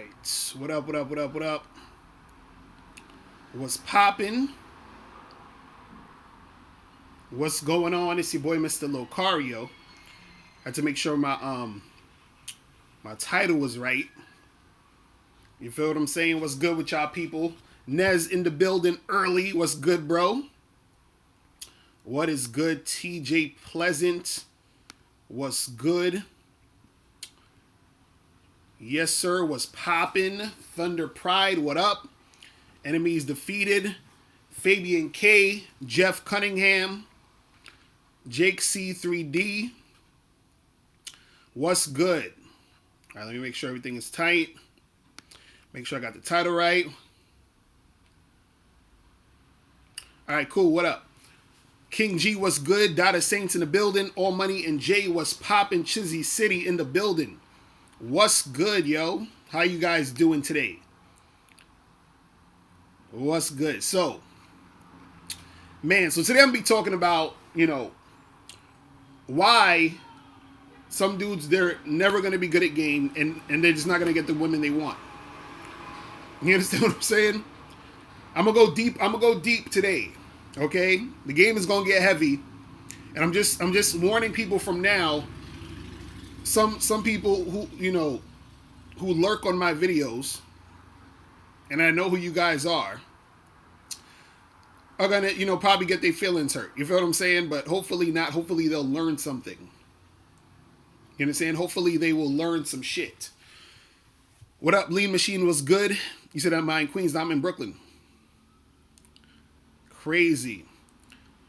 right. What up, what up, what up, what up? What's poppin'? What's going on? It's your boy Mr. Locario. Had to make sure my title was right. You feel what I'm saying? What's good with y'all people? Nez in the building early. What's good, bro? What is good? TJ Pleasant. What's good? Yes, sir. What's poppin'? Thunder Pride. What up? Enemies defeated. Fabian K. Jeff Cunningham. Jake C3D. What's good? All right, let me make sure everything is tight. Make sure I got the title right. All right, cool. What up? King G, what's good? Data Saints in the building. All Money and Jay, what's poppin'? Chizzy City in the building. What's good, yo? How you guys doing today? What's good? So, man, so today I'm going to be talking about, why some dudes, they're never going to be good at game and they're just not going to get the women they want. You understand what I'm saying? I'm going to go deep today. Okay? The game is going to get heavy. And I'm just warning people from now. Some people who lurk on my videos, and I know who you guys are gonna, probably get their feelings hurt. You feel what I'm saying? But hopefully not. Hopefully they'll learn something. You understand? Hopefully they will learn some shit. What up, Lean Machine? Was good? You said I'm in Queens. I'm in Brooklyn. Crazy.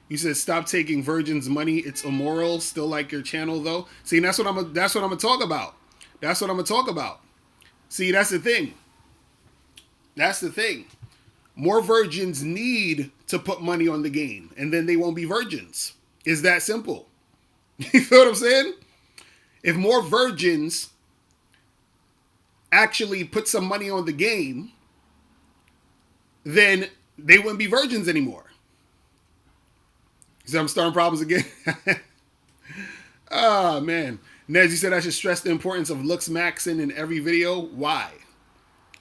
You said stop taking virgins' money. It's immoral. Still like your channel though. See, that's what I'm gonna talk about. That's what I'm gonna talk about. See, that's the thing. That's the thing. More virgins need to put money on the game, and then they won't be virgins. It's that simple. You feel what I'm saying? If more virgins actually put some money on the game, then they wouldn't be virgins anymore. See, I'm starting problems again. Oh, man. Nez, you said I should stress the importance of looks maxing in every video. Why?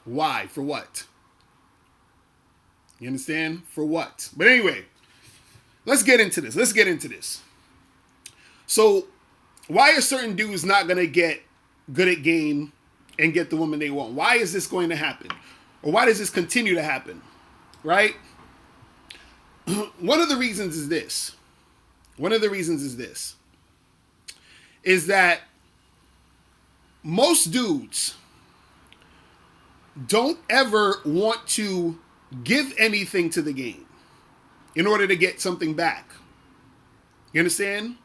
Why? For what? You understand? For what? But anyway, let's get into this. So, why are certain dudes not going to get good at game and get the woman they want? Why is this going to happen? Or why does this continue to happen? Right? One of the reasons is this. Is that most dudes don't ever want to give anything to the game in order to get something back. You understand?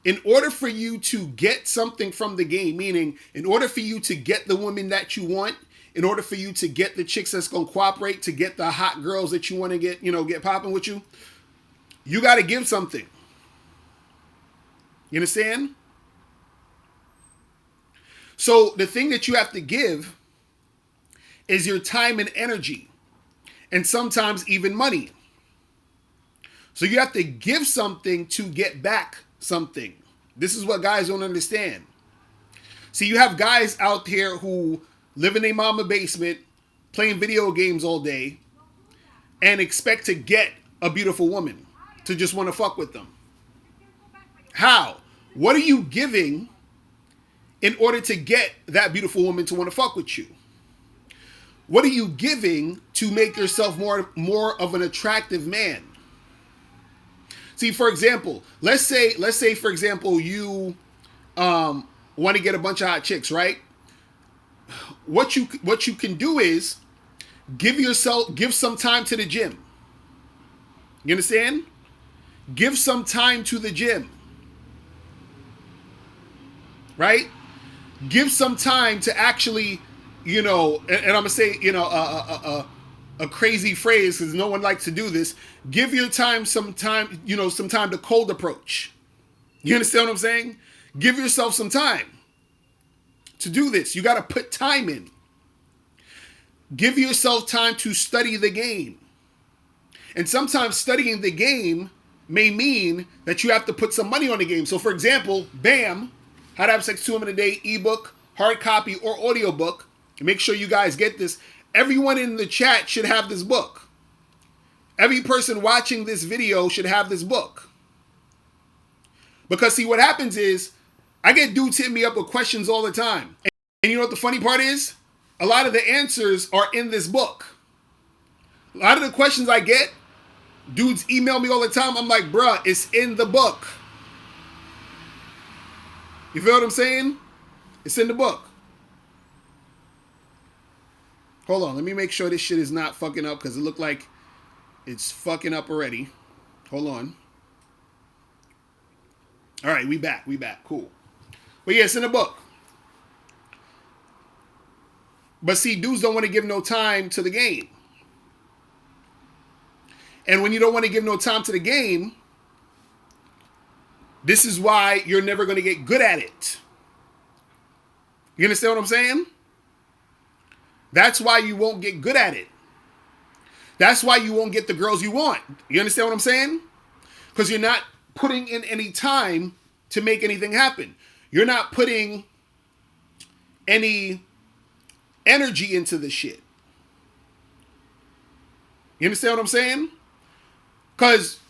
In order for you to get something from the game, meaning in order for you to get the woman that you want, in order for you to get the chicks that's going to cooperate, to get the hot girls that you want to get popping with you, you got to give something. You understand? So the thing that you have to give is your time and energy, and sometimes even money. So you have to give something to get back something. This is what guys don't understand. See, you have guys out here who live in their mama basement, playing video games all day, and expect to get a beautiful woman to just want to fuck with them. How? What are you giving in order to get that beautiful woman to want to fuck with you? What are you giving to make yourself more of an attractive man? See, for example, let's say for example you want to get a bunch of hot chicks, right? What you can do is give some time to the gym. You understand? Give some time to the gym. Right? Give some time to actually, and I'm gonna say, a crazy phrase because no one likes to do this. Give your time some time to cold approach. You understand what I'm saying? Give yourself some time to do this. You got to put time in. Give yourself time to study the game. And sometimes studying the game may mean that you have to put some money on the game. So for example, BAM, How to Have Sex 2 Women a Day ebook, hard copy, or audiobook Make sure you guys get this. Everyone in the chat should have this book. Every person watching this video should have this book. Because see, what happens is, I get dudes hitting me up with questions all the time. And you know what the funny part is? A lot of the answers are in this book. A lot of the questions I get, dudes email me all the time. I'm like, bruh, it's in the book. You feel what I'm saying? It's in the book. Hold on, let me make sure this shit is not fucking up because it looked like it's fucking up already. Hold on. All right, we back. Cool. But yeah, it's in the book. But see, dudes don't want to give no time to the game. And when you don't want to give no time to the game, this is why you're never going to get good at it. You understand what I'm saying? That's why you won't get good at it. That's why you won't get the girls you want. You understand what I'm saying? Because you're not putting in any time to make anything happen. You're not putting any energy into this shit. You understand what I'm saying? Because,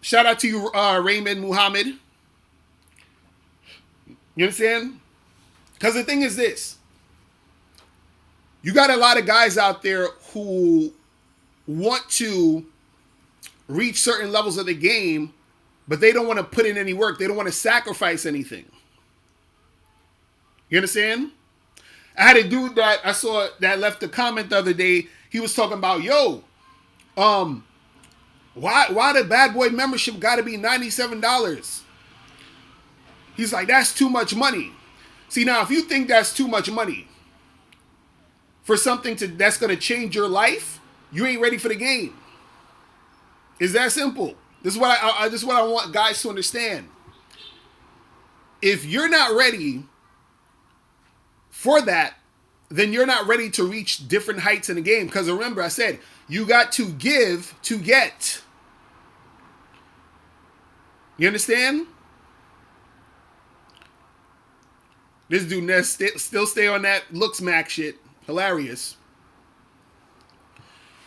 shout out to you, Raymond Muhammad. You understand? Because the thing is this. You got a lot of guys out there who want to reach certain levels of the game, but they don't want to put in any work. They don't want to sacrifice anything. You understand? I had a dude that I saw that left a comment the other day. He was talking about, why the bad boy membership got to be $97? He's like, that's too much money. See, now, if you think that's too much money for something that's going to change your life, you ain't ready for the game. It's that simple. This is what I want guys to understand. If you're not ready for that, then you're not ready to reach different heights in the game. Because remember, I said, you got to give to get. You understand? This dude still stay on that looks mac shit. Hilarious.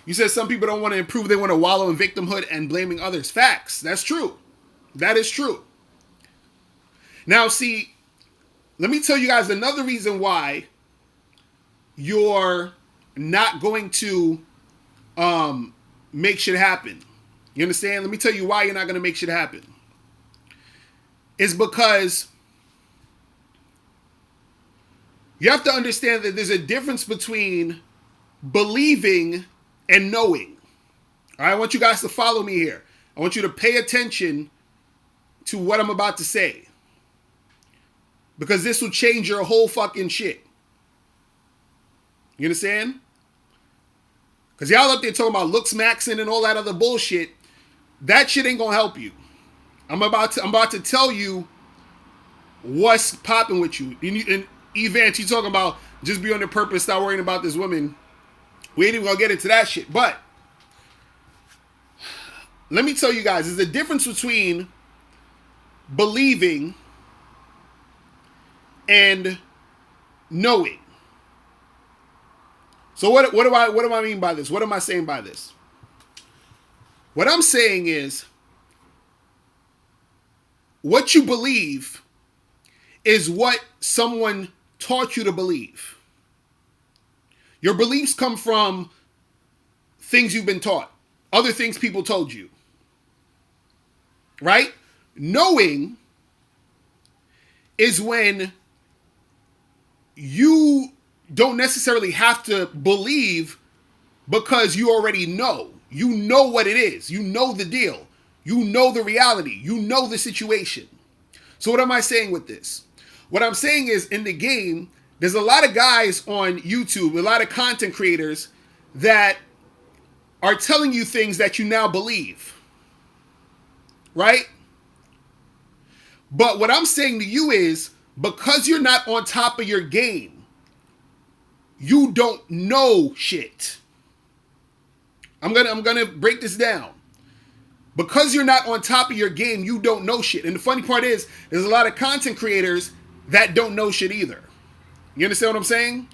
You said some people don't want to improve. They want to wallow in victimhood and blaming others. Facts. That's true. That is true. Now, see, let me tell you guys another reason why you're not going to make shit happen. You understand? Let me tell you why you're not going to make shit happen. It's because you have to understand that there's a difference between believing and knowing. All right, I want you guys to follow me here. I want you to pay attention to what I'm about to say. Because this will change your whole fucking shit. You understand? Because y'all up there talking about looks maxing and all that other bullshit. That shit ain't gonna help you. I'm about to tell you what's popping with you. And Event, you talking about just be on the purpose, stop worrying about this woman. We ain't even gonna get into that shit. But let me tell you guys, there's a difference between believing and knowing. So what do I mean by this? What am I saying by this? What I'm saying is, what you believe is what someone taught you to believe. Your beliefs come from things you've been taught, other things people told you. Right? Knowing is when you don't necessarily have to believe because you already know. You know what it is. You know the deal. You know the reality. You know the situation. So what am I saying with this? What I'm saying is, in the game, there's a lot of guys on YouTube, a lot of content creators that are telling you things that you now believe. Right? But what I'm saying to you is, because you're not on top of your game, you don't know shit. I'm gonna break this down. Because you're not on top of your game, you don't know shit. And the funny part is, there's a lot of content creators that don't know shit either. You understand what I'm saying?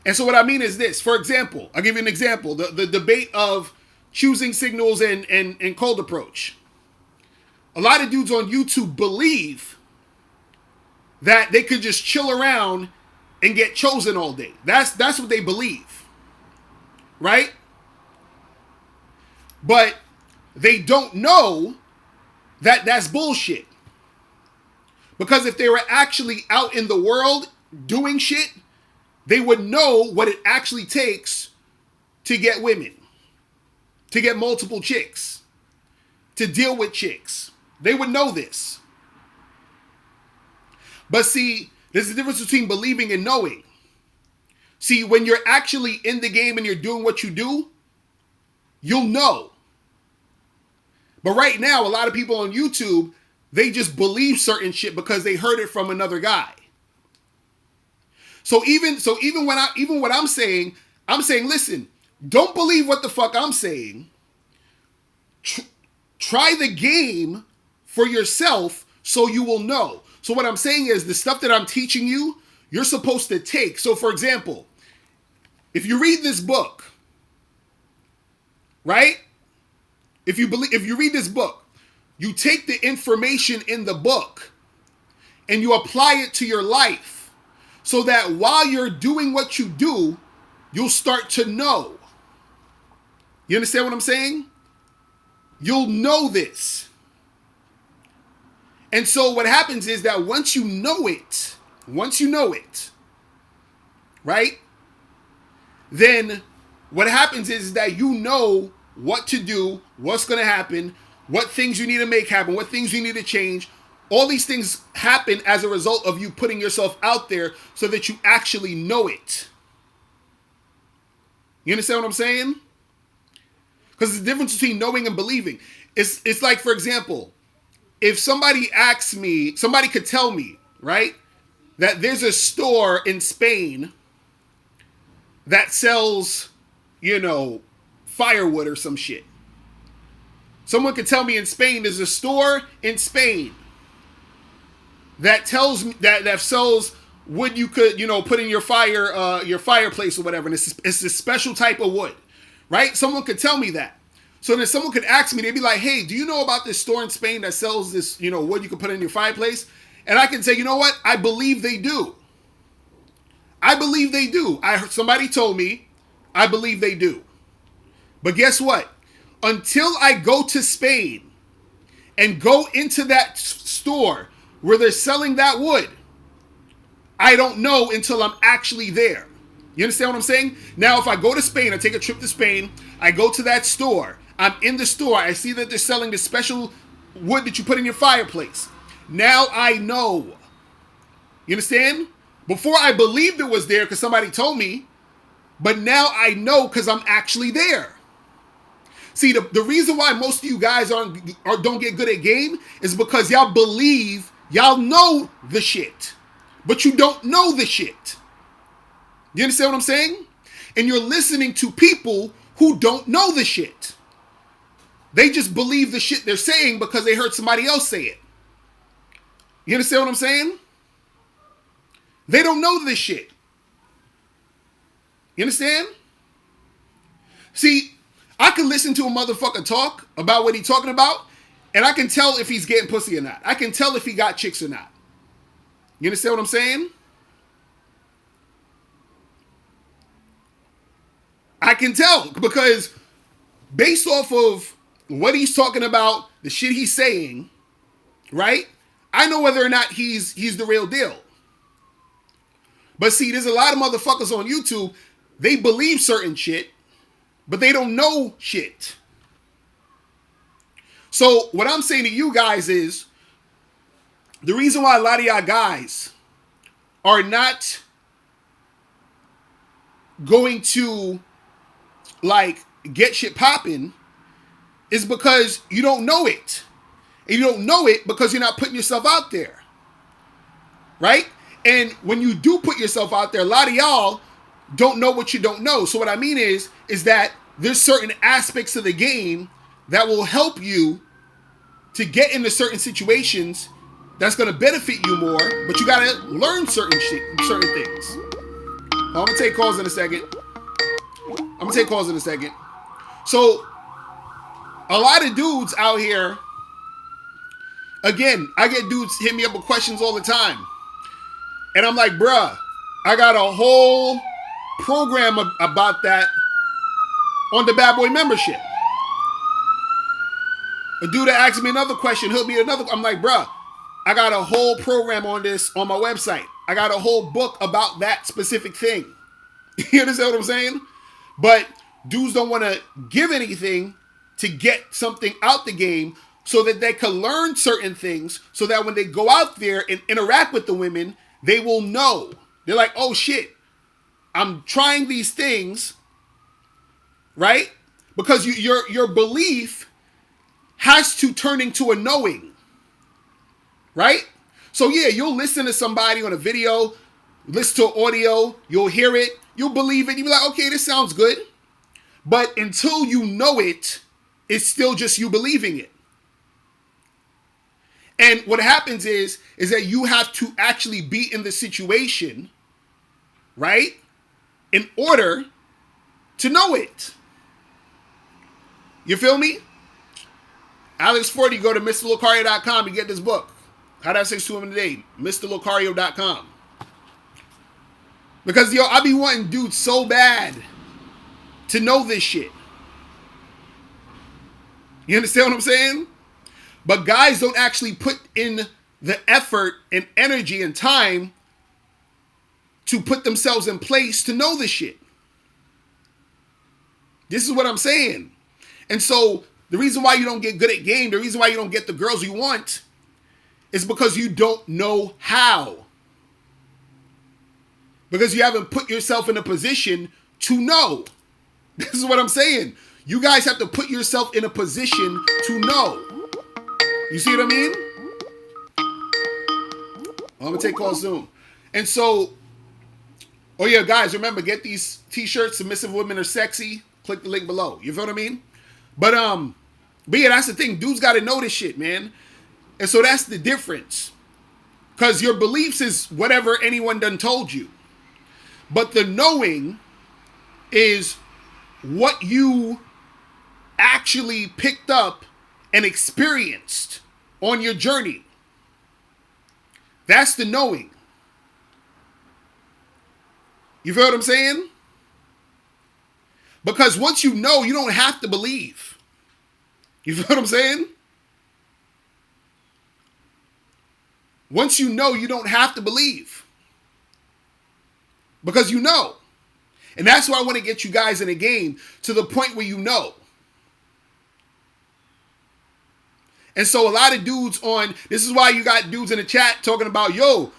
And so what I mean is this. For example, I'll give you an example. The debate of choosing signals and cold approach. A lot of dudes on YouTube believe that they could just chill around and get chosen all day. That's what they believe. Right? But they don't know that that's bullshit. Because if they were actually out in the world doing shit, they would know what it actually takes to get women, to get multiple chicks, to deal with chicks. They would know this. But see, there's a difference between believing and knowing. See, when you're actually in the game and you're doing what you do, you'll know. But right now, a lot of people on YouTube, they just believe certain shit because they heard it from another guy. So even what I'm saying, listen, don't believe what the fuck I'm saying. Try the game for yourself so you will know. So what I'm saying is the stuff that I'm teaching you, you're supposed to take. So for example, if you read this book, right? If you read this book, you take the information in the book and you apply it to your life so that while you're doing what you do, you'll start to know. You understand what I'm saying? You'll know this. And so what happens is that once you know it, right? Then what happens is that you know what to do, what's going to happen, what things you need to make happen, what things you need to change. All these things happen as a result of you putting yourself out there so that you actually know it. You understand what I'm saying? Because the difference between knowing and believing. It's like, for example, if somebody asks me, somebody could tell me, right, that there's a store in Spain that sells, firewood or some shit. Someone could tell me in Spain, there's a store in Spain that tells me that sells wood you could, put in your fireplace or whatever. And it's a special type of wood, right? Someone could tell me that. So then someone could ask me, they'd be like, hey, do you know about this store in Spain that sells this, wood you can put in your fireplace? And I can say, you know what? I believe they do. I believe they do. Somebody told me, I believe they do. But guess what? Until I go to Spain and go into that store where they're selling that wood, I don't know until I'm actually there. You understand what I'm saying? Now, if I go to Spain, I take a trip to Spain, I go to that store, I'm in the store, I see that they're selling this special wood that you put in your fireplace. Now I know. You understand? Before I believed it was there because somebody told me, but now I know because I'm actually there. See, the reason why most of you guys don't get good at game is because y'all believe y'all know the shit, but you don't know the shit. You understand what I'm saying? And you're listening to people who don't know the shit. They just believe the shit they're saying because they heard somebody else say it. You understand what I'm saying? They don't know this shit. You understand? See, I can listen to a motherfucker talk about what he's talking about, and I can tell if he's getting pussy or not. I can tell if he got chicks or not. You understand what I'm saying? I can tell because based off of what he's talking about, the shit he's saying, right? I know whether or not he's the real deal. But see, there's a lot of motherfuckers on YouTube, they believe certain shit, but they don't know shit. So what I'm saying to you guys is, the reason why a lot of y'all guys are not going to, get shit popping is because you don't know it. And you don't know it because you're not putting yourself out there. Right? And when you do put yourself out there, a lot of y'all don't know what you don't know. So what I mean is that there's certain aspects of the game that will help you to get into certain situations that's going to benefit you more, but you got to learn certain things. I'm gonna take calls in a second. So a lot of dudes out here, again, I get dudes hit me up with questions all the time. And I'm like, bruh, I got a whole program about that on the Bad Boy membership. A dude that asked me another question, he'll be another. I'm like, bruh, I got a whole program on this on my website. I got a whole book about that specific thing. You understand what I'm saying? But dudes don't want to give anything to get something out the game so that they can learn certain things so that when they go out there and interact with the women, they will know. They're like, oh shit, I'm trying these things, right? Because your belief has to turn into a knowing, right? So yeah, you'll listen to somebody on a video, listen to audio, you'll hear it, you'll believe it, you'll be like, okay, this sounds good. But until you know it, it's still just you believing it. And what happens is that you have to actually be in the situation, right? In order to know it. You feel me? Alex 40, go to MrLocario.com and get this book. How to have sex 2 women a day. MrLocario.com. Because, yo, I be wanting dudes so bad to know this shit. You understand what I'm saying? But guys don't actually put in the effort and energy and time to put themselves in place to know this shit. This is what I'm saying. And so the reason why you don't get good at game, the reason why you don't get the girls you want is because you don't know how. Because you haven't put yourself in a position to know. This is what I'm saying. You guys have to put yourself in a position to know. You see what I mean? Well, I'm going to take calls soon. And so, oh yeah, guys, remember, get these t-shirts, Submissive Women Are Sexy. Click the link below. You feel what I mean? But yeah, that's the thing. Dudes got to know this shit, man. And so that's the difference. Because your beliefs is whatever anyone done told you. But the knowing is what you actually picked up and experienced on your journey. That's the knowing. You feel what I'm saying? Because once you know, you don't have to believe. You feel what I'm saying? Once you know, you don't have to believe. Because you know. And that's why I want to get you guys in a game to the point where you know. And so a lot of dudes on, this is why you got dudes in the chat talking about, yo,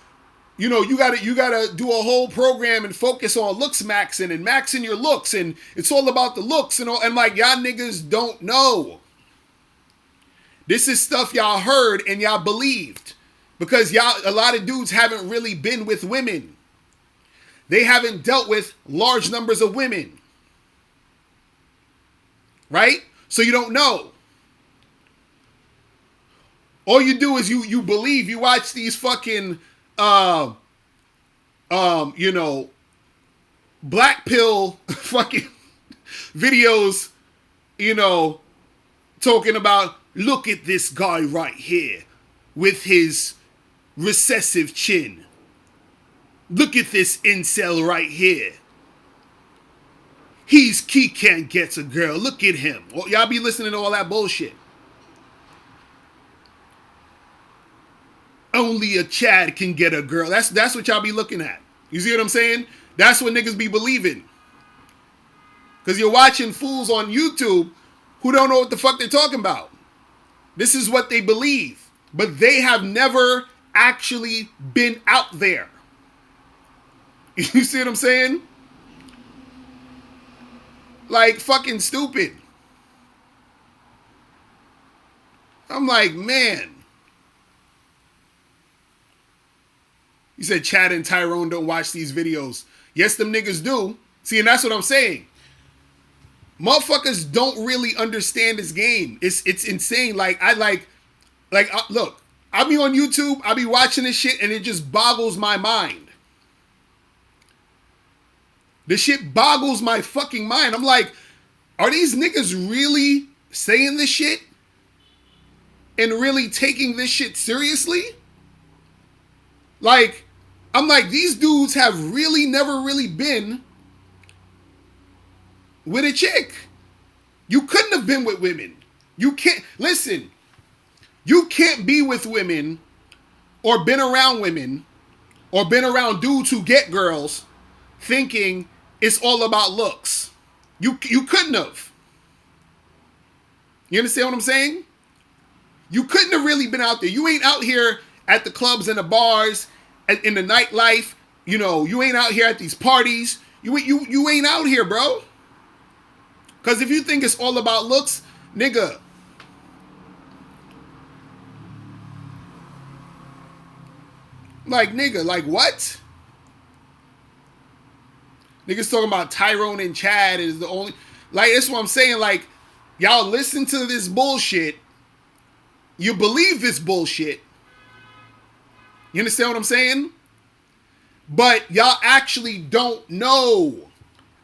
you know, you gotta do a whole program and focus on looks maxing and maxing your looks, and it's all about the looks and all. And like, y'all niggas don't know. This is stuff y'all heard and y'all believed. Because a lot of dudes haven't really been with women. They haven't dealt with large numbers of women. Right? So you don't know. All you do is you believe. You watch these fucking you know, black pill fucking videos, you know, talking about, look at this guy right here with his recessive chin. Look at this incel right here. He can't get a girl. Look at him. Well, y'all be listening to all that bullshit. Only a Chad can get a girl. That's what y'all be looking at. You see what I'm saying? That's what niggas be believing. Because you're watching fools on YouTube who don't know what the fuck they're talking about. This is what they believe. But they have never actually been out there. You see what I'm saying? Like, fucking stupid. I'm like, man. You said Chad and Tyrone don't watch these videos. Yes, them niggas do. See, and that's what I'm saying. Motherfuckers don't really understand this game. It's insane. Look, I be on YouTube, I be watching this shit, and it just boggles my mind. This shit boggles my fucking mind. I'm like, are these niggas really saying this shit? And really taking this shit seriously? Like, I'm like, these dudes have really never really been with a chick. You couldn't have been with women. You can't, listen, you can't be with women or been around women or been around dudes who get girls thinking it's all about looks. You couldn't have. You understand what I'm saying? You couldn't have really been out there. You ain't out here at the clubs and the bars, in the nightlife. You know, you ain't out here at these parties. You ain't out here, bro. Because if you think it's all about looks, nigga. Like, nigga, like what? Niggas talking about Tyrone and Chad is the only... Like, that's what I'm saying. Like, y'all listen to this bullshit. You believe this bullshit. You understand what I'm saying? But y'all actually don't know.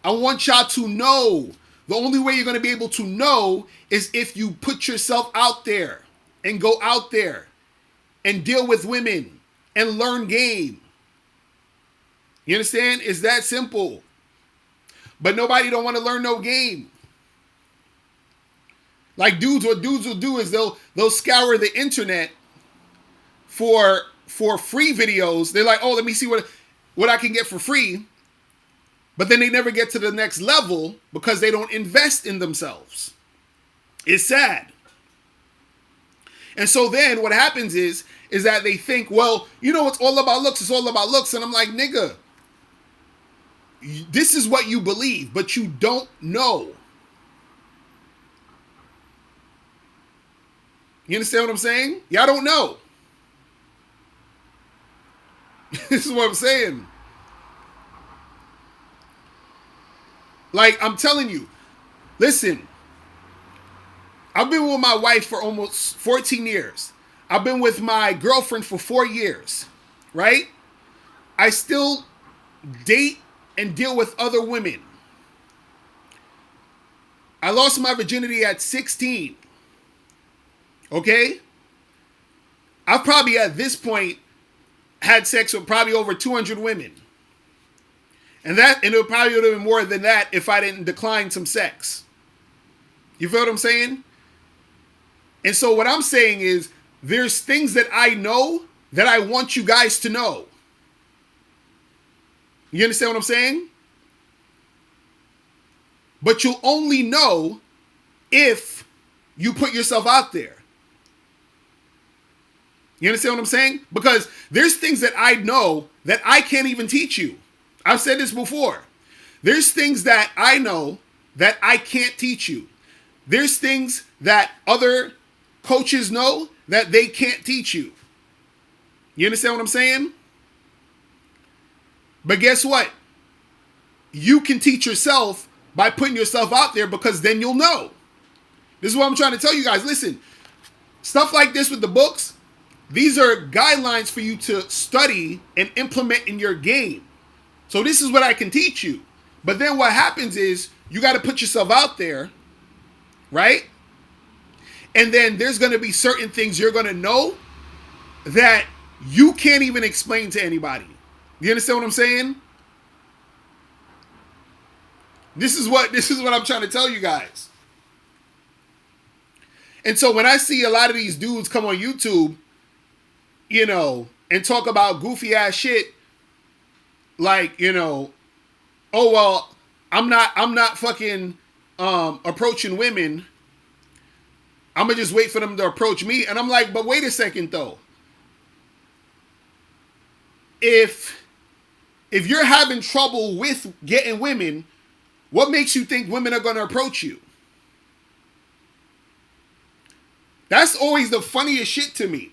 I want y'all to know. The only way you're going to be able to know is if you put yourself out there and go out there and deal with women and learn game. You understand? It's that simple. But nobody don't want to learn no game. Like what dudes will do is they'll scour the internet for free videos. They're like, oh, let me see what I can get for free. But then they never get to the next level because they don't invest in themselves. It's sad. And so then what happens is that they think, well, you know, it's all about looks. It's all about looks. And I'm like, nigga, this is what you believe, but you don't know. You understand what I'm saying? Y'all don't know. This is what I'm saying. Like, I'm telling you, listen, I've been with my wife for almost 14 years. I've been with my girlfriend for 4 years, right? I still date and deal with other women. I lost my virginity at 16. Okay? I've probably at this point had sex with probably over 200 women. And it probably would have been more than that if I didn't decline some sex. You feel what I'm saying? And so what I'm saying is there's things that I know that I want you guys to know. You understand what I'm saying? But you'll only know if you put yourself out there. You understand what I'm saying? Because there's things that I know that I can't even teach you. I've said this before. There's things that I know that I can't teach you. There's things that other coaches know that they can't teach you. You understand what I'm saying? But guess what? You can teach yourself by putting yourself out there because then you'll know. This is what I'm trying to tell you guys. Listen, stuff like this with the books, these are guidelines for you to study and implement in your game. So this is what I can teach you. But then what happens is you got to put yourself out there, right? And then there's going to be certain things you're going to know that you can't even explain to anybody. You understand what I'm saying? This is what I'm trying to tell you guys. And so when I see a lot of these dudes come on YouTube, you know, and talk about goofy ass shit, like, you know, oh well, I'm not fucking approaching women. I'm gonna just wait for them to approach me. And I'm like, but wait a second though. If you're having trouble with getting women, what makes you think women are gonna approach you? That's always the funniest shit to me.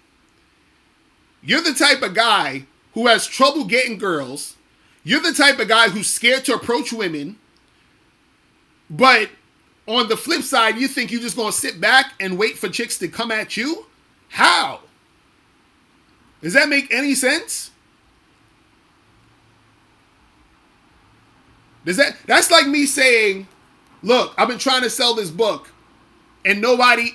You're the type of guy who has trouble getting girls. You're the type of guy who's scared to approach women. But on the flip side, you think you're just going to sit back and wait for chicks to come at you? How? Does that make any sense? That's like me saying, look, I've been trying to sell this book and nobody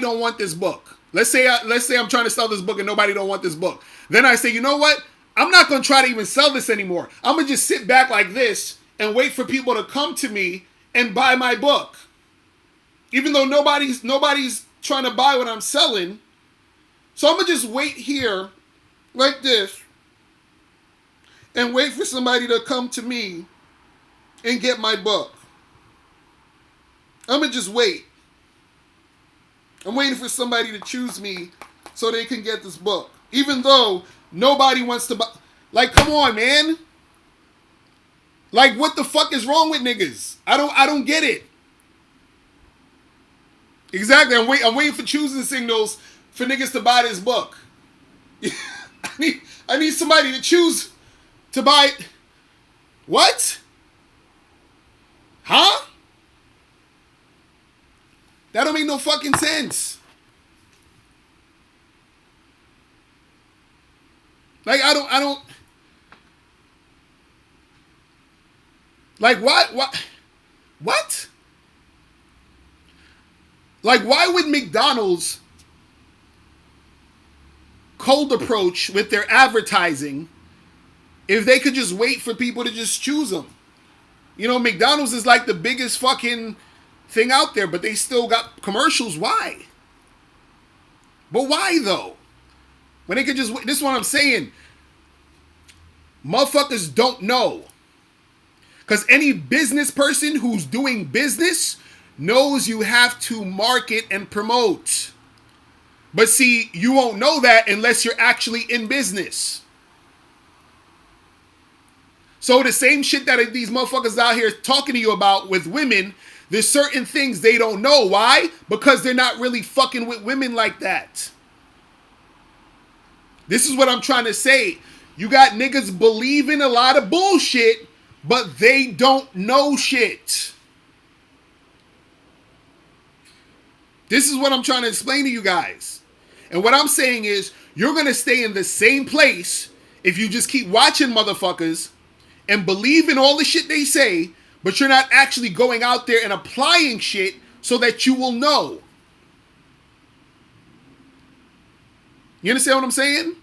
don't want this book. Let's say I'm trying to sell this book and nobody don't want this book. Then I say, you know what? I'm not going to try to even sell this anymore. I'm going to just sit back like this and wait for people to come to me and buy my book. Even though nobody's trying to buy what I'm selling. So I'm going to just wait here like this and wait for somebody to come to me and get my book. I'm going to just wait. I'm waiting for somebody to choose me so they can get this book. Even though nobody wants to buy. Like, come on, man. Like, what the fuck is wrong with niggas? I don't get it. Exactly. I'm waiting for choosing signals for niggas to buy this book. I need somebody to choose to buy it. What? Huh? That don't make no fucking sense. Like, I don't. Like, what? Like, why would McDonald's cold approach with their advertising if they could just wait for people to just choose them? You know, McDonald's is like the biggest fucking thing out there, but they still got commercials. Why? But why though? When they could just, this is what I'm saying. Motherfuckers don't know. Because any business person who's doing business knows you have to market and promote. But see, you won't know that unless you're actually in business. So the same shit that these motherfuckers out here talking to you about with women, there's certain things they don't know. Why? Because they're not really fucking with women like that. This is what I'm trying to say. You got niggas believing a lot of bullshit, but they don't know shit. This is what I'm trying to explain to you guys. And what I'm saying is, you're going to stay in the same place if you just keep watching motherfuckers and believe in all the shit they say, but you're not actually going out there and applying shit so that you will know. You understand what I'm saying?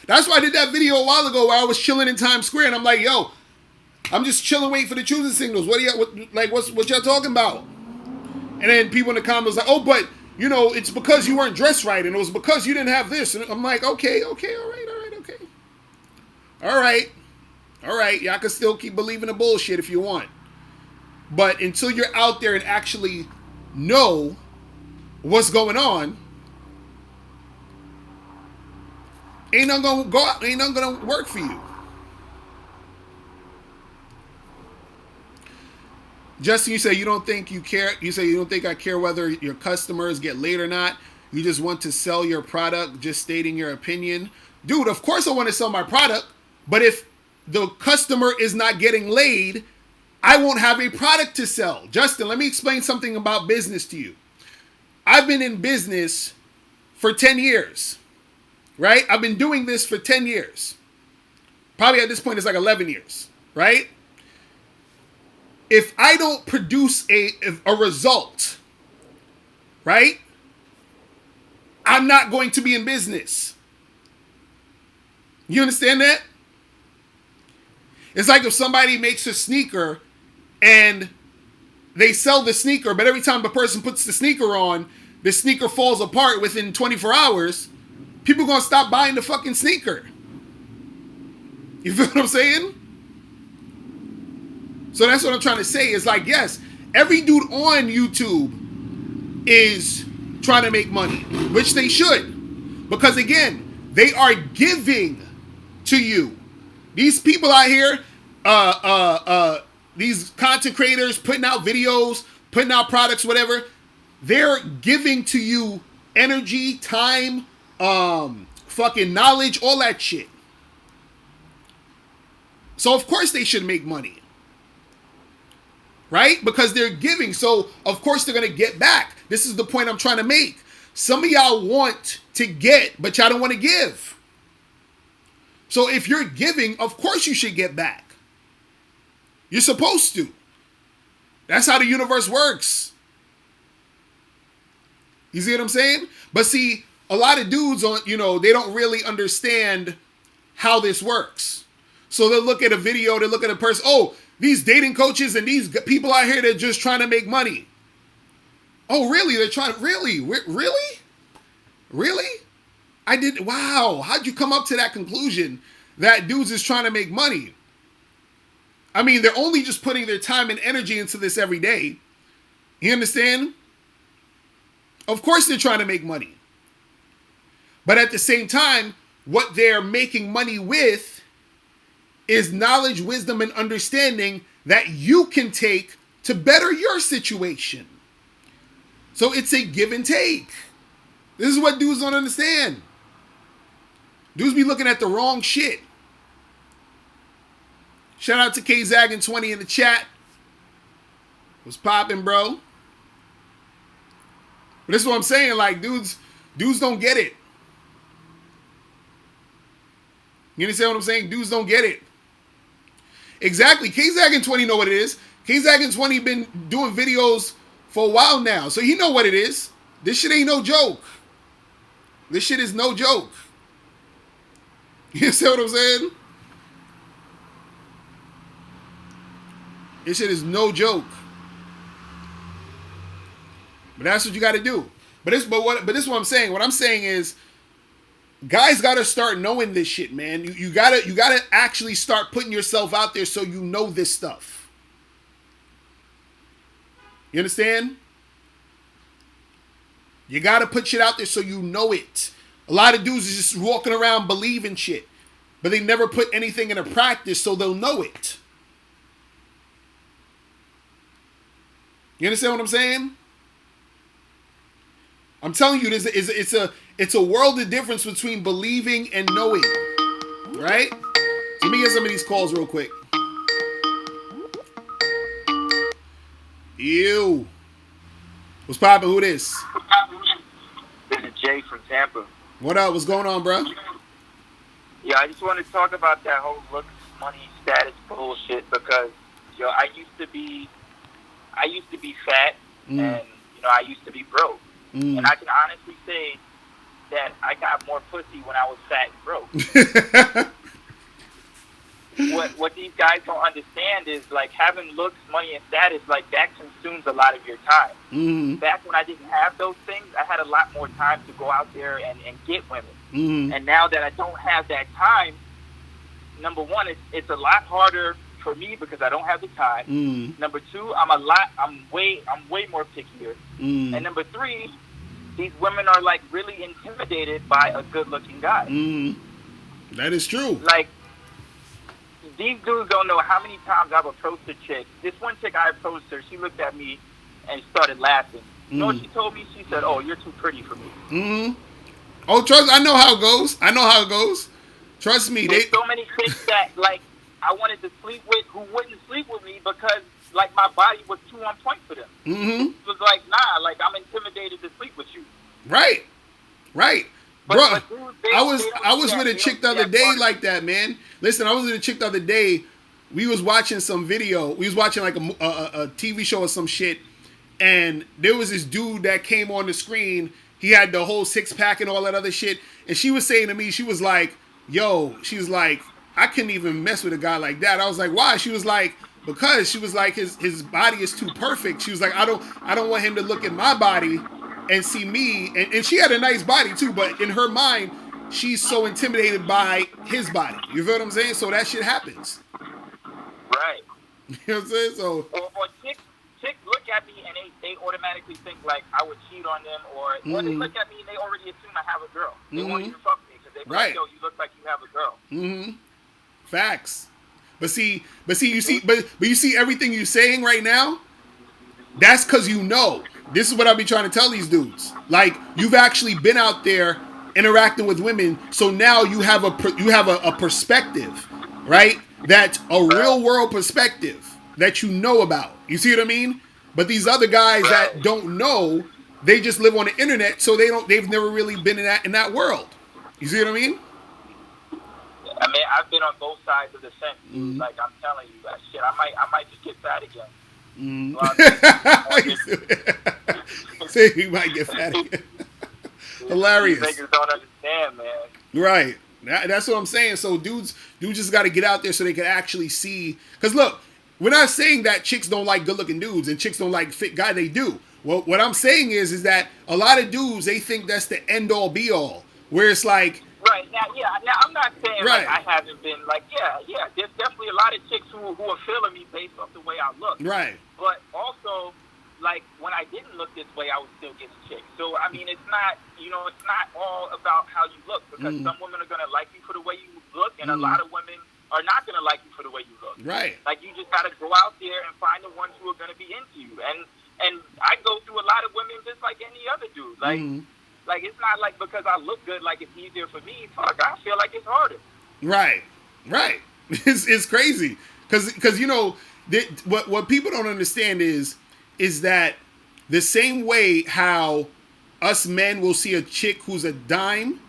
That's why I did that video a while ago where I was chilling in Times Square and I'm like, yo, I'm just chilling waiting for the choosing signals. What y'all talking about? And then people in the comments like, oh, but, you know, it's because you weren't dressed right and it was because you didn't have this. And I'm like, okay, all right. Y'all can still keep believing the bullshit if you want. But until you're out there and actually know what's going on, ain't nothing gonna go out, ain't nothing gonna work for you. Justin, you say you don't think you care. You say you don't think I care whether your customers get laid or not. You just want to sell your product, just stating your opinion. Dude, of course I want to sell my product, but if the customer is not getting laid, I won't have a product to sell. Justin, let me explain something about business to you. I've been in business for 10 years, right? I've been doing this for 10 years. Probably at this point it's like 11 years, right? If I don't produce a result, right? I'm not going to be in business. You understand that? It's like if somebody makes a sneaker and they sell the sneaker, but every time the person puts the sneaker on, the sneaker falls apart within 24 hours, people are going to stop buying the fucking sneaker. You feel what I'm saying? So that's what I'm trying to say. Is like, yes, every dude on YouTube is trying to make money, which they should. Because again, they are giving to you. These people out here, these content creators putting out videos, putting out products, whatever, they're giving to you energy, time, fucking knowledge, all that shit. So of course they should make money. Right? Because they're giving. So of course they're going to get back. This is the point I'm trying to make. Some of y'all want to get, but y'all don't want to give. So if you're giving, of course you should get back. You're supposed to. That's how the universe works. You see what I'm saying? But see, a lot of dudes they don't really understand how this works. So they'll look at a video, they look at a person, oh, these dating coaches and these people out here, they're just trying to make money. Oh, really? They're trying to, really? Really? Wow. How'd you come up to that conclusion that dudes is trying to make money? I mean, they're only just putting their time and energy into this every day. You understand? Of course they're trying to make money. But at the same time, what they're making money with is knowledge, wisdom, and understanding that you can take to better your situation. So it's a give and take. This is what dudes don't understand. Dudes be looking at the wrong shit. Shout out to KZaggin20 in the chat. What's popping, bro? But this is what I'm saying. Like, dudes don't get it. You understand what I'm saying? Dudes don't get it. Exactly. KZaggin20 know what it is. KZaggin20 been doing videos for a while now. So he know what it is. This shit ain't no joke. This shit is no joke. You see what I'm saying? This shit is no joke. But that's what you got to do. But this is what I'm saying. What I'm saying is, guys got to start knowing this shit, man. You gotta actually start putting yourself out there so you know this stuff. You understand? You gotta put shit out there so you know it. A lot of dudes is just walking around believing shit, but they never put anything into practice so they'll know it. You understand what I'm saying? I'm telling you, it's a world of difference between believing and knowing, right? Let me get some of these calls real quick. Ew. What's poppin'? Who this? This is Jay from Tampa. What up? What's going on, bro? Yeah, I just want to talk about that whole looks, money, status bullshit because, I used to be fat and, I used to be broke. And I can honestly say that I got more pussy when I was fat and broke. What these guys don't understand is, like, having looks, money, and status, like, that consumes a lot of your time. Mm-hmm. Back when I didn't have those things, I had a lot more time to go out there and get women. Mm-hmm. And now that I don't have that time, number one, it's a lot harder for me because I don't have the time. Mm-hmm. Number two, I'm way more pickier. Mm-hmm. And number three, these women are, like, really intimidated by a good-looking guy. Mm-hmm. That is true. Like, these dudes don't know how many times I've approached a chick. This one chick, I approached her. She looked at me and started laughing. You know what she told me? She said, "Oh, you're too pretty for me." Mm-hmm. Oh, trust. I know how it goes. Trust me. There's so many chicks that, like, I wanted to sleep with who wouldn't sleep with me because, like, my body was too on point for them. Mm-hmm. It was like, nah, like, I'm intimidated to sleep with you. Right. But, bro, but dude, I was with a chick the other day like that, man. Listen, I was with a chick the other day. We was watching some video. We was watching like a TV show or some shit, and there was this dude that came on the screen. He had the whole 6-pack and all that other shit. And she was saying to me, she was like, "Yo," she's like, "I couldn't even mess with a guy like that." I was like, "Why?" She was like, "Because," she was like, his body is too perfect. She was like, I don't want him to look at my body and see me." And she had a nice body too, but in her mind, she's so intimidated by his body. You feel what I'm saying? So that shit happens. Right. You know what I'm saying? So or chicks look at me and they automatically think like I would cheat on them, or they look at me and they already assume I have a girl. They won't even fuck me because they like, yo, you look like you have a girl. Mm-hmm. Facts. But you see everything you're saying right now. That's because you know. This is what I be trying to tell these dudes. Like, you've actually been out there interacting with women, so now you have a perspective, right? That's a real world perspective that you know about. You see what I mean? But these other guys that don't know, they just live on the internet, so they've never really been in that world. You see what I mean? I mean, I've been on both sides of the fence, dude. Like I'm telling you, that shit. I might just get fat again. Mm. A lot of Say you might get fat again. these Hilarious. niggas don't understand, man. Right. That's what I'm saying. So dudes just got to get out there so they can actually see. Because look, we're not saying that chicks don't like good-looking dudes and chicks don't like fit guy. They do. Well, what I'm saying is that a lot of dudes, they think that's the end-all, be-all. Where it's like... Right. Now, I'm not saying right. like I haven't been like, there's definitely a lot of chicks who are feeling me based off the way I look. Right. But also, like, when I didn't look this way, I was still getting chicks. So, I mean, it's not all about how you look, because some women are going to like you for the way you look, and a lot of women are not going to like you for the way you look. Right. Like, you just got to go out there and find the ones who are going to be into you. And I go through a lot of women just like any other dude. Like, like, it's not like because I look good, like, it's easier for me. Fuck, I feel like it's harder. Right. It's crazy. Because you know, what people don't understand is that the same way how us men will see a chick who's a dime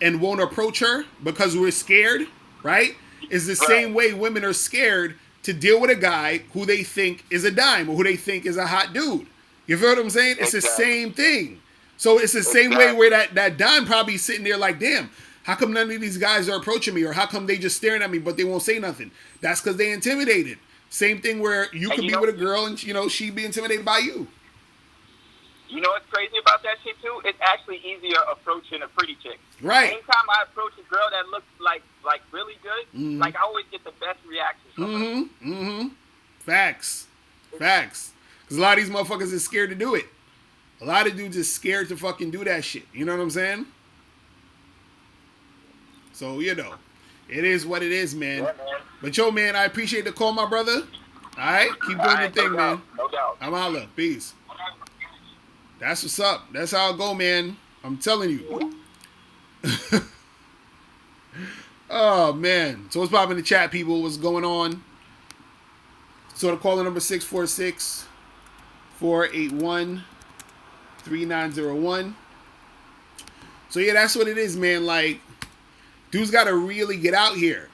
and won't approach her because we're scared, right? Is the same way women are scared to deal with a guy who they think is a dime or who they think is a hot dude. You feel what I'm saying? It's the same thing. So it's the same way where that dime probably sitting there like, damn, how come none of these guys are approaching me? Or how come they just staring at me but they won't say nothing? That's because they intimidated. Same thing where you could be with a girl and, you know, she be intimidated by you. You know what's crazy about that shit, too? It's actually easier approaching a pretty chick. Right. Anytime I approach a girl that looks like really good, like, I always get the best reactions from her. Facts. Because a lot of these motherfuckers is scared to do it. A lot of dudes is scared to fucking do that shit. You know what I'm saying? So, you know, it is what it is, man. Yeah, man. But, yo, man, I appreciate the call, my brother. All right? Keep doing your thing, man. No doubt. I'm holla. Peace. That's what's up. That's how it go, man. I'm telling you. Oh, man. So what's popping in the chat, people? What's going on? So the caller number 646-481-3901. So, yeah, that's what it is, man. Like, dudes got to really get out here.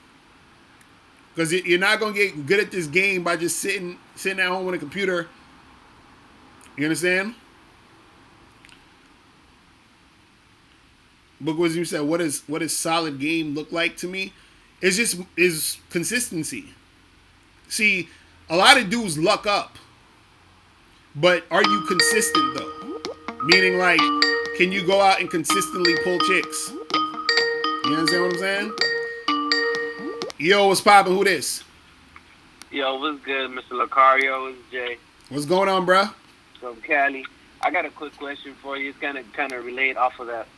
Because you're not going to get good at this game by just sitting at home with a computer. You understand? Book Wisdom said, what does solid game look like to me? Is consistency. See, a lot of dudes luck up. But are you consistent, though? Meaning, like, can you go out and consistently pull chicks? You understand what I'm saying? Yo, what's poppin'? Who this? Yo, what's good, Mr. Locario? It's Jay. What's going on, bruh? From Cali. I got a quick question for you. It's kind of relate off of that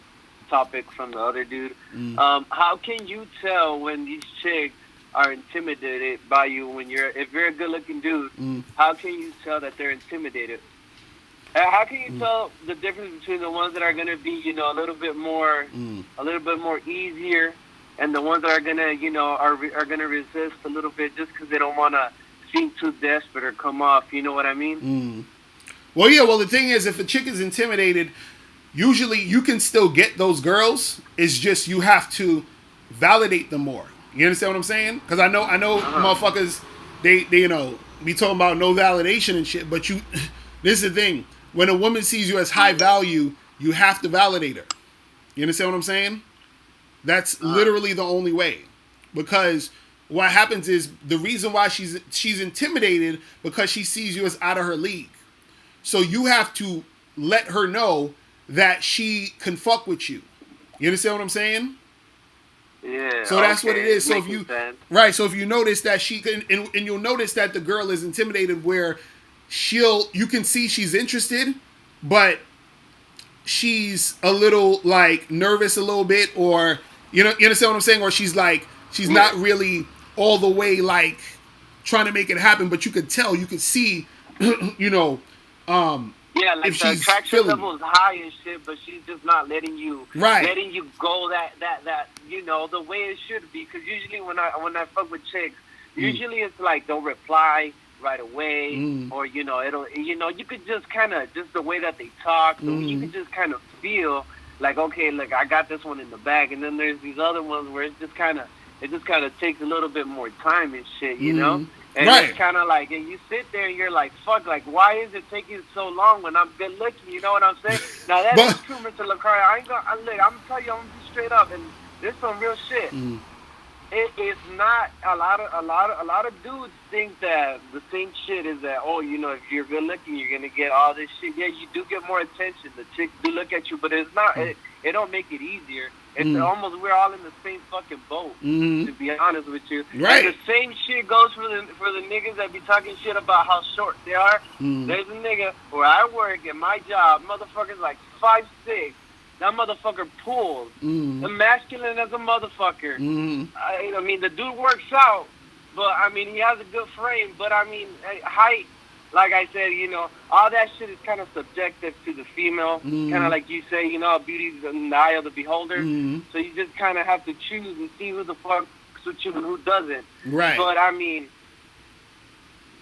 topic from the other dude. How can you tell when these chicks are intimidated by you if you're a good-looking dude? How can you tell that they're intimidated? How can you tell the difference between the ones that are going to be, you know, a little bit more easier, and the ones that are going to, you know, are going to resist a little bit just because they don't want to seem too desperate or come off? You know what I mean? Well, yeah. Well, the thing is, if a chick is intimidated, usually you can still get those girls. It's just you have to validate them more. You understand what I'm saying? Because I know motherfuckers, they you know, be talking about no validation and shit. But this is the thing. When a woman sees you as high value, you have to validate her. You understand what I'm saying? That's literally the only way. Because what happens is the reason why she's intimidated because she sees you as out of her league. So you have to let her know that she can fuck with you. You understand what I'm saying? Yeah. So that's what it is. So if sense. So if you notice that she can, and you'll notice that the girl is intimidated, where you can see she's interested, but she's a little like nervous a little bit, or you understand what I'm saying, or she's not really all the way like trying to make it happen, but you could tell, you could see, you know. Yeah, like if the she's attraction level is high and shit, but she's just not letting you go that you know the way it should be. Because usually when I fuck with chicks, usually it's like they'll reply right away, or you know you could just kind of just the way that they talk, so you can just kind of feel like, okay, like I got this one in the bag, and then there's these other ones where it's just kind of it just kind of takes a little bit more time and shit, you know. And Right. it's kind of like, and you sit there and you're like, fuck, like, why is it taking so long when I'm good looking? You know what I'm saying? Now, that is true, Mr. Locario. I ain't gonna, look, I'm gonna tell you, I'm gonna be straight up, and this some real shit. It is not a lot of dudes think that the same shit is that, oh, you know, if you're good looking, you're gonna get all this shit. Yeah, you do get more attention. The chicks do look at you, but it's not. It don't make it easier. It's almost, we're all in the same fucking boat. To be honest with you, right? And the same shit goes for the niggas that be talking shit about how short they are. There's a nigga where I work at my job, motherfucker's like 5'6". That motherfucker pulls. Masculine as a motherfucker. I mean, the dude works out, but I mean, he has a good frame. But I mean, height, like I said, you know, all that shit is kind of subjective to the female. Kind of like you say, you know, beauty's in the eye of the beholder. So you just kind of have to choose and see who the fuck suits you and who doesn't. Right. But I mean,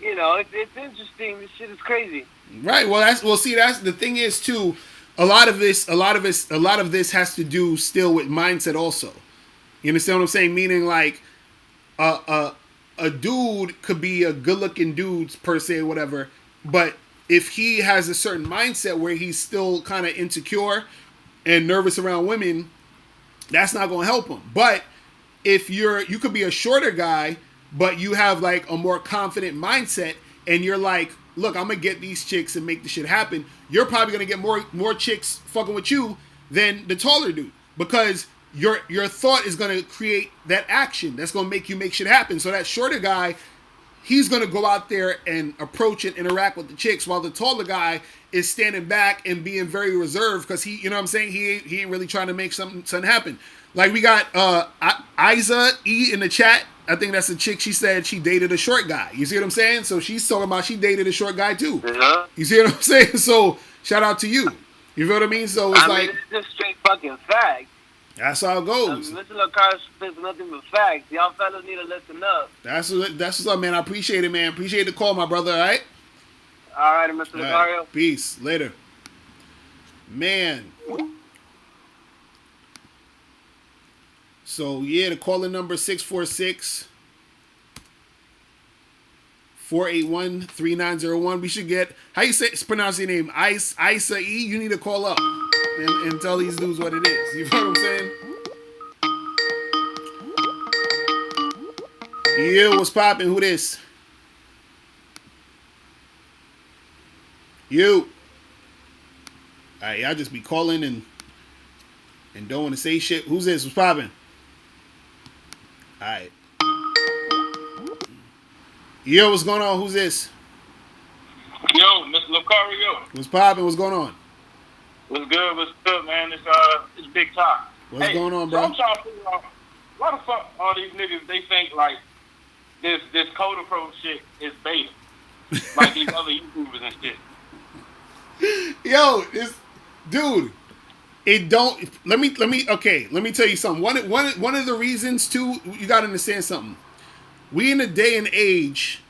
you know, it's interesting. This shit is crazy. Right. Well, that's the thing is too. A lot of this has to do still with mindset also. You understand what I'm saying? Meaning like a dude could be a good looking dude per se, whatever, but if he has a certain mindset where he's still kind of insecure and nervous around women, that's not going to help him. But if you could be a shorter guy, but you have like a more confident mindset and you're like, look, I'm gonna get these chicks and make the shit happen. You're probably gonna get more chicks fucking with you than the taller dude, because your thought is gonna create that action that's gonna make you make shit happen. So that shorter guy, he's gonna go out there and approach and interact with the chicks, while the taller guy is standing back and being very reserved because he, you know what I'm saying, he ain't really trying to make something happen. Like we got Isa E in the chat. I think that's a chick. She said she dated a short guy. You see what I'm saying? So she's talking about she dated a short guy too. You see what I'm saying? So shout out to you. You feel what I mean? So it's like, it's just straight fucking facts. That's how it goes. Mr. Locario spits nothing but facts. Y'all fellas need to listen up. That's what's up, man. I appreciate it, man. Appreciate the call, my brother. All right. All right, Mr. Locario. Right. Peace. Later. Man. So, yeah, the calling number 646-481-3901. We should get, how you pronounce your name? Isa E? You need to call up and tell these dudes what it is. You know what I'm saying? Yeah, what's poppin'? Who this? You. Alright, y'all just be calling and don't want to say shit. Who's this? What's poppin'? Alright. Yo, what's going on? Who's this? Yo, Mr. Locario. What's poppin'? What's going on? What's good? What's good, man? It's big time. What's going on, bro? So I'm trying to figure out why the fuck all these niggas, they think like this code approach shit is beta. Like these other YouTubers and shit. Yo, this dude, it don't. Let me tell you something. One of the reasons too, you gotta understand something. We in a day and age,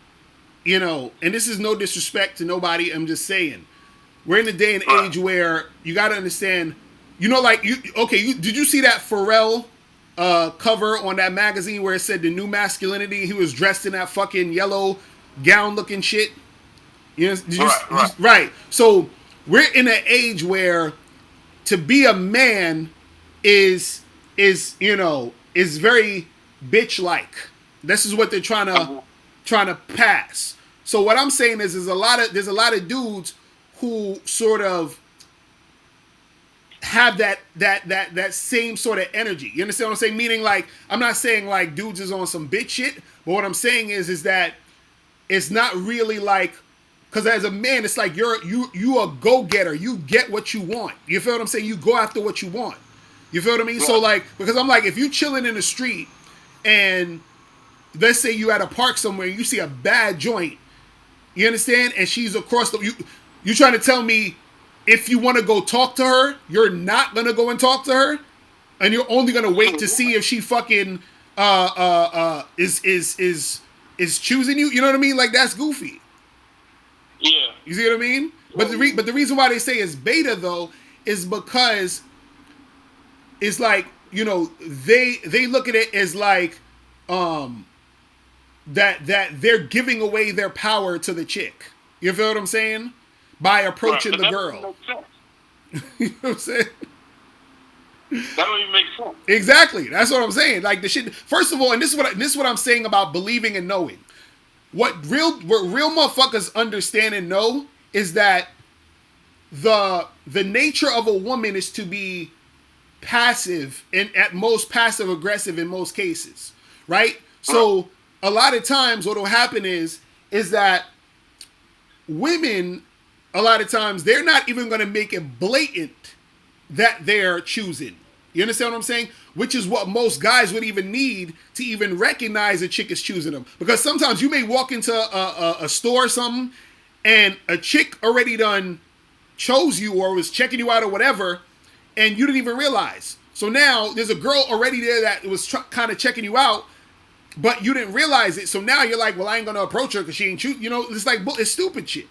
you know, and this is no disrespect to nobody. I'm just saying, we're in a day and age where you gotta understand. You know, like did you see that Pharrell cover on that magazine where it said the new masculinity? He was dressed in that fucking yellow gown looking shit. You know, right. So we're in an age where to be a man is very bitch like. This is what they're trying to pass. So what I'm saying is there's a lot of dudes who sort of have that same sort of energy. You understand what I'm saying? Meaning, like, I'm not saying like dudes is on some bitch shit, but what I'm saying is that it's not really like, because as a man, it's like you a go-getter. You get what you want. You feel what I'm saying? You go after what you want. You feel what I mean? So like, because I'm like, if you chilling in the street and let's say you at a park somewhere, you see a bad joint, you understand? And she's across you trying to tell me if you want to go talk to her, you're not going to go and talk to her? And you're only going to wait to see if she fucking is choosing you? You know what I mean? Like, that's goofy. Yeah. You see what I mean? But the reason why they say it's beta though is because it's like, you know, they look at it as like that they're giving away their power to the chick. You feel what I'm saying? By approaching the girl. You know what I'm saying? That don't even make sense. Exactly. That's what I'm saying. Like the shit. First of all, and this is what I'm saying about believing and knowing. What real motherfuckers understand and know is that the nature of a woman is to be passive and at most passive aggressive in most cases, right? So a lot of times what will happen is that women, a lot of times they're not even going to make it blatant that they're choosing. You understand what I'm saying? Which is what most guys would even need to even recognize a chick is choosing them. Because sometimes you may walk into a store or something and a chick already done chose you or was checking you out or whatever, and you didn't even realize. So now there's a girl already there that was kind of checking you out, but you didn't realize it. So now you're like, well, I ain't going to approach her because she ain't choose. You know, it's like, it's stupid shit.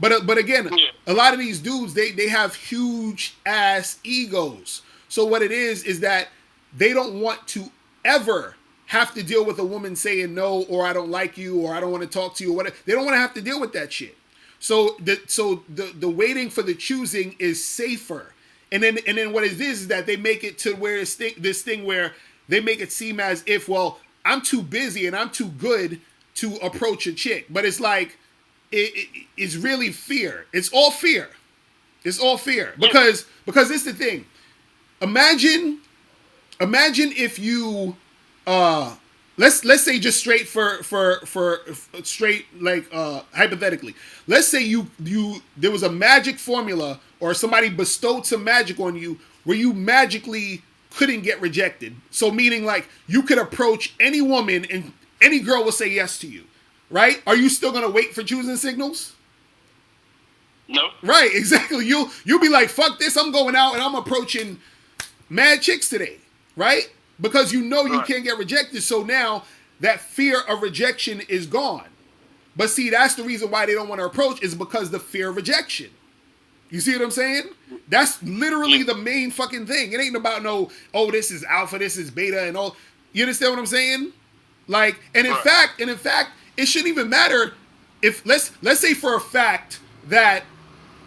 But again, a lot of these dudes, they have huge ass egos. So what it is that they don't want to ever have to deal with a woman saying no, or I don't like you, or I don't want to talk to you, or whatever. They don't want to have to deal with that shit. So the waiting for the choosing is safer. And then what it is that they make it to where it's this thing where they make it seem as if, well, I'm too busy and I'm too good to approach a chick. But it's like, it's really fear. It's all fear. It's all fear. Because it's the thing. Imagine if you let's say just straight for straight, like hypothetically, let's say you there was a magic formula or somebody bestowed some magic on you where you magically couldn't get rejected. So meaning like you could approach any woman and any girl will say yes to you, right? Are you still gonna wait for choosing signals? No. Right, exactly. You'll be like, fuck this, I'm going out and I'm approaching mad chicks today, right? Because you know you can't get rejected. So now that fear of rejection is gone. But see, that's the reason why they don't want to approach, is because the fear of rejection. You see what I'm saying? That's literally the main fucking thing. It ain't about no, oh, this is alpha, this is beta, and all. You understand what I'm saying? Like, and in fact, it shouldn't even matter if let's say for a fact that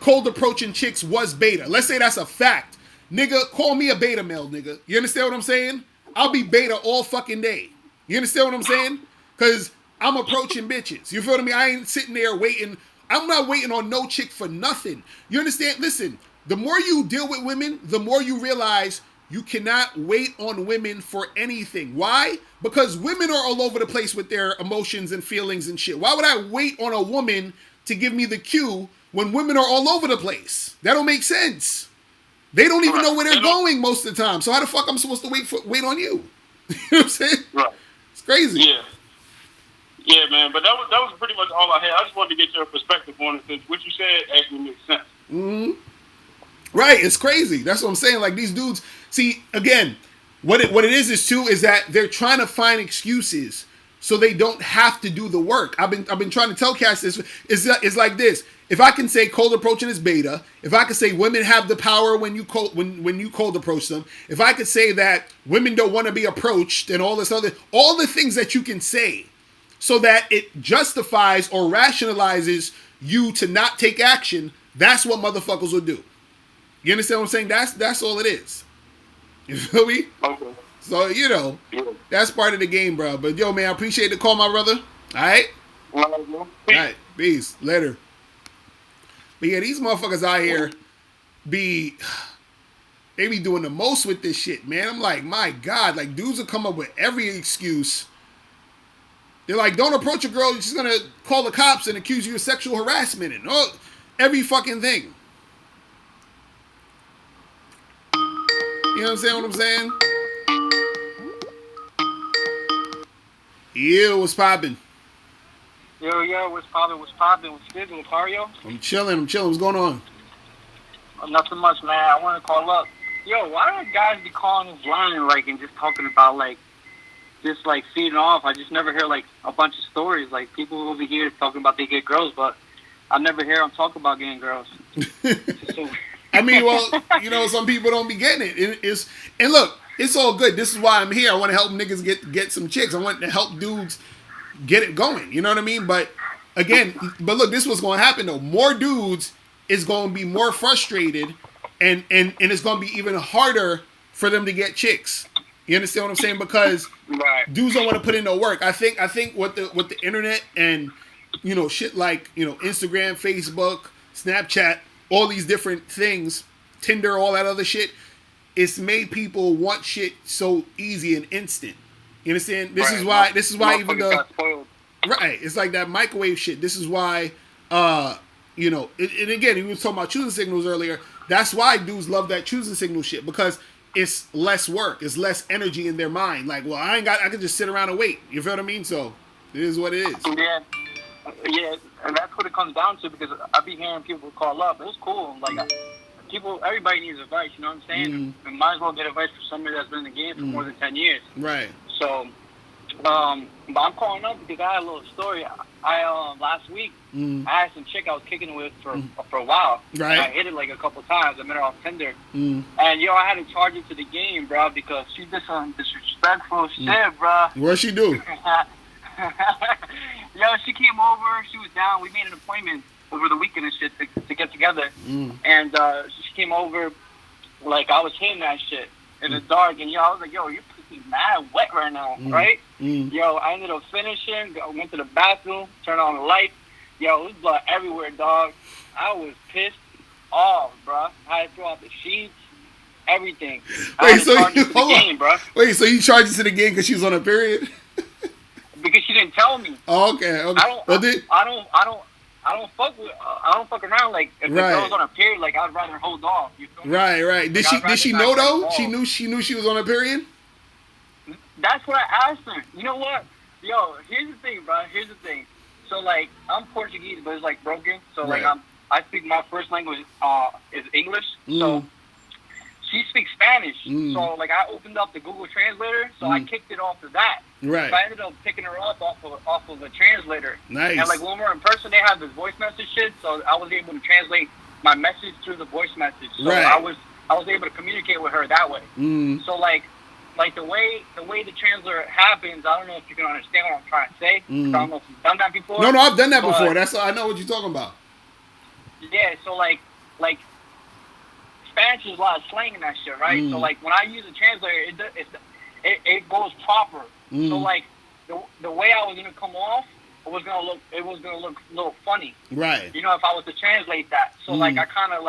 cold approaching chicks was beta. Let's say that's a fact. Nigga, call me a beta male, nigga. You understand what I'm saying? I'll be beta all fucking day. You understand what I'm saying? Because I'm approaching bitches. You feel me? I ain't sitting there waiting. I'm not waiting on no chick for nothing. You understand? Listen, the more you deal with women, the more you realize you cannot wait on women for anything. Why? Because women are all over the place with their emotions and feelings and shit. Why would I wait on a woman to give me the cue when women are all over the place? That don't make sense. They don't even know where they're going most of the time. So how the fuck I'm supposed to wait on you? You know what I'm saying? Right. It's crazy. Yeah. Yeah, man. But that was pretty much all I had. I just wanted to get your perspective on it, because what you said actually makes sense. Mm-hmm. Right. It's crazy. That's what I'm saying. Like, these dudes, see, again, what it is too, is that they're trying to find excuses so they don't have to do the work. I've been trying to tell Cass this. It's like this. If I can say cold approaching is beta, if I can say women have the power when you cold approach them, if I could say that women don't want to be approached and all the things that you can say so that it justifies or rationalizes you to not take action, that's what motherfuckers will do. You understand what I'm saying? That's all it is. You feel me? Okay. So, that's part of the game, bro. But, yo, man, I appreciate the call, my brother. All right? All right. Peace. Later. But, yeah, these motherfuckers out here they be doing the most with this shit, man. I'm like, my God. Like, dudes will come up with every excuse. They're like, don't approach a girl. She's going to call the cops and accuse you of sexual harassment and every fucking thing. You know what I'm saying? Yeah, what's poppin'? Yo, what's poppin'? What's good, Locario? I'm chilling. What's going on? Nothing much, man. I want to call up. Yo, why do guys be calling this line, like, and just talking about, like, just, like, feeding off? I just never hear, like, a bunch of stories. Like, people over here talking about they get girls, but I never hear them talk about getting girls. I mean, well, some people don't be getting it. And look, It's all good. This is why I'm here. I want to help niggas get some chicks. I want to help dudes get it going. You know what I mean? But again, but look, this is what's going to happen though. More dudes is going to be more frustrated, and it's going to be even harder for them to get chicks. You understand what I'm saying? Because Right. dudes don't want to put in no work. I think what the internet and shit like Instagram, Facebook, Snapchat, all these different things, Tinder, all that other shit, it's made people want shit so easy and instant. You understand? This is why even Motherfuckers got spoiled. right, it's like that microwave shit. This is why and again, we was talking about choosing signals earlier. That's why dudes love that choosing signal shit, because it's less work, it's less energy in their mind. Like, well, I can just sit around and wait. You feel what I mean? So it is what it is. Yeah, and that's what it comes down to, because I be hearing people call up. It's cool. Like, everybody needs advice, you know what I'm saying? Mm-hmm. And might as well get advice from somebody that's been in the game for more than 10 years. Right. So, but I'm calling up because I had a little story. I last week, I had some chick I was kicking it with for a while. Right. And I hit it like a couple times. I met her off Tinder. Mm. And, I had to charge it to the game, bro, because she did some disrespectful shit, bro. What'd she do? She came over. She was down. We made an appointment over the weekend and shit to get together. And she came over, like, I was hitting that shit in the dark. And, I was like, yo, you're fucking mad wet right now, right? I ended up finishing, went to the bathroom, turned on the light. It was blood everywhere, dog. I was pissed off, bro. I had to throw out the sheets, everything. Wait, so you charged it to the game because she was on a period? Because she didn't tell me. Oh, okay. I don't fuck around. Like, if the girl's on a period, like, I'd rather hold off. You feel me? Right. Did she know though? She knew she was on a period? That's what I asked her. You know what? Yo, here's the thing, bro. Here's the thing. So, like, I'm Portuguese, but it's like broken. So, like, I speak, my first language is English. So she speaks Spanish. So, like, I opened up the Google Translator, so I kicked it off of that. Right. So I ended up picking her up off of the translator. Nice. And, like, when we're in person, they have this voice message shit, so I was able to translate my message through the voice message. So I was able to communicate with her that way. So, like the way the translator happens, I don't know if you can understand what I'm trying to say. I don't know if you've done that before. No, I've done that before. That's I know what you're talking about. Yeah, so like Spanish is a lot of slang in that shit, right? So like when I use a translator, it goes proper. So like the way I was gonna come off, it was gonna look a little funny. Right. If I was to translate that. So like I kind of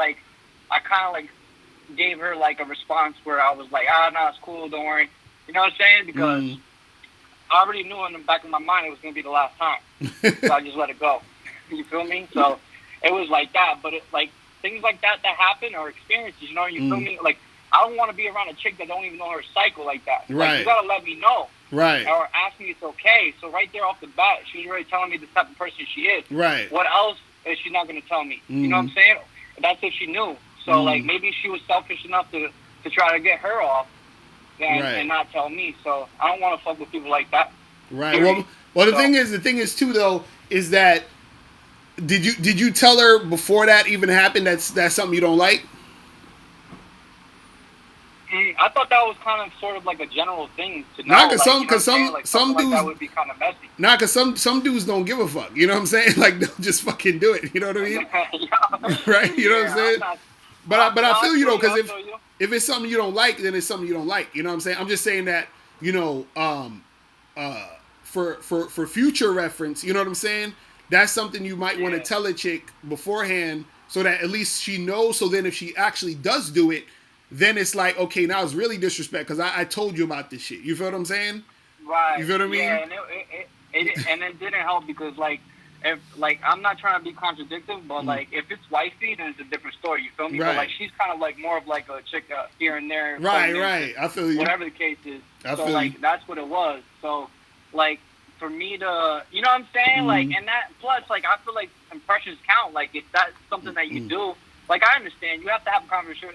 gave her like a response where I was like, no, it's cool, don't worry. You know what I'm saying? Because I already knew in the back of my mind it was gonna be the last time. So I just let it go. You feel me? So it was like that. But like things like that happen are experiences, you feel me? Like I don't want to be around a chick that don't even know her cycle like that. Right. Like, you gotta let me know. Right. Or ask me it's okay. So right there off the bat, she was already telling me the type of person she is. Right. What else is she not gonna tell me? You know what I'm saying? That's if she knew. So like maybe she was selfish enough to try to get her off and not tell me. So I don't want to fuck with people like that. Right. Well, the thing is too though is that did you tell her before that even happened that's something you don't like? I thought that was kind of sort of like a general thing to know. Nah, because some dudes that would be kind of messy. Nah, because some dudes don't give a fuck. You know what I'm saying? Like they'll just fucking do it. You know what I mean? Right? You know what I'm saying? But I feel you though, because if it's something you don't like, then it's something you don't like. You know what I'm saying? I'm just saying that for future reference. You know what I'm saying? That's something you might want to tell a chick beforehand, so that at least she knows. So then if she actually does do it, then it's like, okay, now it's really disrespect because I told you about this shit. You feel what I'm saying? Right. You feel what I mean? Yeah, and it didn't help because if I'm not trying to be contradictory, but like if it's wifey, then it's a different story. You feel me? Right. But like she's kind of like more of like a chick here and there. Right. I feel you. Whatever the case is. I feel like you. that's what it was. So like for me to, you know what I'm saying? Like, and that plus like I feel like impressions count. Like if that's something that you do. Like I understand, you have to have a conversation.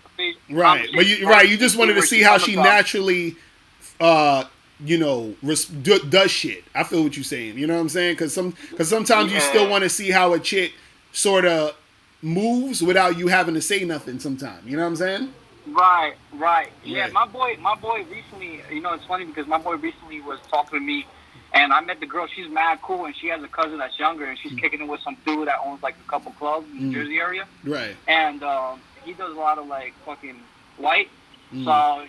Right, but you just wanted to see how she naturally, does shit. I feel what you're saying. You know what I'm saying? Because sometimes you still want to see how a chick sort of moves without you having to say nothing. Sometimes, you know what I'm saying? Right. Yeah, Right. my boy recently, it's funny because my boy recently was talking to me, and I met the girl. She's mad cool, and she has a cousin that's younger, and she's kicking it with some dude that owns like a couple clubs in the Jersey area, Right. and he does a lot of like fucking white. So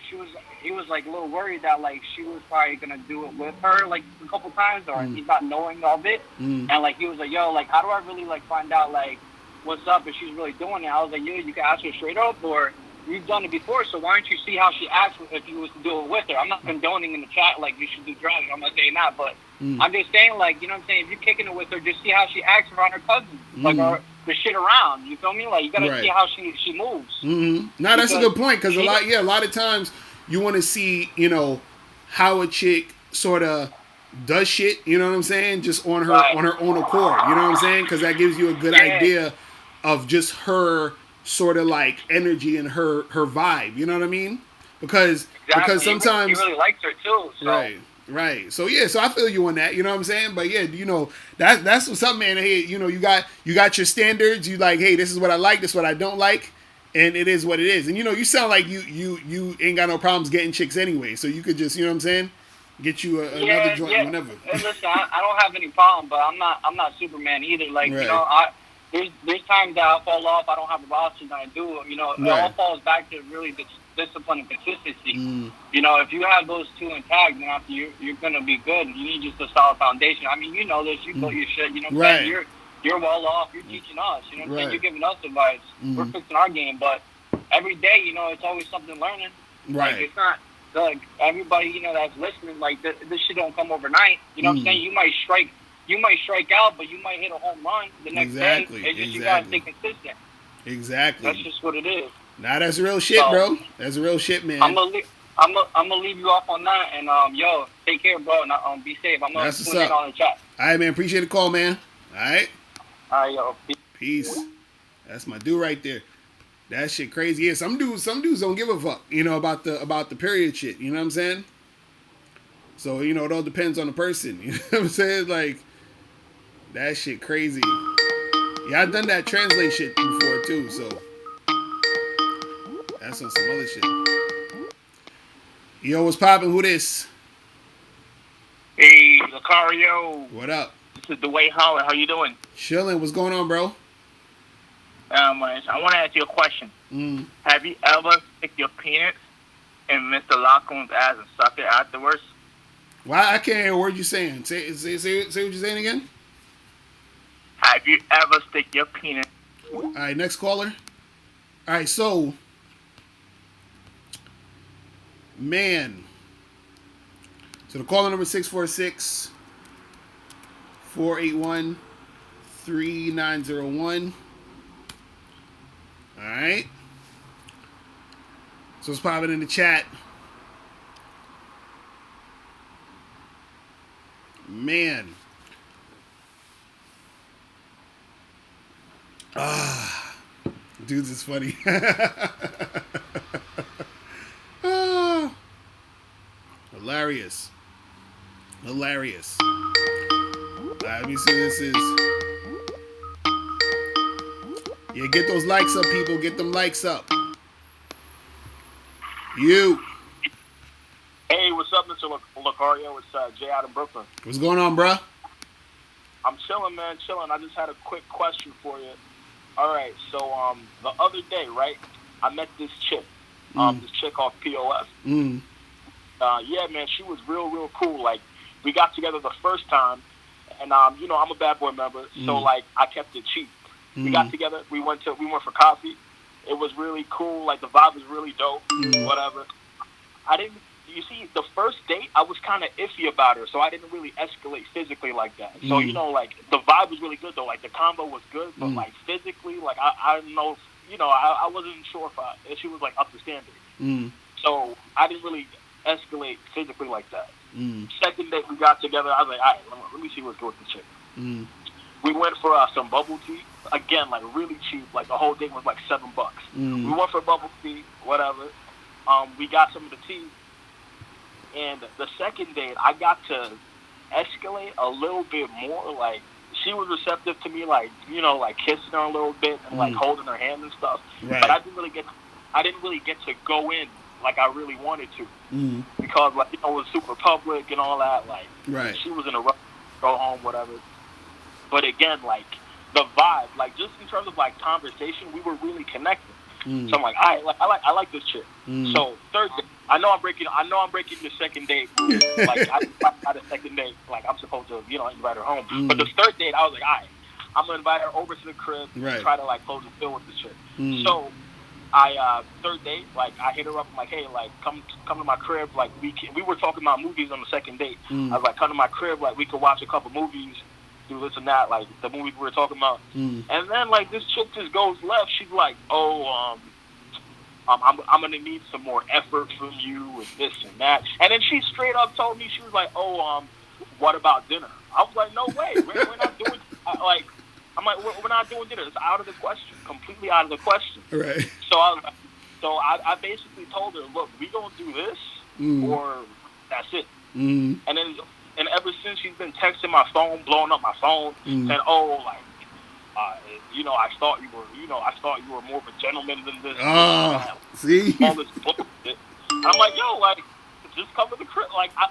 he was like a little worried that like she was probably gonna do it with her like a couple times, or he's not knowing of it, and like he was like, yo, like how do I really like find out like what's up if she's really doing it? I was like, yo, you can ask her straight up, or you've done it before, so why don't you see how she acts if you was to do it with her? I'm not condoning in the chat like you should do drugs. I'm not saying that, but I'm just saying like, you know what I'm saying, if you're kicking it with her, just see how she acts around her cousins, like or the shit around. You feel me? Like you gotta see how she moves. No, that's a good point because a lot of times you want to see, how a chick sort of does shit. You know what I'm saying? Just on her own accord. You know what I'm saying? Because that gives you a good idea of just her sort of like energy and her vibe. You know what I mean? Because sometimes he really likes her too. So. Right. So yeah, so I feel you on that, you know what I'm saying? But yeah, that's what's up, man. Hey, you got your standards, you like, hey, this is what I like, this is what I don't like, and it is what it is. And you sound like you ain't got no problems getting chicks anyway, so you could just, you know what I'm saying? Get you another joint whenever. And listen, I don't have any problem, but I'm not Superman either. Like, there's times that I fall off, I don't have a roster and I do it, it all falls back to really discipline and consistency. If you have those two intact, then after you're gonna be good. You need just a solid foundation. I mean, you know this, you built your shit, you're well off, you're teaching us, you know what I'm saying? You're giving us advice. We're fixing our game, but every day, it's always something learning. Right. Like, it's not like everybody, that's listening, like this shit don't come overnight. You know what I'm saying? You might strike out, but you might hit a home run the next day. It's just you gotta stay consistent. Exactly. That's just what it is. Nah, that's real shit, bro. That's real shit, man. I'm gonna leave you off on that, and yo, take care, bro, and be safe. I'm gonna put it on the chat. All right, man. Appreciate the call, man. All right. All right, yo. Peace. That's my dude right there. That shit crazy. Yeah, some dudes don't give a fuck, about the period shit. You know what I'm saying? So it all depends on the person. You know what I'm saying? Like that shit crazy. Yeah, I've done that translate shit before too. So that's on some other shit. Yo, what's poppin'? Who this? Hey, Locario. What up? This is Dwayne Holland. How you doing? Chilling. What's going on, bro? I want to ask you a question. Have you ever stick your penis in Mr. Lachlan's ass and suck it afterwards? Why? I can't hear a word you're saying. Say what you're saying again. Have you ever stick your penis? All right, next caller. All right, so, man. So the caller number 646-481-3901. All right. So it's popping in the chat. Man. Dudes is funny. Hilarious. All right, let me see what this is. Yeah, get those likes up, people. Get them likes up. You. Hey, what's up, Mr. Locario? It's Jay out of Brooklyn. What's going on, bruh? I'm chilling, man, chilling. I just had a quick question for you. All right, so the other day, right, I met this chick, this chick off POF. Yeah, man, she was real cool. Like, we got together the first time, and I'm a bad boy member, so like I kept it cheap. We got together. We went for coffee. It was really cool. Like the vibe was really dope. Whatever. You see, the first date, I was kind of iffy about her, so I didn't really escalate physically like that. So, like, the vibe was really good, though. Like, the combo was good, but, like, physically, like, I don't know, I wasn't sure if she was, like, up to standard. So, I didn't really escalate physically like that. Second date, we got together. I was like, all right, let me see what's good with the chick. We went for some bubble tea. Again, like, really cheap. Like, the whole date was, like, $7. We went for bubble tea, whatever. We got some of the tea. And the second date, I got to escalate a little bit more. Like, she was receptive to me, like, like kissing her a little bit and like holding her hand and stuff. Right. But I didn't really get I didn't really get to go in like I really wanted to because like it was super public and all that. Like Right. she was in a rush to go home, whatever. But again, like the vibe, like just in terms of like conversation, we were really connecting. So I'm like, I like this chick. So third date, I know I'm breaking the second date rule. Like I had a second date, like I'm supposed to, invite her home. But the third date, I was like, I'm gonna invite her over to the crib and try to like close the deal with this chick. So I third date, like I hit her up, I'm like, hey, like come to my crib, like we were talking about movies on the second date. I was like, come to my crib, like we could watch a couple movies, do this and that, like the movies we were talking about. And then like this chick just goes left. She's like, I'm gonna need some more effort from you and this and that. And then she straight up told me, she was like, what about dinner? I was like, no way, we're not doing I'm like, we're not doing dinner. It's out of the question, completely out of the question. Right. So I basically told her, look, we gonna do this or that's it. And ever since she's been texting my phone, blowing up my phone, saying, I thought you were more of a gentleman than this. See? All this bullshit. I'm like, yo, like, just come to the crib. Like, I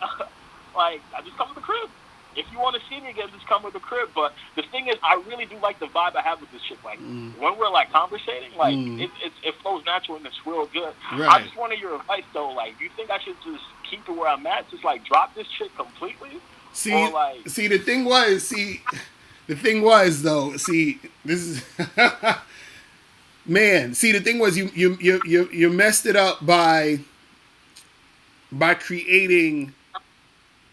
just come to the crib. If you want to see me again, just come to the crib. But the thing is, I really do like the vibe I have with this chick. Like, when we're, like, conversating, like, it flows natural and it's real good. Right. I just wanted your advice, though. Like, do you think I should just keep it where I'm at? Just, like, drop this chick completely? See, the thing was, though, this is... Man, the thing was, you messed it up by creating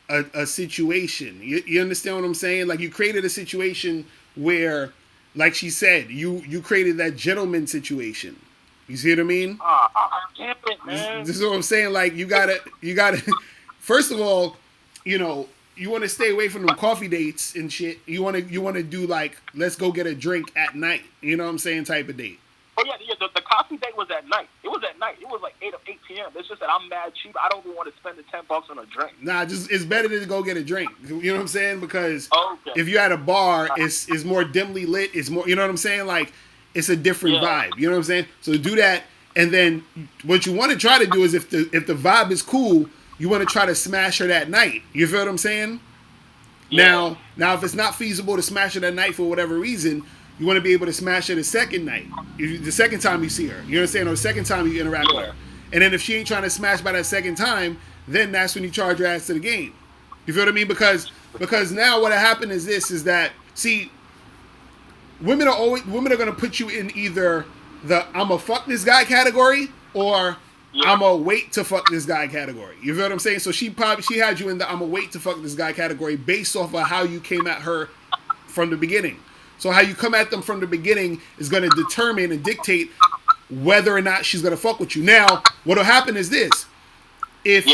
a situation. You understand what I'm saying? Like, you created a situation where, like she said, you created that gentleman situation. You see what I mean? Damn it, man. This is what I'm saying. Like, you gotta. First of all, you want to stay away from them coffee dates and shit. You want to do like, let's go get a drink at night. You know what I'm saying? Type of date. Oh yeah. The coffee date was at night. It was at night. It was like 8 p.m. It's just that I'm mad cheap. I don't even want to spend the $10 on a drink. Nah, it's better to go get a drink. You know what I'm saying? Because if you're at a bar, it's more dimly lit. It's more. You know what I'm saying? Like, it's a different vibe. You know what I'm saying? So do that, and then what you want to try to do is if the vibe is cool, you want to try to smash her that night. You feel what I'm saying? Yeah. Now, if it's not feasible to smash her that night for whatever reason, you want to be able to smash her the second night, the second time you see her. You understand? Or the second time you interact with her. And then if she ain't trying to smash by that second time, then that's when you charge her ass to the game. You feel what I mean? Because now what happened is this: is that women are going to put you in either the I'm a fuck this guy category or I'm a wait to fuck this guy category. You feel what I'm saying? So she had you in the I'm a wait to fuck this guy category based off of how you came at her from the beginning. So how you come at them from the beginning is going to determine and dictate whether or not she's going to fuck with you. Now, what'll happen is this: if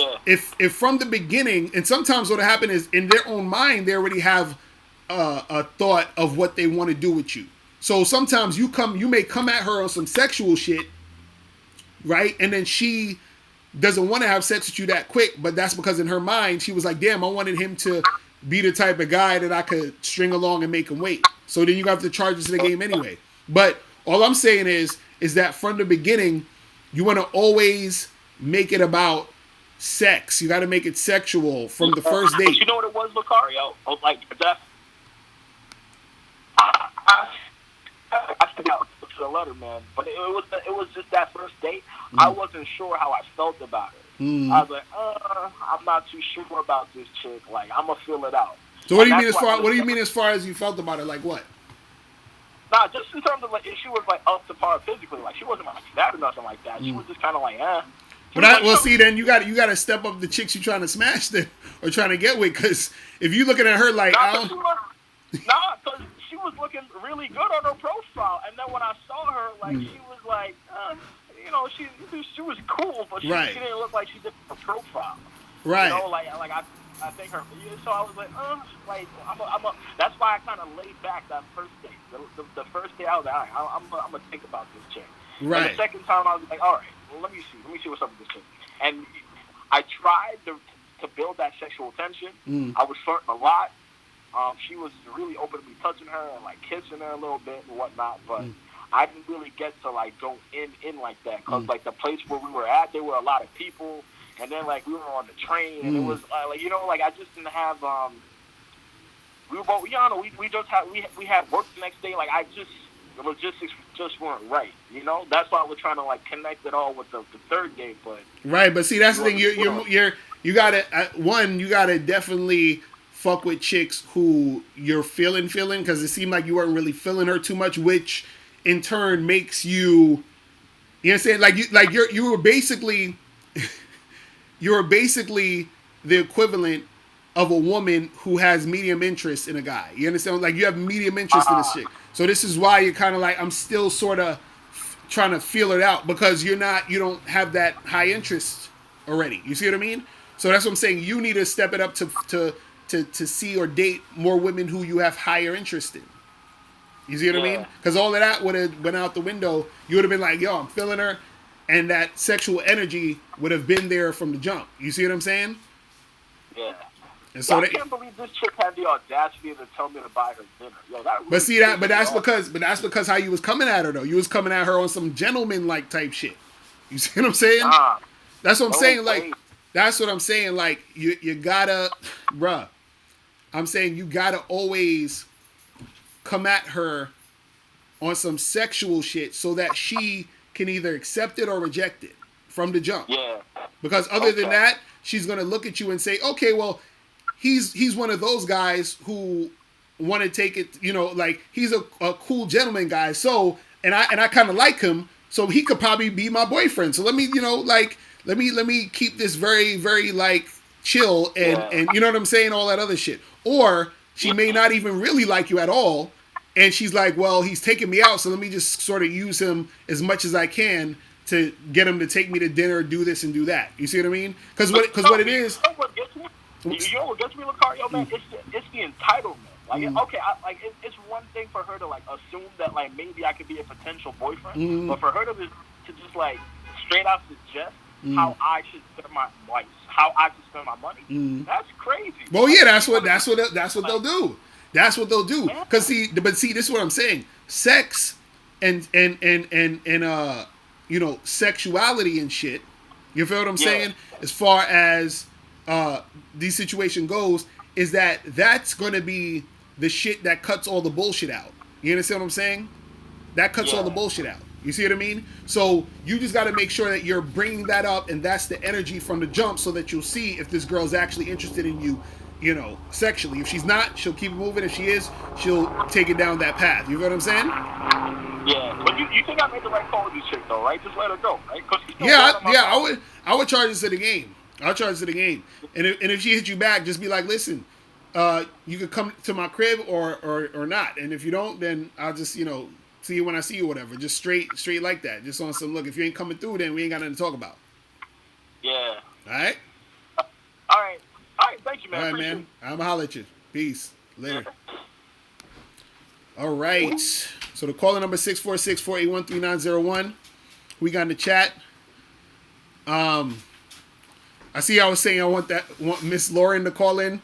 from the beginning, and sometimes what'll happen is in their own mind they already have a thought of what they want to do with you. So sometimes you may come at her on some sexual shit, right? And then she doesn't want to have sex with you that quick, but that's because in her mind she was like, damn, I wanted him to be the type of guy that I could string along and make him wait. So then you have to charge us to the game anyway. But all I'm saying is that from the beginning, you want to always make it about sex. You got to make it sexual from the first date. You know what it was, Locario? Like that. I forgot to the letter, man. But it was just that first date. I wasn't sure how I felt about it. I was like, I'm not too sure about this chick. Like, I'm gonna feel it out. So what do you mean as far as you felt about it? Like what? Nah, just in terms of like, if she was like up to par physically, like she wasn't like fat or nothing like that. She was just kind of like, But see, then you got to step up the chicks you're trying to smash then or trying to get with, because if you looking at her like, because she was looking really good on her profile, and then when I saw her, like she was like, she was cool, but she didn't look like she did her profile. Right. You know, like I think her. So I was like, that's why I kind of laid back that first day. The first day I was like, all right, I'm gonna think about this chick. Right. And the second time I was like, all right, well, let me see what's up with this chick. And I tried to build that sexual tension. I was flirting a lot. She was really open to me touching her and like kissing her a little bit and whatnot, but I didn't really get to like go in like that because like the place where we were at, there were a lot of people, and then like we were on the train, and it was like like I just didn't have we were both, we just had we had work the next day. Like the logistics just weren't right. That's why we're trying to like connect it all with the third date. But right, but see that's the thing. You gotta you gotta definitely fuck with chicks who you're feeling because it seemed like you weren't really feeling her too much, which in turn makes you. You know what I'm saying? You were basically the equivalent of a woman who has medium interest in a guy. You understand? Like you have medium interest in this chick. So this is why you're kind of like I'm still sort of trying to feel it out because you don't have that high interest already. You see what I mean? So that's what I'm saying. You need to step it up to see or date more women who you have higher interest in. You see what I mean? Because all of that would have went out the window. You would have been like, yo, I'm feeling her. And that sexual energy would have been there from the jump. You see what I'm saying? Yeah. And so I can't believe this chick had the audacity to tell me to buy her dinner. Yo, that really that's because how you was coming at her though. You was coming at her on some gentleman like type shit. You see what I'm saying? That's what I'm saying. Like that's what I'm saying. Like you gotta, bruh. I'm saying you gotta always come at her on some sexual shit so that she can either accept it or reject it from the jump. Yeah. Because other than that, she's gonna look at you and say, okay, well, he's one of those guys who want to take it, like he's a cool gentleman guy. So and I kind of like him, so he could probably be my boyfriend. So let me, let me keep this very, very like chill and you know what I'm saying, all that other shit. Or she may not even really like you at all, and she's like, well, he's taking me out, so let me just sort of use him as much as I can to get him to take me to dinner, do this and do that. You see what I mean? Because what it is. You know what gets me, Locario, man? It's the entitlement. Like, okay, it's one thing for her to like assume that like maybe I could be a potential boyfriend, but for her to just like straight out suggest how I should spend my money, that's crazy. Well, yeah, that's what they'll do. That's what they'll do. Cause see, this is what I'm saying. Sex and sexuality and shit. You feel what I'm saying? As far as these situation goes, is that's going to be the shit that cuts all the bullshit out. You understand what I'm saying? That cuts all the bullshit out. You see what I mean? So you just got to make sure that you're bringing that up, and that's the energy from the jump, so that you'll see if this girl's actually interested in you, sexually. If she's not, she'll keep moving. If she is, she'll take it down that path. You know what I'm saying? Yeah, but you think I made the right call with this chick, though, right? Just let her go, right? I would charge this to the game. I'll charge to the game. And if she hits you back, just be like, listen, you could come to my crib or not. And if you don't, then I'll just, see you when I see you, whatever. Just straight like that. Just on some, look, if you ain't coming through, then we ain't got nothing to talk about. Yeah. All right? All right. Thank you, man. All right, man. I'm going to holler at you. Peace. Later. All right. So the caller number 646-481-3901. We got in the chat. I see I was saying I want Miss Lauren to call in.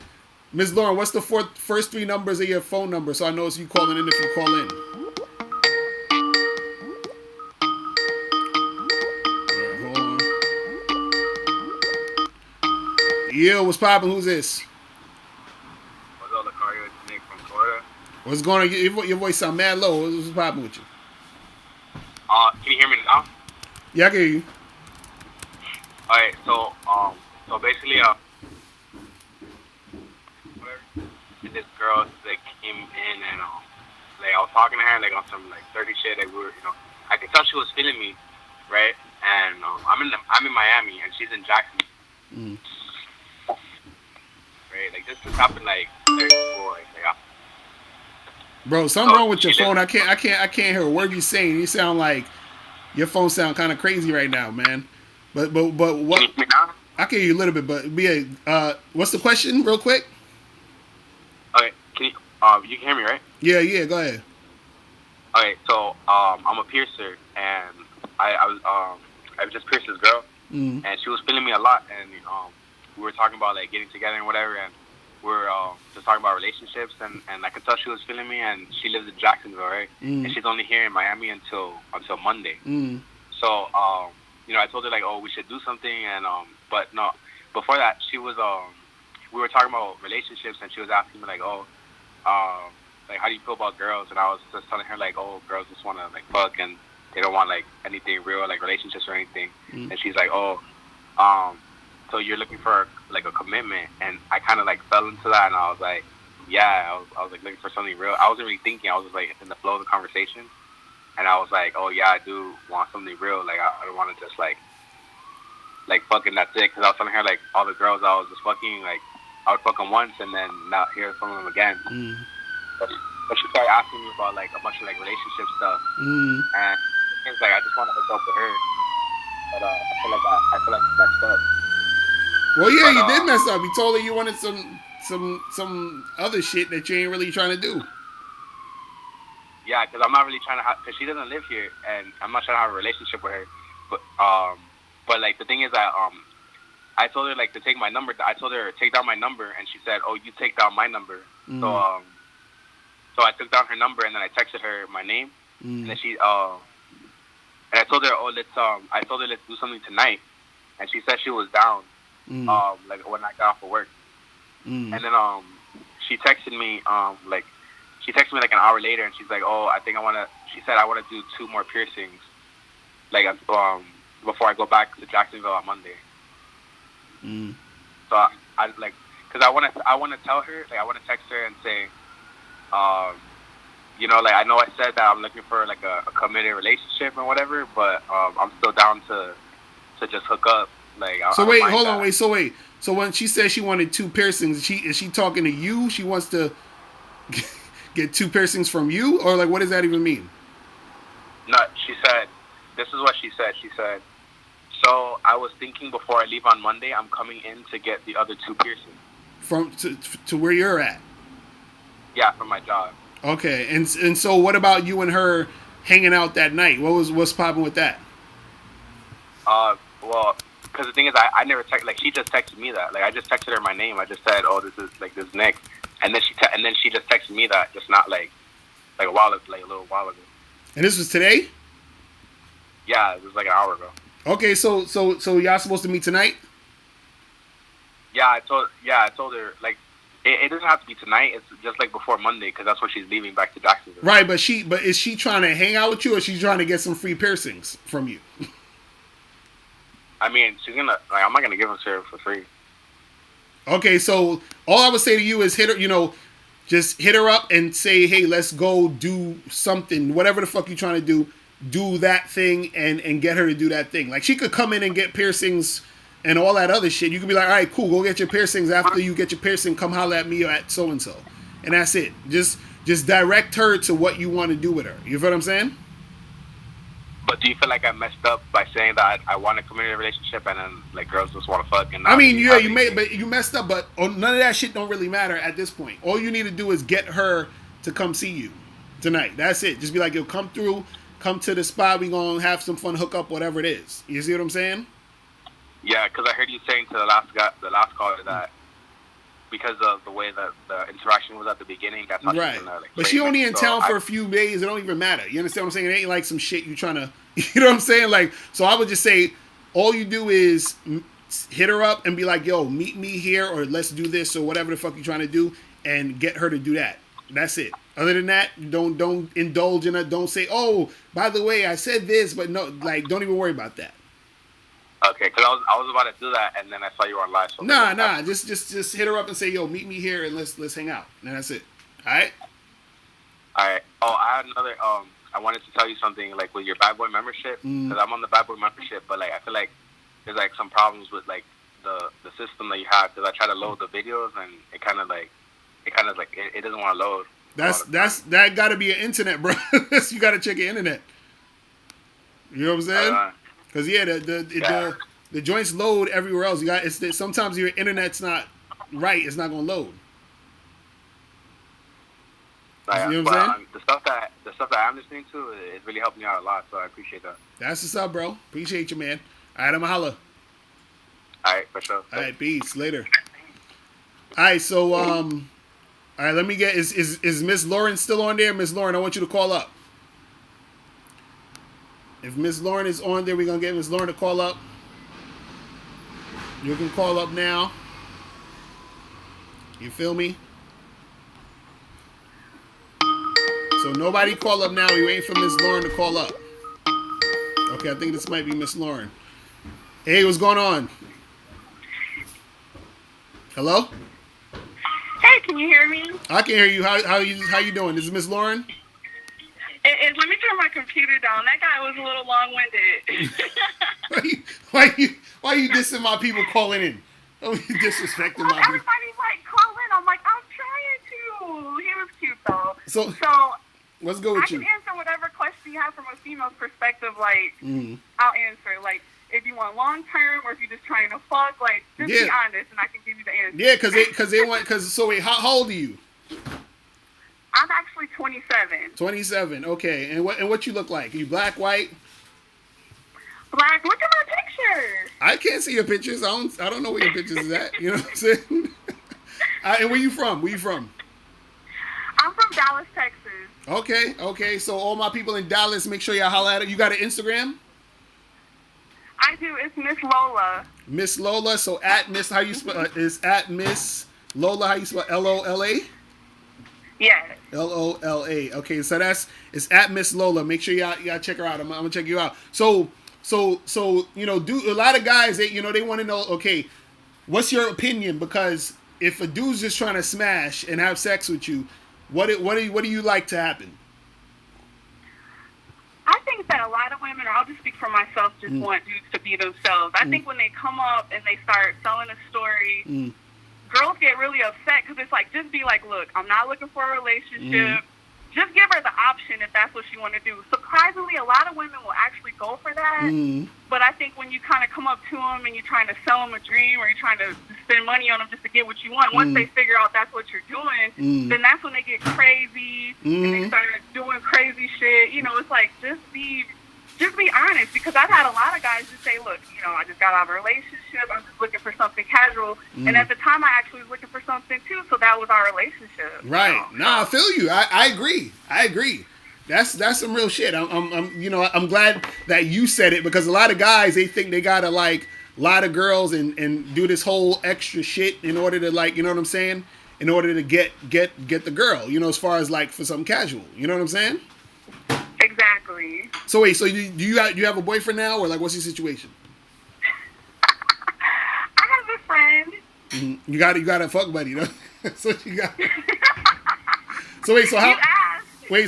Miss Lauren, what's the first three numbers of your phone number so I know it's you calling in if you call in? Hold on. Yo, what's poppin'? Who's this? What's up, Locario? It's Nick from Florida. What's going on? Your voice sound mad low. What's poppin' with you? Can you hear me now? Yeah, I can hear you. Alright, so basically, this girl that came in and like I was talking to her like on some like 30 shit. Like we were, I could tell she was feeling me, right? And I'm in Miami and she's in Jackson. Right, like this happened like 34. Bro, something wrong with your phone. I can't hear a word you're saying. You sound like your phone sound kind of crazy right now, man. But what? Can you hear me now? I can hear you a little bit, but what's the question, real quick? Okay, you can hear me, right? Yeah, go ahead. Okay, so I'm a piercer, and I just pierced this girl, and she was feeling me a lot, and we were talking about like getting together and whatever, and we're just talking about relationships, and I could tell she was feeling me, and she lives in Jacksonville, right? And she's only here in Miami until Monday. So I told her like, oh, we should do something, and but no, before that, she was we were talking about relationships, and she was asking me like, oh, like, how do you feel about girls? And I was just telling her like, oh, girls just want to like fuck, and they don't want like anything real, like relationships or anything. And she's like, oh, so you're looking for like a commitment? And I kind of like fell into that, and I was like, yeah, I was like looking for something real. I wasn't really thinking. I was just like in the flow of the conversation, and I was like, oh yeah, I do want something real. Like I don't want to just like fucking that's it. Because I was telling her like all the girls I was just fucking, like I would fuck them once and then not hear from them again. But she started asking me about like a bunch of like relationship stuff, and it's like I just want to hook up with her, but I feel like I messed up. Well, yeah, you did mess up. You told her you wanted some other shit that you ain't really trying to do. Yeah, because I'm not really trying to have, because she doesn't live here, and I'm not trying to have a relationship with her. But like the thing is that I told her like to take my number. I told her take down my number, and she said, "Oh, you take down my number." So I took down her number, and then I texted her my name, and then she and I told her, "Oh, I told her let's do something tonight," and she said she was down. Like when I got off of work, and then she texted me like an hour later, and she's like, "Oh, I think I want to." She said, "I want to do 2 more piercings, like before I go back to Jacksonville on Monday." So I like, cause I want to tell her, like I want to text her and say, like I know I said that I'm looking for like a committed relationship and whatever, but I'm still down to just hook up. Like, so wait, hold on, wait. So when she says she wanted 2 piercings, is she talking to you? She wants to get 2 piercings from you, or like what does that even mean? No, she said. This is what she said. She said, so I was thinking before I leave on Monday, I'm coming in to get the other 2 piercings. From to where you're at? Yeah, from my job. Okay, and so what about you and her hanging out that night? What's popping with that? Well, because the thing is, I never text. Like she just texted me that. Like I just texted her my name. I just said, "Oh, this is Nick," and then she just texted me that, just not like a little while ago. And this was today? Yeah, it was like an hour ago. Okay, so y'all supposed to meet tonight? Yeah, I told her like it doesn't have to be tonight. It's just like before Monday, because that's when she's leaving back to Jacksonville. Right, but is she trying to hang out with you, or she's trying to get some free piercings from you? I mean, she's gonna like. I'm not gonna give them to her for free. Okay, so all I would say to you is hit her. Just hit her up and say, hey, let's go do something. Whatever the fuck you're trying to do, do that thing and get her to do that thing. Like she could come in and get piercings and all that other shit. You could be like, all right, cool, go get your piercings. After you get your piercing, come holler at me or at so and so, and that's it. Just direct her to what you want to do with her. You feel what I'm saying? But do you feel like I messed up by saying that I want to commit a relationship and then like girls just want to fuck? And I mean, yeah, you messed up, but none of that shit don't really matter at this point. All you need to do is get her to come see you tonight. That's it. Just be like, yo, come through, come to the spot. We gonna have some fun, hook up, whatever it is. You see what I'm saying? Yeah, because I heard you saying to the last caller that because of the way that the interaction was at the beginning, that's how right. She's gonna, like, but she only in town for a few days. It don't even matter. You understand what I'm saying? It ain't like some shit you trying to, you know what I'm saying? Like, so I would just say, all you do is hit her up and be like, yo, meet me here, or let's do this, or whatever the fuck you're trying to do, and get her to do that. That's it. Other than that, don't indulge in it. Don't say, oh, by the way, I said this, but no, like, don't even worry about that. Okay, because I was about to do that, and then I saw you were on live. So nah. Just hit her up and say, yo, meet me here, and let's hang out. And that's it. All right. All right. Oh, I had another. I wanted to tell you something, like with your Bad Boy membership, because I'm on the Bad Boy membership, but like I feel like there's like some problems with like the system that you have, because I try to load the videos and it kind of it doesn't want to load. That got to be an internet, bro. You got to check your internet. You know what I'm saying? Because the joints load everywhere else. Sometimes your internet's not right. It's not gonna load. You know what I'm saying? The stuff that I'm listening to, it really helped me out a lot. So I appreciate that. That's what's up, bro. Appreciate you, man. All right, I'ma holla. All right, for sure. All right, peace. Later. All right, so all right, let me get is Miss Lauren still on there? Miss Lauren, I want you to call up. If Miss Lauren is on there, we're gonna get Miss Lauren to call up. You can call up now. You feel me? So nobody call up now. We waiting for Miss Lauren to call up. Okay, I think this might be Miss Lauren. Hey, what's going on? Hello? Hey, can you hear me? I can hear you. How you doing? This is Miss Lauren. Let me turn my computer down. That guy was a little long-winded. Why you dissing my people calling in? Oh, you disrespecting my people. Everybody's like, call in. I'm like, I'm trying to. He was cute though. So let's go with I can answer whatever question you have from a female's perspective. Like, I'll answer. Like, if you want long term or if you're just trying to fuck, like, just be honest, and I can give you the answer. Yeah, because they want. So wait, how old are you? I'm actually 27. 27. Okay, and what you look like? Are you black, white? Black. Look at my picture. I can't see your pictures. I don't know where your pictures is at. You know what I'm saying? And where you from? Where you from? I'm from Dallas, Texas. Okay. So all my people in Dallas, make sure y'all holler at it. You got an Instagram? I do. It's Miss Lola. Miss Lola. So at Miss, how you spell? Is at Miss Lola? How you spell? Lola? Yes. Lola. Okay, so it's at Miss Lola. Make sure y'all check her out. I'm gonna check you out. So you know, do a lot of guys they want to know. Okay, what's your opinion? Because if a dude's just trying to smash and have sex with you, what do you like to happen? I think that a lot of women, or I'll just speak for myself, just want dudes to be themselves. I think when they come up and they start selling a story, girls get really upset because it's like, just be like, look, I'm not looking for a relationship. Just give her the option if that's what she want to do. Surprisingly, a lot of women will actually go for that. But I think when you kind of come up to them and you're trying to sell them a dream or you're trying to spend money on them just to get what you want, once they figure out that's what you're doing, then that's when they get crazy and they start doing crazy shit. You know, it's like, just be honest, because I've had a lot of guys just say, look, you know, I just got out of a relationship, I'm just looking for something casual. And at the time, I actually was looking for something too, so that was our relationship. Right. You know? Nah, I feel you. I agree. That's some real shit. I'm glad that you said it, because a lot of guys, they think they gotta like a lot of girls and do this whole extra shit in order to, like, you know what I'm saying? In order to get the girl, you know, as far as like for something casual. You know what I'm saying? Exactly. So wait, so you have a boyfriend now, or like what's your situation? I have a friend. You got a fuck buddy, though. So you got. So wait,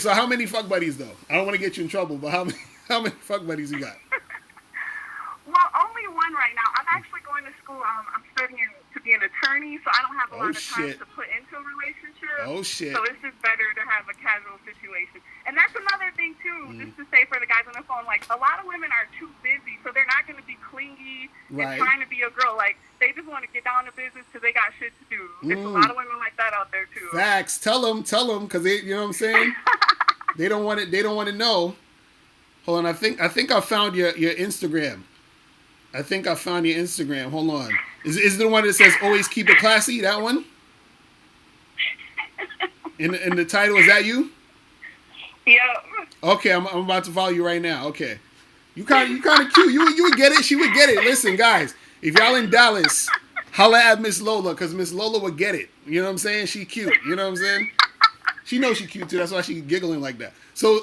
so how many fuck buddies though? I don't want to get you in trouble, but how many fuck buddies you got? Well, only one right now. I'm actually going to school. I'm studying to be an attorney, so I don't have a lot of time to put into a relationship. Oh shit! So it's just better to have a casual situation. And that's another thing too, just to say for the guys on the phone, like, a lot of women are too busy, so they're not going to be clingy and trying to be a girl. Like, they just want to get down to business because they got shit to do. There's a lot of women like that out there too. Facts. Tell them, because they, you know what I'm saying? They don't want it. They don't want to know. Hold on, I think I found your Instagram. I think I found your Instagram. Hold on. Is it the one that says "always keep it classy"? That one? In the title, is that you? Yep. Okay, I'm about to follow you right now. Okay, you kind of cute. You would get it. She would get it. Listen, guys, if y'all in Dallas, holla at Miss Lola, because Miss Lola would get it. You know what I'm saying? She cute. You know what I'm saying? She knows she cute too. That's why she giggling like that. So.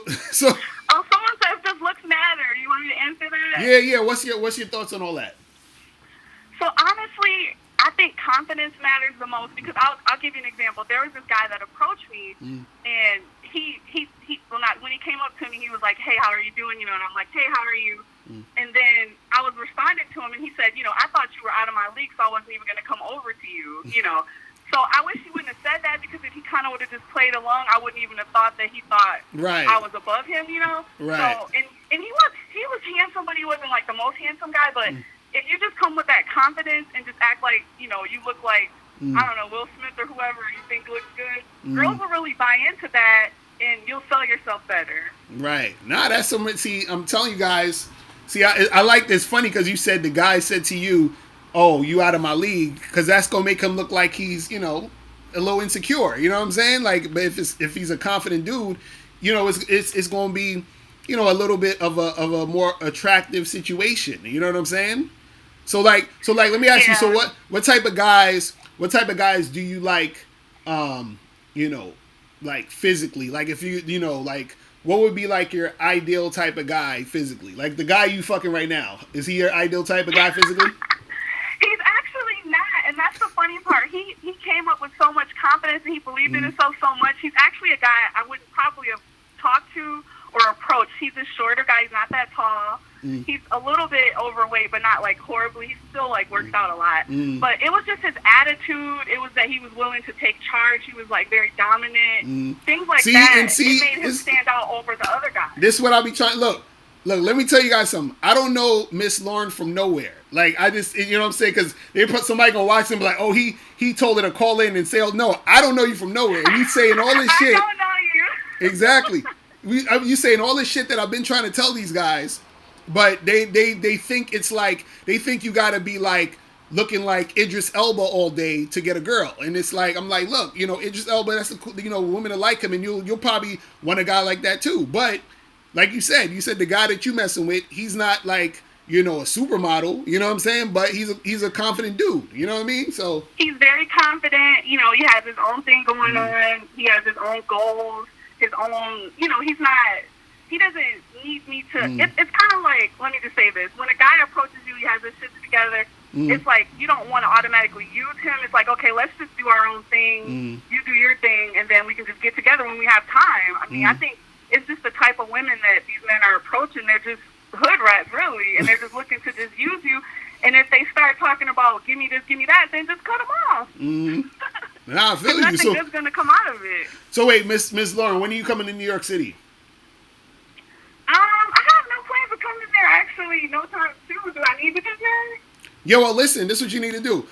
Oh, someone says does looks matter. You want me to answer that? Yeah. What's your thoughts on all that? So honestly, I think confidence matters the most, because I'll give you an example. There was this guy that approached me, and when he came up to me, he was like, "Hey, how are you doing?" You know, and I'm like, "Hey, how are you?" And then I was responding to him, and he said, "You know, I thought you were out of my league, so I wasn't even going to come over to you." You know, so I wish he wouldn't have said that, because if he kind of would have just played along, I wouldn't even have thought that he thought I was above him. You know, right? So and he was handsome, but he wasn't like the most handsome guy, but. If you just come with that confidence and just act like, you know, you look like, I don't know, Will Smith or whoever you think looks good, girls will really buy into that, and you'll sell yourself better. Right. Nah, that's some. See, I'm telling you guys. See, I like this. Funny because you said the guy said to you, oh, you out of my league, because that's gonna make him look like he's, a little insecure. You know what I'm saying? Like, but if he's a confident dude, it's gonna be, a little bit of a more attractive situation. You know what I'm saying? So like, let me ask you. So what type of guys? What type of guys do you like? You know, like physically. Like if like what would be like your ideal type of guy physically? Like the guy you fucking right now. Is he your ideal type of guy physically? He's actually not, and that's the funny part. He came up with so much confidence, and he believed in himself so much. He's actually a guy I wouldn't probably have talked to or approached. He's a shorter guy. He's not that tall. He's a little bit overweight, but not like horribly. He still like works out a lot. But it was just his attitude. It was that he was willing to take charge. He was like very dominant. Things like that. It made him stand out over the other guys. This is what I be trying. Look. Let me tell you guys something. I don't know Miss Lauren from nowhere. Like I just, you know what I'm saying? Because they put somebody gonna watch him, be like, oh, he told her to call in and say, oh no, I don't know you from nowhere. And you saying all this shit. I don't know you. Exactly. You saying all this shit that I've been trying to tell these guys. But they think it's like, they think you gotta be like looking like Idris Elba all day to get a girl. And it's like, I'm like, look, Idris Elba, that's the women that like him, and you'll probably want a guy like that too. But like you said the guy that you messing with, he's not like, a supermodel, you know what I'm saying? But he's a confident dude, you know what I mean? So he's very confident, he has his own thing going on, he has his own goals, his own, he doesn't need me to, it's kind of like, let me just say this, when a guy approaches you, he has his shit together, it's like, you don't want to automatically use him, it's like, okay, let's just do our own thing, you do your thing, and then we can just get together when we have time. I mean, I think it's just the type of women that these men are approaching, they're just hood rats, really, and they're just looking to just use you, and if they start talking about, give me this, give me that, then just cut them off. Nah, I feel you. Nothing good's going to come out of it. So wait, Miss Lauren, when are you coming to New York City? I have no plans of coming there, actually. No time soon. Do I need to get there? Yo, well, listen, this is what you need to do.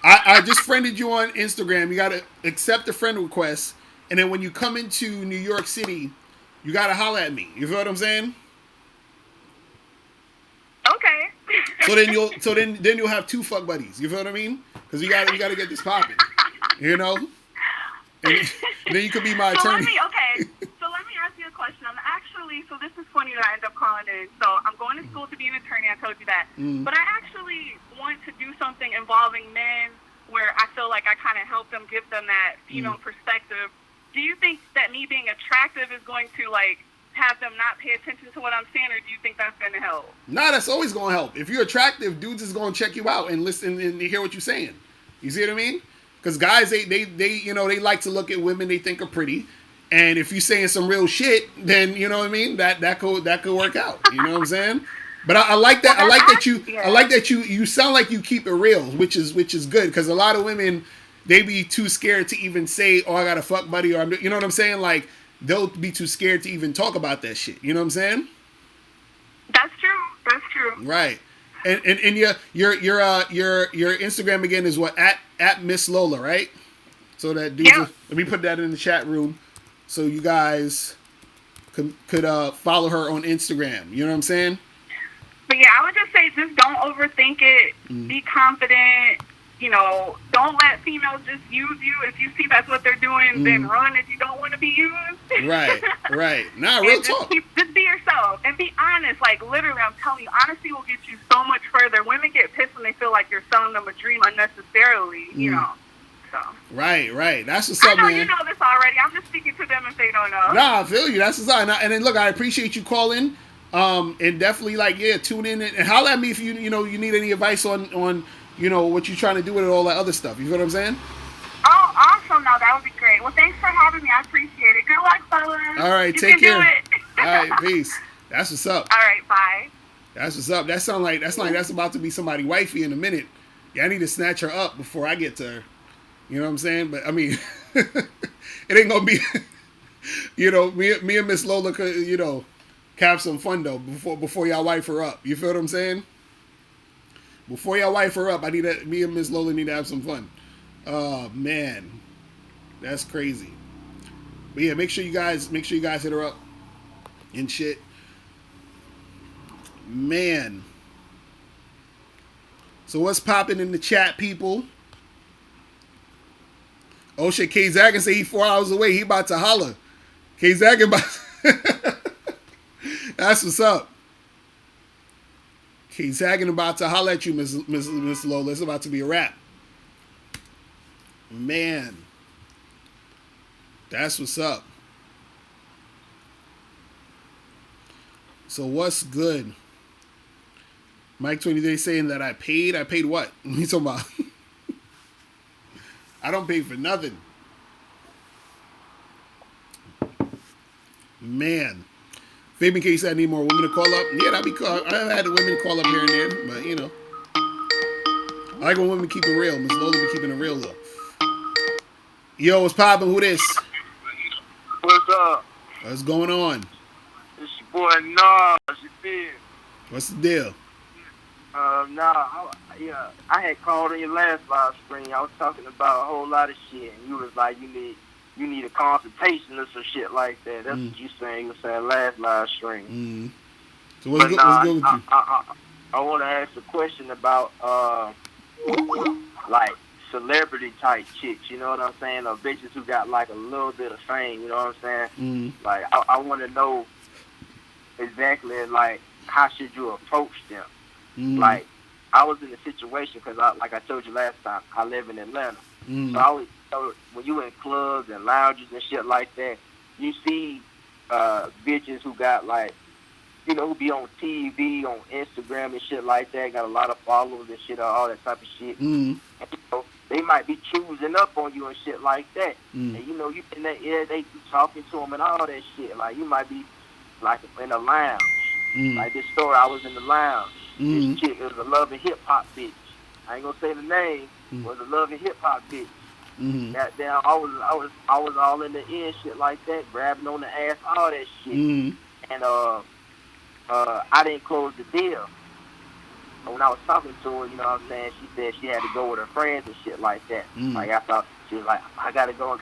I just friended you on Instagram. You got to accept the friend request, and then when you come into New York City, you got to holler at me. You feel what I'm saying? Okay. So then you'll have two fuck buddies. You feel what I mean? Because you got to get this popping. And then you could be my attorney. So let me ask you a question. So this is funny that I end up calling in. So I'm going to school to be an attorney. I told you that. But I actually want to do something involving men where I feel like I kind of help them, give them that female perspective. Do you think that me being attractive is going to have them not pay attention to what I'm saying, or do you think that's going to help? Nah, that's always going to help. If you're attractive, dudes is going to check you out and listen and hear what you're saying. You see what I mean? Because guys, they like to look at women they think are pretty, and if you're saying some real shit, then you know what I mean. That could work out. You know what I'm saying? But I like that. I like that you sound like you keep it real, which is good, because a lot of women, they be too scared to even say, oh, I got a fuck buddy, or you know what I'm saying? Like, they'll be too scared to even talk about that shit. You know what I'm saying? That's true. Right. And your Instagram again is what, at Miss Lola, right? So that dudes, let me put that in the chat room so you guys could follow her on Instagram. You know what I'm saying? But yeah, I would just say, just don't overthink it. Be confident. Don't let females just use you. If you see that's what they're doing, then run if you don't want to be used. Right. Nah, real talk. Just be yourself and be honest. Like, literally, I'm telling you, honesty will get you so much further. Women get pissed when they feel like you're selling them a dream unnecessarily, So. Right. That's what's up, man. I know you know this already. I'm just speaking to them if they don't know. Nah, I feel you. That's what's up. And then, look, I appreciate you calling. And definitely, tune in and holler at me if you need any advice on what you're trying to do with all that other stuff. You feel what I'm saying? Oh, awesome. No, that would be great. Well, thanks for having me. I appreciate it. Good luck, fellas. All right, take care. All right, peace. That's what's up. All right, bye. That's what's up. That's about to be somebody wifey in a minute. Yeah, I need to snatch her up before I get to her. You know what I'm saying? But I mean, it ain't gonna be. Me and Miss Lola could have some fun though before y'all wife her up. You feel what I'm saying? Before y'all wife her up, me and Miss Lola need to have some fun. Oh man, that's crazy. But yeah, make sure you guys hit her up and shit. Man. So what's popping in the chat, people? Oh shit, K Zagan say he 4 hours away. He about to holler. K Zagan about. That's what's up. K Zagan about to holler at you, Miss Lola. It's about to be a wrap. Man, that's what's up. So what's good? Mike 23 saying that I paid. I paid what? What are you talking about? I don't pay for nothing. Man. Fabian K said I need more women to call up. Yeah, that'd be cool. I've had women call up here and there, but you know. I like when women keep it real. Miss Lola be keeping it real though. Yo, what's poppin'? Who this? What's up? What's going on? It's your boy Nas. You feel? What's the deal? I had called in your last live stream. I was talking about a whole lot of shit, and you was like, you need a consultation or some shit like that. That's what you saying. You saying last live stream. So what's good with you? I want to ask a question about like celebrity type chicks. You know what I'm saying? Or bitches who got like a little bit of fame. You know what I'm saying? Like I want to know exactly like how should you approach them? Like, I was in a situation because, like I told you last time, I live in Atlanta. So I always so when you in clubs and lounges and shit like that, you see bitches who got like, you know, who be on TV, on Instagram and shit like that, got a lot of followers and shit, all that type of shit. And, you know, they might be choosing up on you and shit like that. And, you know, you in that ear, they be talking to them and all that shit. Like, you might be, like, in a lounge. Like this story, I was in the lounge. This chick was a love and hip hop bitch. I ain't gonna say the name. Was a love and hip hop bitch. That damn, I was all in the ear shit like that, grabbing on the ass, all that shit. And I didn't close the deal. But when I was talking to her, you know what I'm saying, she said she had to go with her friends and shit like that. Like I thought she was like, I gotta go,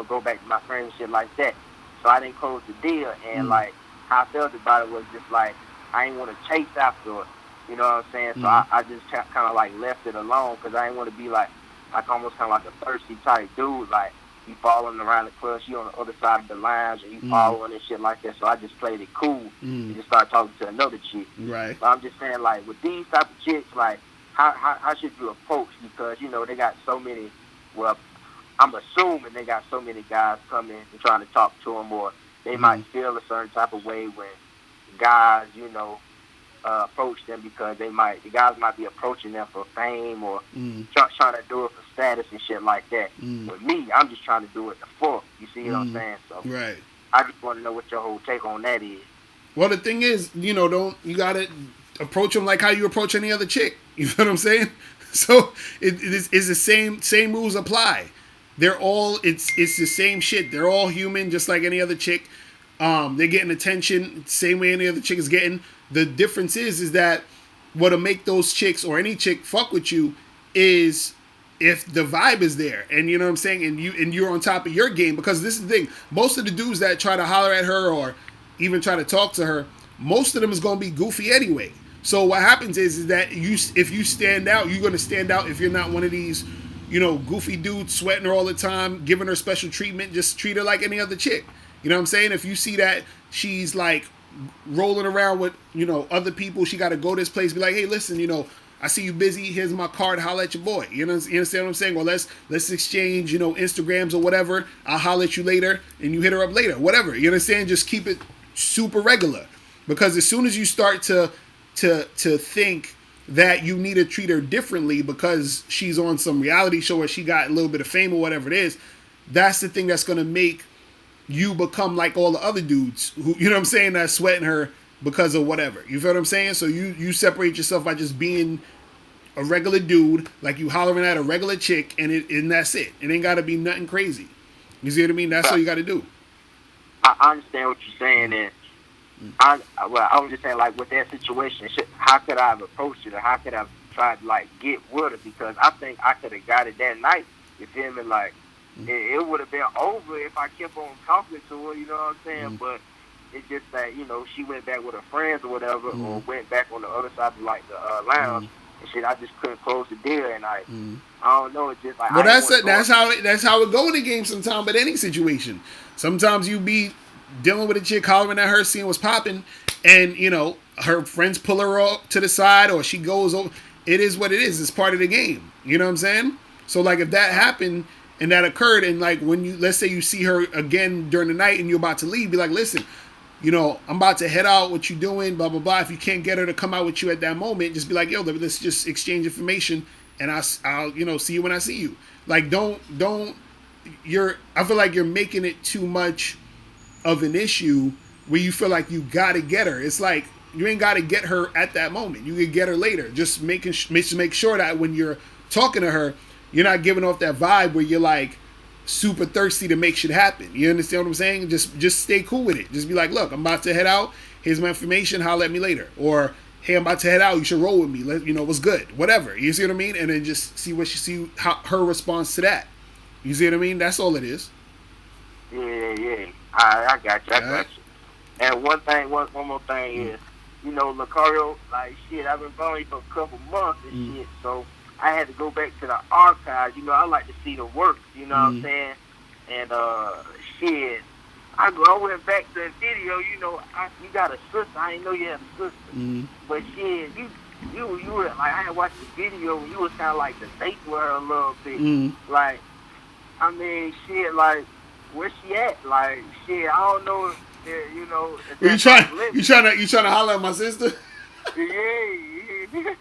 go back to my friends and shit like that. So I didn't close the deal, and like how I felt about it was just like I ain't want to chase after her, you know what I'm saying? So I just kind of like left it alone because I ain't want to be like almost kind of like a thirsty type dude, like you following around the club, she on the other side of the lounge, and you following and shit like that. So I just played it cool and just started talking to another chick. Right. So I'm just saying, like with these type of chicks, like how should you approach? Because you know they got so many. Well, I'm assuming they got so many guys coming and trying to talk to them, or they might feel a certain type of way when guys, you know, approach them because the guys might be approaching them for fame or trying to do it for status and shit like that. With me, I'm just trying to do it for. You see what I'm saying? So right. I just want to know what your whole take on that is. Well, the thing is, you know, you gotta approach them like how you approach any other chick. You know what I'm saying? So it's the same rules apply. They're all it's the same shit. They're all human, just like any other chick. They're getting attention same way any other chick is getting. The difference is that what'll make those chicks or any chick fuck with you is if the vibe is there, and you know what I'm saying, and you're on top of your game. Because this is the thing, most of the dudes that try to holler at her or even try to talk to her, most of them is gonna be goofy anyway. So what happens is that if you stand out, you're gonna stand out if you're not one of these, you know, goofy dudes sweating her all the time, giving her special treatment. Just treat her like any other chick. You know what I'm saying? If you see that she's like rolling around with, you know, other people, she got to go to this place, be like, hey, listen, you know, I see you busy. Here's my card. Holla at your boy. You understand what I'm saying? Well, let's exchange, you know, Instagrams or whatever. I'll holla at you later, and you hit her up later. Whatever. You understand? Just keep it super regular, because as soon as you start to think that you need to treat her differently because she's on some reality show or she got a little bit of fame or whatever it is, that's the thing that's going to make you become like all the other dudes who, you know what I'm saying, that's sweating her because of whatever. You feel what I'm saying? So you separate yourself by just being a regular dude, like you hollering at a regular chick, and that's it. It ain't got to be nothing crazy. You see what I mean? That's all you got to do. I understand what you're saying, and I was just saying, like with that situation, how could I have approached it, or how could I have tried to like get with it? Because I think I could have got it that night. You feel me? Like it would have been over if I kept on talking to her. You know what I'm saying? But it's just that, you know, she went back with her friends or whatever, or went back on the other side of like the lounge. and shit. I just couldn't close the deal, and I don't know. It's just like Well, I didn't wanna go that's how it go in the game sometimes. But any situation, sometimes you be dealing with a chick hollering at her, seeing what's popping, and you know her friends pull her up to the side, or she goes over. It is what it is. It's part of the game. You know what I'm saying? So like if that happened and that occurred, and like when you, let's say you see her again during the night and you're about to leave, be like, listen, you know, I'm about to head out. What you doing? Blah blah blah. If you can't get her to come out with you at that moment, just be like, yo, let's just exchange information, and I'll you know see you when I see you. Like don't I feel like you're making it too much of an issue where you feel like you gotta get her. It's like you ain't gotta get her at that moment. You can get her later. Just make sure that when you're talking to her, you're not giving off that vibe where you're like super thirsty to make shit happen. You understand what I'm saying? Just stay cool with it. Just be like, look, I'm about to head out. Here's my information. Holler at me later. Or hey, I'm about to head out. You should roll with me. Let you know what's good. Whatever. You see what I mean? And then just see how her response to that. You see what I mean? That's all it is. Yeah. I got you. I got you. And one more thing is, you know, Locario, like shit, I've been following you for a couple months and shit, so I had to go back to the archives. You know, I like to see the work. You know what I'm saying? And shit, I went back to the video. You know, you got a sister. I didn't know you had a sister, but shit, you were like, I had watched the video. You was kind of like the date with her a little bit. Like, I mean, shit, like, where she at? Like, shit, I don't know. If, you know, if you trying to holler at my sister? Yeah.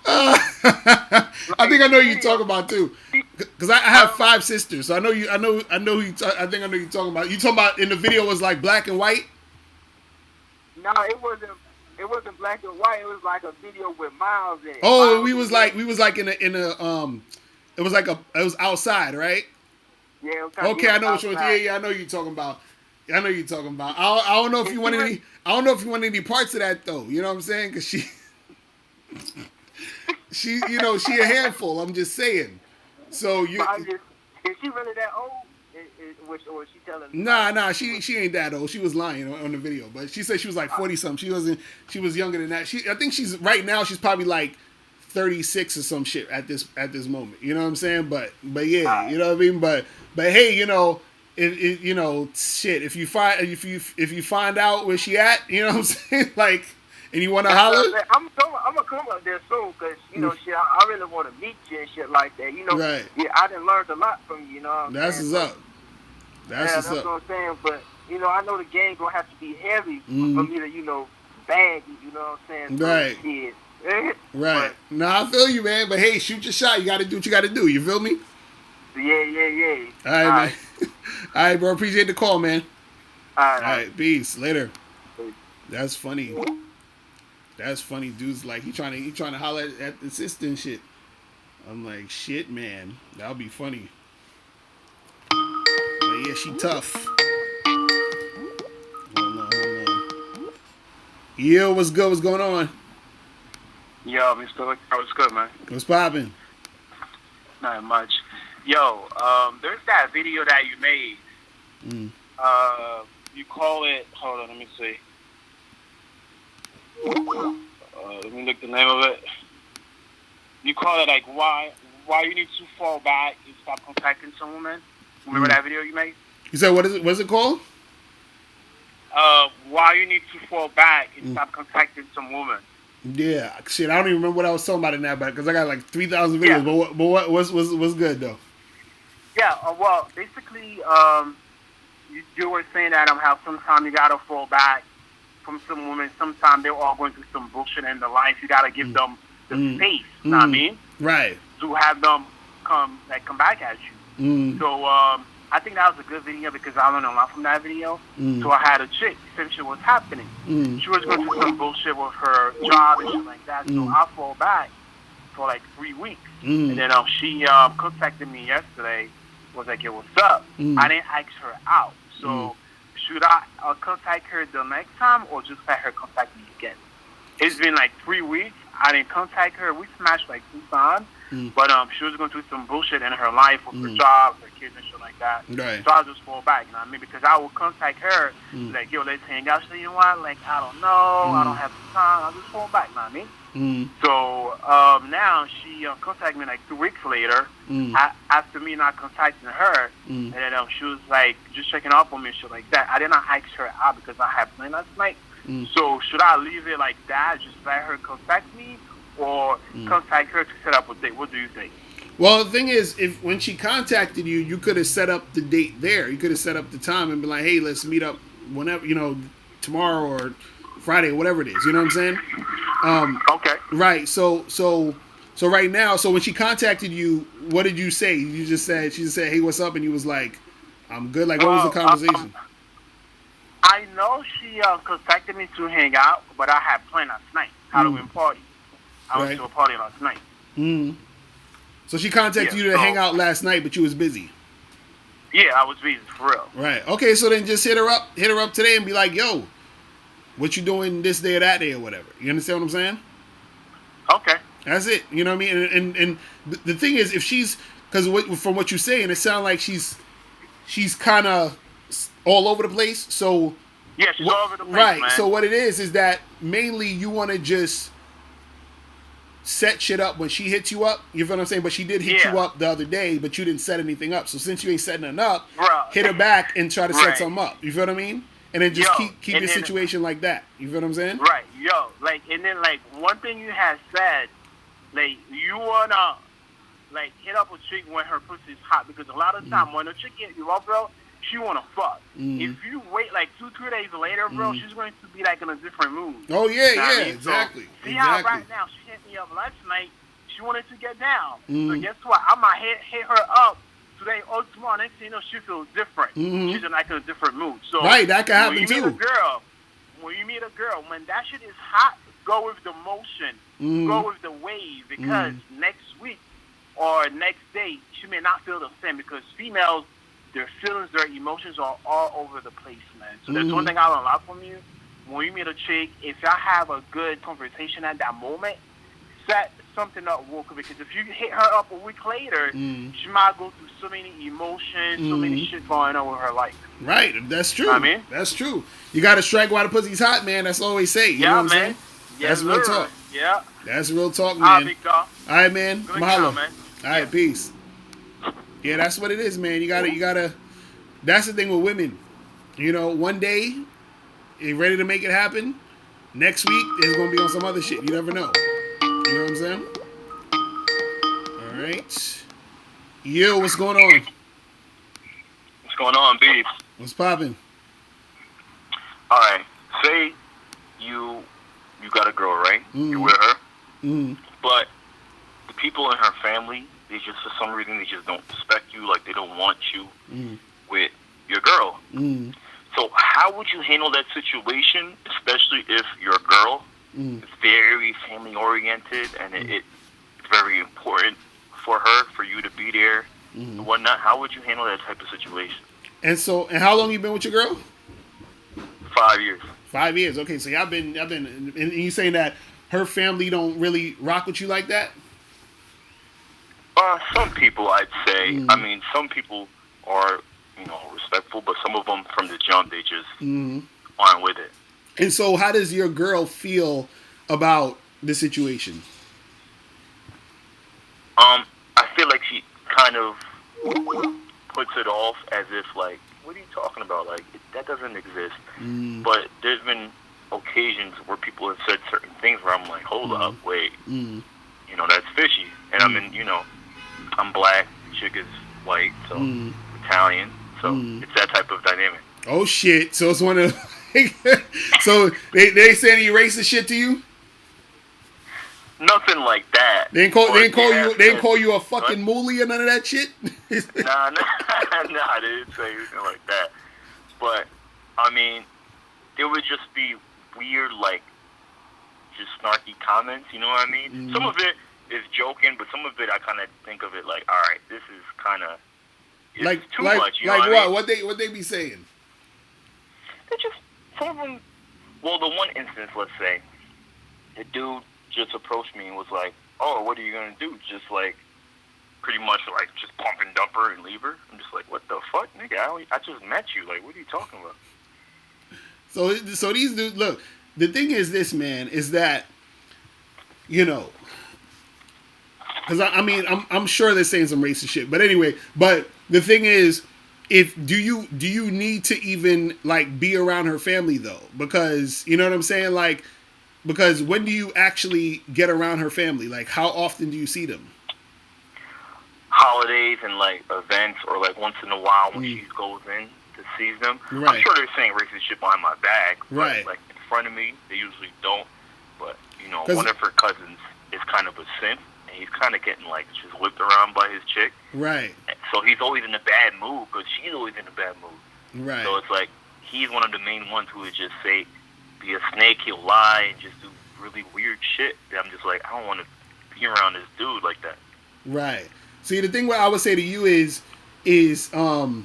I think I know who you're talking about too, because I have 5 sisters, so I know you. I know who you. I think I know who you're talking about. You talking about in the video was like black and white? No, it wasn't. It wasn't black and white. It was like a video with Miles in it. Oh, Miles we was like in a it was outside, right? Yeah. Okay, I know what you're. Yeah, I know you're talking about. I know you're talking about. I don't know if you want any. I don't know if you want any parts of that though. You know what I'm saying? Because she, you know, she a handful. I'm just saying. So you. Is she really that old? Or is she telling? Nah. She ain't that old. She was lying on the video, but she said she was like 40 something. She wasn't. She was younger than that. I think she's right now. She's probably like 36 or some shit at this moment. You know what I'm saying? But yeah, you know what I mean. But hey, you know. You know, shit. If you find out where she at, you know what I'm saying, like, and you want to holler, I'm gonna come up there soon, cause you know, shit. I really want to meet you and shit like that. You know, right? Yeah, I done learned a lot from you. You know, what I'm that's saying? what's up. That's what I'm saying. But you know, I know the game gonna have to be heavy for me to, you know, bag you. You know what I'm saying? Right. Shit. Right. Nah, I feel you, man. But hey, shoot your shot. You got to do what you got to do. You feel me? Yeah. All right, man. All right, bro. Appreciate the call, man. All right. Peace. Later. That's funny. That's funny. Dude's like he trying to holler at the sister and shit. I'm like, shit, man. That'll be funny. But yeah, she tough. Hold on. Yo, what's good? What's going on? Yo, Mr. What's good, man? What's poppin'? Not much. Yo, there's that video that you made. You call it. Hold on, let me see. Let me look the name of it. You call it like why you need to fall back and stop contacting some woman. Remember that video you made? You said what is it? What's it called? Why you need to fall back and stop contacting some woman. Yeah, shit. I don't even remember what I was talking about in that, because I got like 3,000 videos. Yeah. But what's good though? Yeah. Well, basically, you were saying that how sometimes you gotta fall back from some women. Sometimes they're all going through some bullshit in their life. You gotta give them the space. You know what I mean? Right. To have them come back at you. So I think that was a good video because I learned a lot from that video. So I had a chick, same shit was happening. She was going through some bullshit with her job and shit like that. So I fall back for like 3 weeks. And then she contacted me yesterday, was like, hey, what's up? I didn't ask her out. So should I contact her the next time or just let her contact me again? It's been like 3 weeks. I didn't contact her. We smashed like 2 times. But she was going through some bullshit in her life with her job, her kids and shit like that. Right. So I just fall back, you know what I mean? Because I will contact her, like, yo, let's hang out. She said, you know what? Like, I don't know. I don't have the time. I'll just fall back, you know what I mean? So now she contacted me like 2 weeks later after me not contacting her, and then she was like just checking up on me and shit like that. I did not ask her out because I had planned last night. So should I leave it like that, just let her contact me, or contact her to set up a date? What do you think? Well, the thing is, if when she contacted you, you could have set up the date there. You could have set up the time and been like, hey, let's meet up whenever, tomorrow or Friday, whatever it is. You know what I'm saying? Okay. Right. So right now, so when she contacted you, what did you say? She just said, hey, what's up? And you was like, I'm good. Like, what was the conversation? I know she contacted me to hang out, but I had planned last night, Halloween party. I went to a party last night. So she contacted you to hang out last night, but you was busy. Yeah, I was busy, for real. Right. Okay, so then just hit her up today and be like, yo, what you doing this day or that day or whatever. You understand what I'm saying? Okay. That's it. You know what I mean? And the thing is, if she's, because from what you're saying, it sounds like she's kind of all over the place. So yeah, she's all over the place, right. man. So what it is that mainly you want to just set shit up when she hits you up. You feel what I'm saying? But she did hit you up the other day, but you didn't set anything up. So since you ain't setting nothing up, hit her back and try to set something up. You feel what I mean? And then just keep your situation like that. You feel what I'm saying? Right, and then one thing you had said, like you wanna hit up a chick when her pussy's hot, because a lot of time when a chick hit you up, bro, she wanna fuck. If you wait 2-3 days later, bro, she's going to be in a different mood. Oh yeah, you know yeah, exactly. So, see how right now she hit me up last night, she wanted to get down. So guess what? I might hit her up today or tomorrow. Next thing you know, she feels different. She's in a different mood. So right, that can happen when you meet a girl, when that shit is hot, go with the motion, go with the wave, because next week or next day she may not feel the same, because females, their feelings, their emotions are all over the place, man. So there's one thing I learned from you. When you meet a chick, if y'all have a good conversation at that moment, set something up real quick, because if you hit her up a week later, she might go through so many emotions, so many shit going on with her life. Right, that's true. I mean, that's true. You got to strike while the pussy's hot, man. That's all we say. You know what I'm saying? Yes, that's real talk. Yeah. That's real talk, man. All right, big dog. All right, man. Good Mahalo. man. All right, peace. Yeah, that's what it is, man. You gotta. That's the thing with women. One day, you're ready to make it happen. Next week, it's gonna be on some other shit. You never know. You know what I'm saying? All right. Yo, what's going on? What's going on, B? What's popping? All right. Say you got a girl, right? You're with her. But the people in her family, they just, for some reason, they just don't respect you. Like, they don't want you with your girl. So how would you handle that situation, especially if your girl is very family oriented and it's very important for her, for you to be there and whatnot? How would you handle that type of situation? And how long you been with your girl? 5 years. 5 years. Okay, so y'all been, and you saying that her family don't really rock with you like that? Some people, I'd say. I mean, some people are, respectful, but some of them from the jump, they just aren't with it. And so how does your girl feel about the situation? I feel like she kind of puts it off as if, like, what are you talking about? Like, that doesn't exist. But there's been occasions where people have said certain things where I'm like, hold up, wait. That's fishy. And I'm black, chick is white, so Italian. So it's that type of dynamic. Oh shit! So it's one of so they saying he racist shit to you? Nothing like that. They didn't call you a fucking moolie or none of that shit. Nah, they didn't say anything like that. But I mean, there would just be weird, like, just snarky comments. You know what I mean? Some of it is joking, but some of it I kind of think of it like, all right, this is kind of too much. You know what I mean? What they be saying? They just, some of them. Well, the one instance, let's say, the dude just approached me and was like, oh, what are you gonna do? Just like pretty much like just pump and dump her and leave her? I'm just like, what the fuck, nigga? I just met you. Like, what are you talking about? So these dudes, look, the thing is this, man, is that, you know, because I mean, I'm sure they're saying some racist shit, but anyway, but the thing is, do you need to even like be around her family though? Because you know what I'm saying, like, because when do you actually get around her family? Like, how often do you see them? Holidays and like events, or like once in a while when she goes in to see them. Right. I'm sure they're saying racist shit behind my back, but right? Like in front of me, they usually don't. But you know, one of her cousins is kind of a simp, and he's kind of getting like just whipped around by his chick. Right. So he's always in a bad mood, but she's always in a bad mood. Right. So it's like he's one of the main ones who would just say, be a snake, he'll lie, and just do really weird shit. And I'm just like, I don't want to be around this dude like that. Right. See, the thing what I would say to you is don't.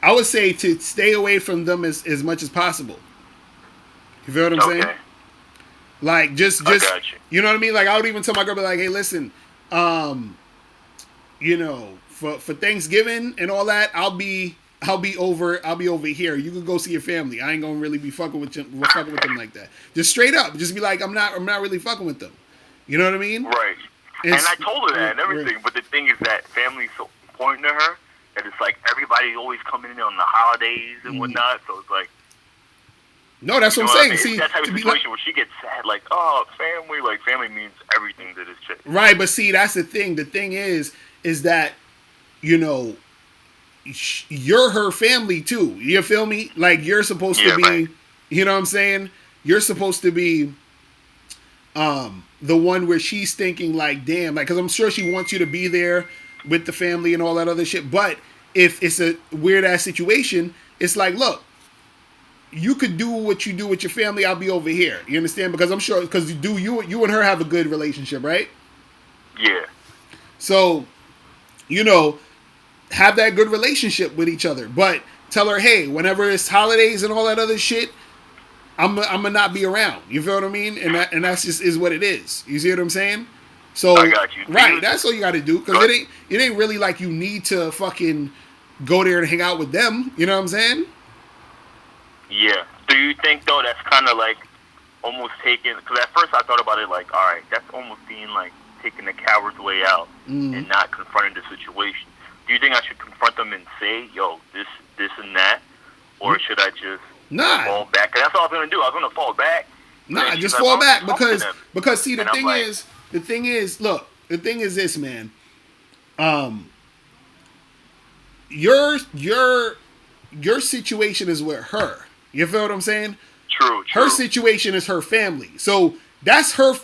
I would say to stay away from them as much as possible. You feel what I'm saying? Like just you know what I mean? Like I would even tell my girl, be like, hey, listen, you know, for Thanksgiving and all that, I'll be over here. You can go see your family. I ain't gonna really be fucking with them like that. Just straight up, just be like, I'm not really fucking with them. You know what I mean? Right. And I told her that and everything, but the thing is that family's so important to her that it's like everybody's always coming in on the holidays and whatnot. So it's like, no, that's what I'm saying. See, it's that type of situation where she gets sad, like, oh, family, like family means everything to this chick. Right, but see, that's the thing. The thing is that, you know, you're her family too. You feel me? Like you're supposed to be, right. You know what I'm saying? You're supposed to be, the one where she's thinking like, damn, like, because I'm sure she wants you to be there with the family and all that other shit. But if it's a weird ass situation, it's like, look, you could do what you do with your family. I'll be over here. You understand? Because I'm sure, because you and her have a good relationship, right? Yeah. So, you know, have that good relationship with each other. But tell her, hey, whenever it's holidays and all that other shit, I'm gonna not be around. You feel what I mean? And that's just is what it is. You see what I'm saying? So I got you. Right, that's all you got to do, because it ain't really like you need to fucking go there and hang out with them. You know what I'm saying? Yeah. Do you think though that's kind of like almost taking? Because at first I thought about it like, all right, that's almost being like taking the coward's way out and not confronting the situation. Do you think I should confront them and say, yo, this and that, or should I just fall back? Because that's all I was gonna do. I was gonna fall back. Nah, just fall back because see, the thing is, look, the thing is this, man. Your situation is with her. You feel what I'm saying? True. Her situation is her family. So that's her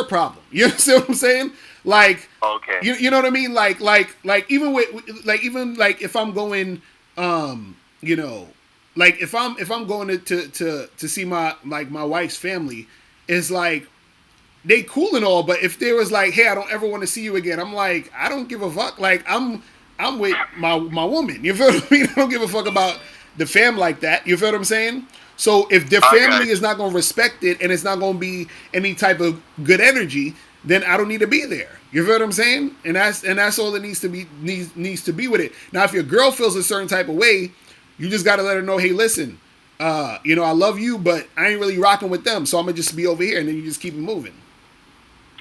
problem. You understand what I'm saying? Like, okay. You know what I mean? Like even if I'm going, you know, like if I'm going to see my wife's family, it's like they cool and all, but if there was like, hey, I don't ever want to see you again, I'm like, I don't give a fuck. Like I'm with my woman. You feel what I mean? I don't give a fuck about the fam like that. You feel what I'm saying? So if their family is not going to respect it and it's not going to be any type of good energy, then I don't need to be there. You feel what I'm saying? And that's all that needs to be with it. Now, if your girl feels a certain type of way, you just got to let her know, hey, listen, you know, I love you, but I ain't really rocking with them, so I'm gonna just be over here, and then you just keep it moving.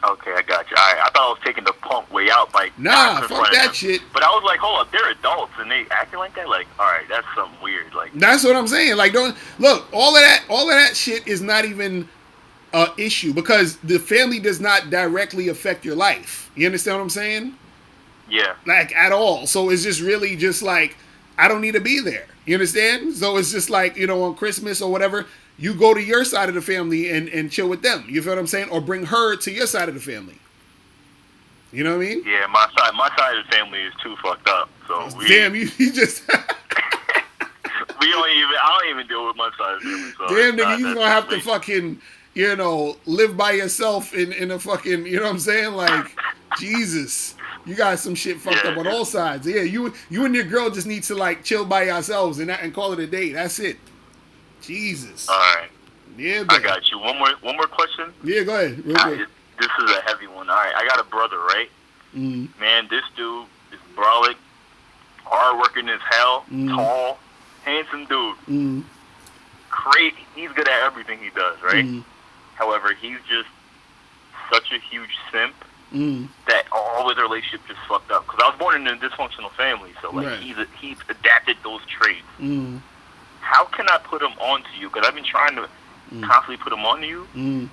Okay, I got you. All right, I thought I was taking the pump way out by fuck that shit. But I was like, hold up, they're adults and they acting like that. Like, all right, that's something weird. Like, that's what I'm saying. Like, don't look. All of that shit is not even an issue because the family does not directly affect your life. You understand what I'm saying? Yeah. Like at all. So it's just really just like I don't need to be there. You understand? So it's just like, you know, on Christmas or whatever, you go to your side of the family and chill with them. You feel what I'm saying? Or bring her to your side of the family. You know what I mean? Yeah, my side of the family is too fucked up. So damn, you just I don't even deal with my side of the family. So damn, nigga, you gonna have to fucking, you know, live by yourself in a fucking, you know what I'm saying? Like, Jesus. You got some shit fucked up on all sides. Yeah, you and your girl just need to like chill by yourselves and call it a day. That's it. Jesus. All right. Yeah, I got you. One more question. Yeah, go ahead. Real quick. this is a heavy one. All right, I got a brother, right? Man, this dude is brolic, hardworking as hell, tall, handsome dude. Crazy. He's good at everything he does, right? However, he's just such a huge simp that all his relationships just fucked up. Because I was born in a dysfunctional family, so like he's adapted those traits. How can I put him onto you? Because I've been trying to constantly put him onto you,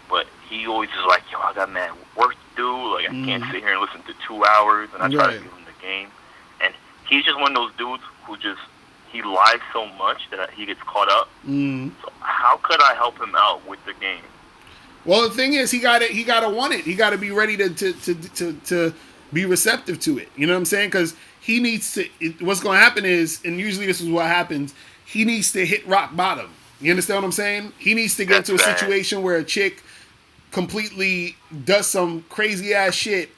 but he always is like, yo, I got mad work to do. Like, I can't sit here and listen to 2 hours, and I try to give him the game. And he's just one of those dudes who just, he lies so much that he gets caught up. So how could I help him out with the game? Well, the thing is, he gotta want it. He gotta be ready to be receptive to it. You know what I'm saying? Because he needs to. What's going to happen is, and usually this is what happens. He needs to hit rock bottom. You understand what I'm saying? He needs to get into a situation where a chick completely does some crazy ass shit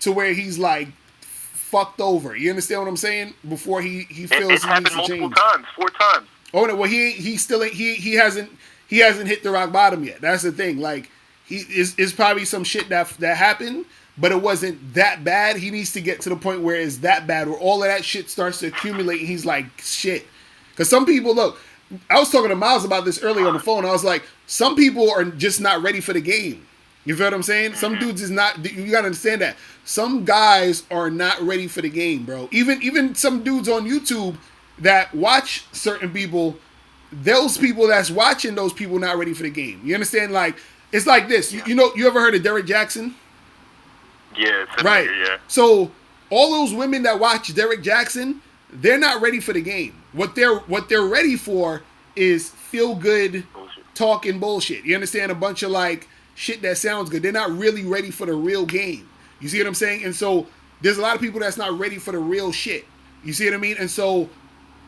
to where he's like fucked over. You understand what I'm saying? Before he feels it's he happened needs to multiple change. times, 4 times. Oh no, well he still ain't, he hasn't hit the rock bottom yet. That's the thing. Like he is probably some shit that happened, but it wasn't that bad. He needs to get to the point where it's that bad, where all of that shit starts to accumulate, and he's like, shit. Because some people, look, I was talking to Miles about this earlier on the phone. I was like, some people are just not ready for the game. You feel what I'm saying? Some dudes is not. You gotta understand that. Some guys are not ready for the game, bro. Even some dudes on YouTube that watch certain people, those people that's watching those people not ready for the game. You understand? Like, it's like this. You know, you ever heard of Derek Jackson? Yeah, right. Yeah. So all those women that watch Derek Jackson, they're not ready for the game. What they're ready for is feel good talking bullshit. You understand? A bunch of like shit that sounds good. They're not really ready for the real game. You see what I'm saying? And so there's a lot of people that's not ready for the real shit. You see what I mean? And so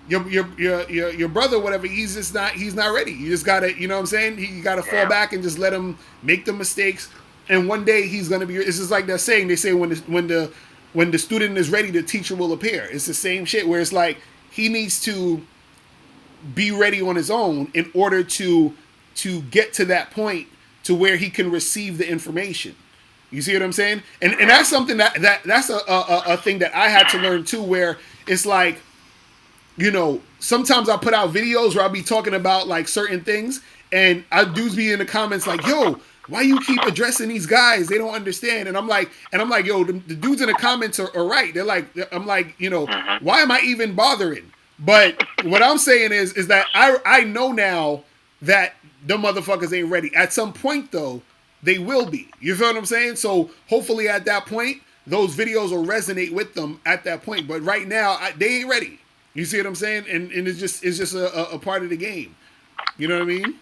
your brother, whatever, he's not ready. You just gotta, you know what I'm saying? You gotta fall back and just let him make the mistakes. And one day he's gonna be. It's just like that saying. They say when the student is ready, the teacher will appear. It's the same shit where it's like he needs to be ready on his own in order to get to that point to where he can receive the information. You see what I'm saying? And that's something that's a thing that I had to learn too, where it's like, you know, sometimes I put out videos where I'll be talking about like certain things, and I dudes be in the comments like, yo, why you keep addressing these guys? They don't understand. And I'm like, yo, the dudes in the comments are right. They're like, I'm like, you know, why am I even bothering? But what I'm saying is that I know now that the motherfuckers ain't ready. At some point though, they will be. You feel what I'm saying? So hopefully at that point, those videos will resonate with them at that point. But right now, they ain't ready. You see what I'm saying? And it's just a part of the game. You know what I mean?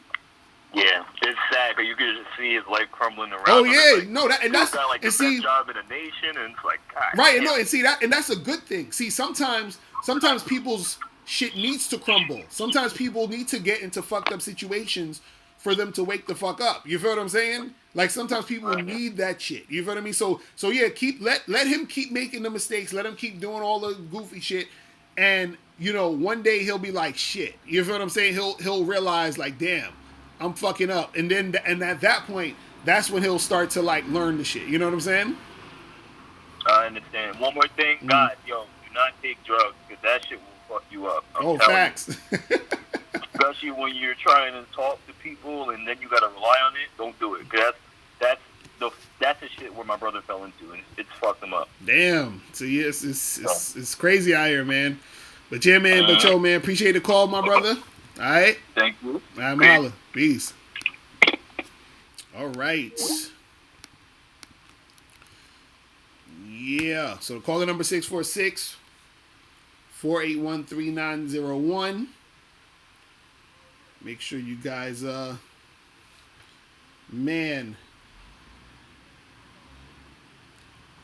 Yeah, it's sad because you can just see his life crumbling around. Oh yeah, like, no, that's got like the best job in the nation, and it's like, God, right? And no, and see that, and that's a good thing. See, sometimes people's shit needs to crumble. Sometimes people need to get into fucked up situations for them to wake the fuck up. You feel what I'm saying? Like sometimes people need that shit. You feel what I mean? So yeah, let him keep making the mistakes. Let him keep doing all the goofy shit, and you know, one day he'll be like, shit. You feel what I'm saying? He'll realize like, damn, I'm fucking up. And then, and at that point, that's when he'll start to like learn the shit. You know what I'm saying? I understand. One more thing, God, yo, do not take drugs because that shit will fuck you up. I'm facts. Especially when you're trying to talk to people and then you gotta rely on it. Don't do it. Cause that's the shit where my brother fell into, and it's fucked him up. Damn. So yeah, it's crazy out here, man. But yeah, man. But yo, man, appreciate the call, my brother. All right. Thank you. All right, Mahalo. Peace. All right. Yeah. So call the number 646-481-3901. Make sure you guys, man.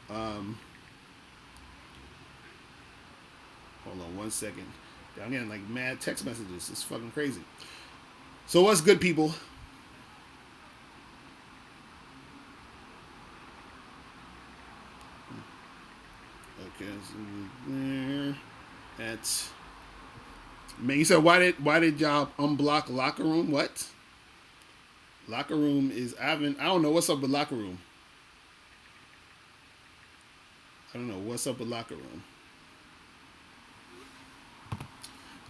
Hold on 1 second. I'm getting like mad text messages. It's fucking crazy. So what's good, people? Okay, so there. That's, man. You said why did y'all unblock Locker Room? What? Locker Room is I don't know what's up with Locker Room. I don't know what's up with Locker Room.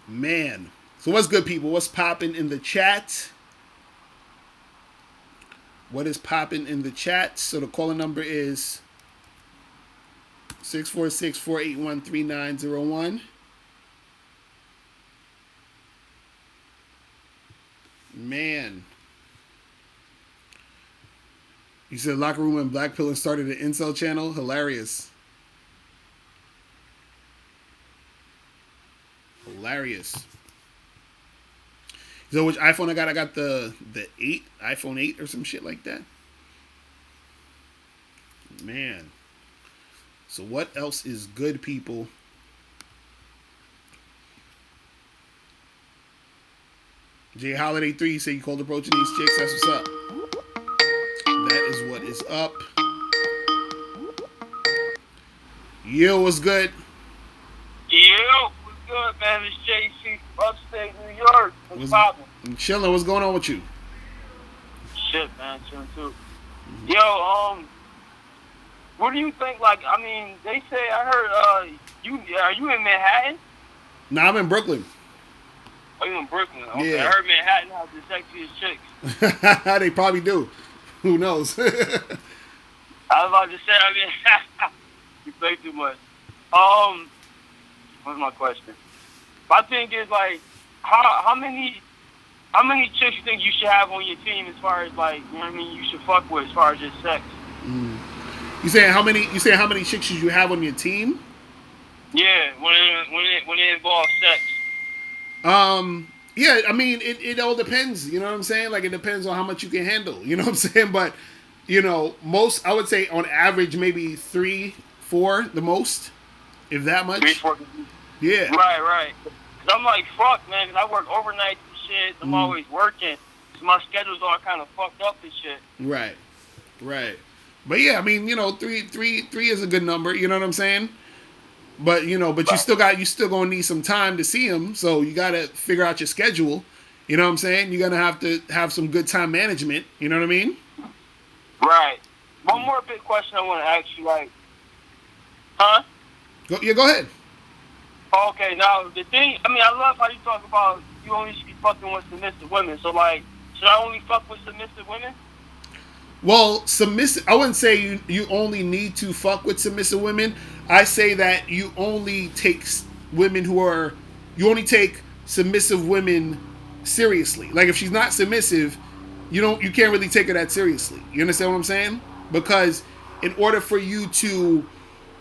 Man. So what's good, people? What's popping in the chat? What is popping in the chat? So the caller number is 646-481-3901. Man. You said Locker Room and Black Pill started an incel channel? Hilarious. Hilarious. So which iPhone I got? I got the 8, iPhone 8 or some shit like that. Man. So what else is good, people? Jay Holiday 3, you say you called approaching these chicks. That's what's up. That is what is up. Yo, what's good? Yo, what's good, man? It's JC from upstate New York. What's poppin'? I'm chilling. What's going on with you? Shit, man, chilling too. Yo, what do you think? Like, I mean, they say I heard are you in Manhattan? Nah, I'm in Brooklyn. Oh, you in Brooklyn? Okay, Yeah. I heard Manhattan has the sexiest chicks. They probably do. Who knows? I was about to say, I mean, you play too much. What's my question? My thing is like, how many chicks you think you should have on your team as far as like, you know what I mean, you should fuck with as far as just sex? You saying how many chicks should you have on your team? Yeah, when it involves sex. Yeah, I mean, it all depends. You know what I'm saying? Like, it depends on how much you can handle. You know what I'm saying? But, you know, most, I would say on average, maybe 3, 4, the most, if that much. 3, 4. Yeah. Right. Cause I'm like, fuck, man, cause I work overnight and shit. I'm always working. So my schedule's all kind of fucked up and shit. Right. But yeah, I mean, you know, 3 is a good number. You know what I'm saying? But you know, you still gonna need some time to see him. So you gotta figure out your schedule. You know what I'm saying? You're gonna have to have some good time management. You know what I mean? Right. One more big question I want to ask you, like, huh? Go ahead. Okay, now the thing, I mean, I love how you talk about you only should be fucking with submissive women. So like, should I only fuck with submissive women? Well, submissive. I wouldn't say you only need to fuck with submissive women. I say that you only take submissive women seriously. Like if she's not submissive, you can't really take her that seriously. You understand what I'm saying? Because in order for you to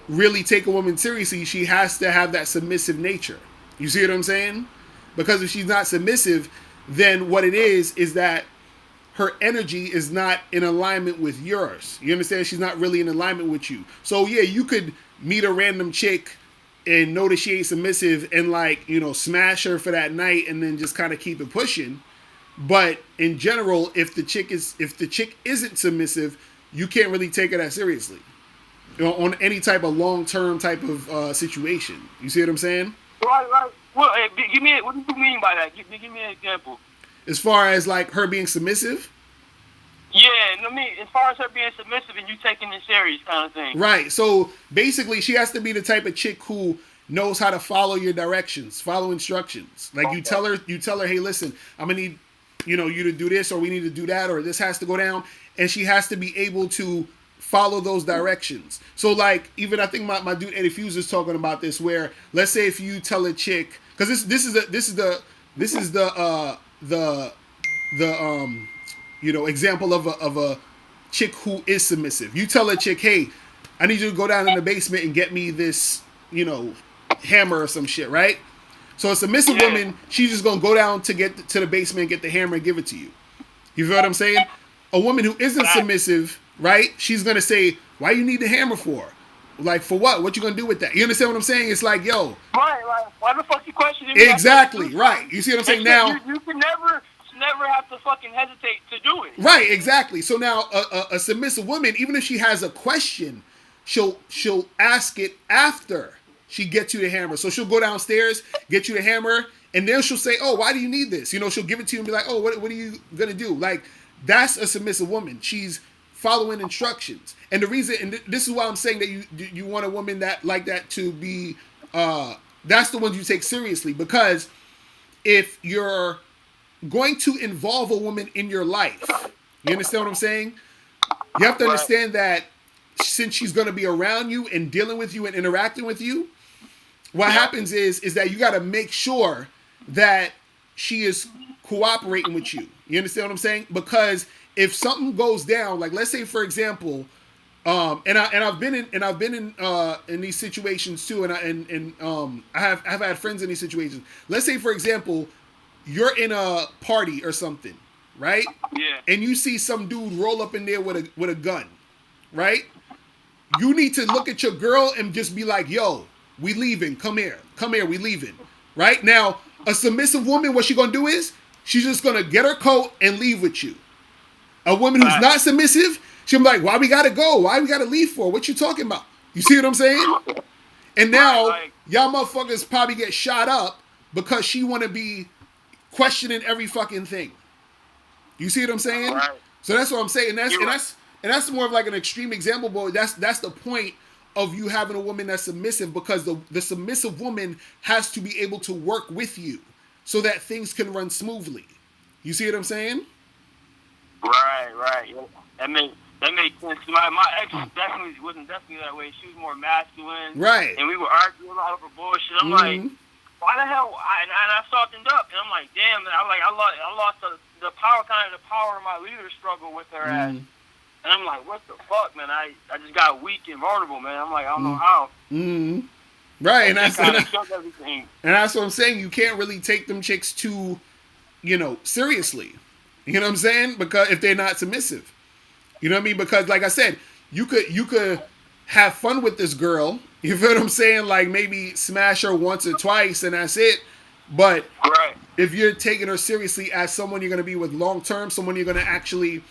really take a woman seriously, she has to have that submissive nature. You see what I'm saying? Because if she's not submissive, then what it is that her energy is not in alignment with yours. You understand? She's not really in alignment with you. So yeah, you could meet a random chick and know that she ain't submissive and like, you know, smash her for that night and then just kind of keep it pushing. But in general, if the chick isn't submissive, you can't really take her that seriously. You know, on any type of long-term type of situation. You see what I'm saying? Right. Well, what do you mean by that? Give me an example. As far as like her being submissive? Yeah, I mean, as far as her being submissive and you taking it serious kind of thing. Right. So basically, she has to be the type of chick who knows how to follow your directions, follow instructions. Like okay. you tell her, hey, listen, I'm gonna need, you to do this, or we need to do that, or this has to go down, and she has to be able to follow those directions. So like, even I think my dude Eddie Fuse is talking about this, where let's say if you tell a chick, because this is the example of a chick who is submissive. You tell a chick, hey, I need you to go down in the basement and get me this, hammer or some shit, right? So a submissive woman, she's just gonna go down to get to the basement and get the hammer and give it to you. You feel what I'm saying? A woman who isn't submissive, right? She's gonna say, why you need the hammer for? Like, for what? What you gonna do with that? You understand what I'm saying? It's like, yo. Right, why the fuck you questioning me? Exactly, right. You see what I'm saying? Now you can never have to fucking hesitate to do it. Right, exactly. So now a submissive woman, even if she has a question, she'll ask it after she gets you the hammer. So she'll go downstairs, get you the hammer, and then she'll say, oh, why do you need this? She'll give it to you and be like, oh, what are you gonna do? Like, that's a submissive woman. She's following instructions. And the reason, and this is why I'm saying that you want a woman that like that to be, that's the ones you take seriously, because if you're going to involve a woman in your life, you understand what I'm saying? You have to understand that since she's going to be around you and dealing with you and interacting with you, what happens is that you got to make sure that she is cooperating with you. You understand what I'm saying? Because if something goes down, like let's say for example, I've been in these situations too, and I've had friends in these situations. Let's say for example, you're in a party or something, right? Yeah. And you see some dude roll up in there with a gun, right? You need to look at your girl and just be like, yo, we leaving. Come here, we leaving. Right? Now, a submissive woman, what she gonna do is, she's just gonna get her coat and leave with you. A woman who's not submissive, she'll be like, why we gotta go? Why we gotta leave for? What you talking about? You see what I'm saying? And now, y'all motherfuckers probably get shot up because she wanna be questioning every fucking thing. You see what I'm saying? Right. So that's what I'm saying. That's more of like an extreme example, but that's the point of you having a woman that's submissive, because the submissive woman has to be able to work with you so that things can run smoothly. You see what I'm saying? Right. That makes sense. My ex wasn't definitely that way. She was more masculine. Right. And we were arguing a lot over bullshit. I'm like, why the hell? And I softened up, and I'm like, damn. I lost the power, kind of the power of my leader struggle with her ass. And I'm like, what the fuck, man? I just got weak and vulnerable, man. I'm like, I don't know how. Right, and that's what I'm saying. You can't really take them chicks too, seriously. You know what I'm saying? Because if they're not submissive, you know what I mean? Because like I said, you could have fun with this girl. You feel what I'm saying? Like maybe smash her once or twice and that's it. But if you're taking her seriously as someone you're going to be with long term, someone you're going to actually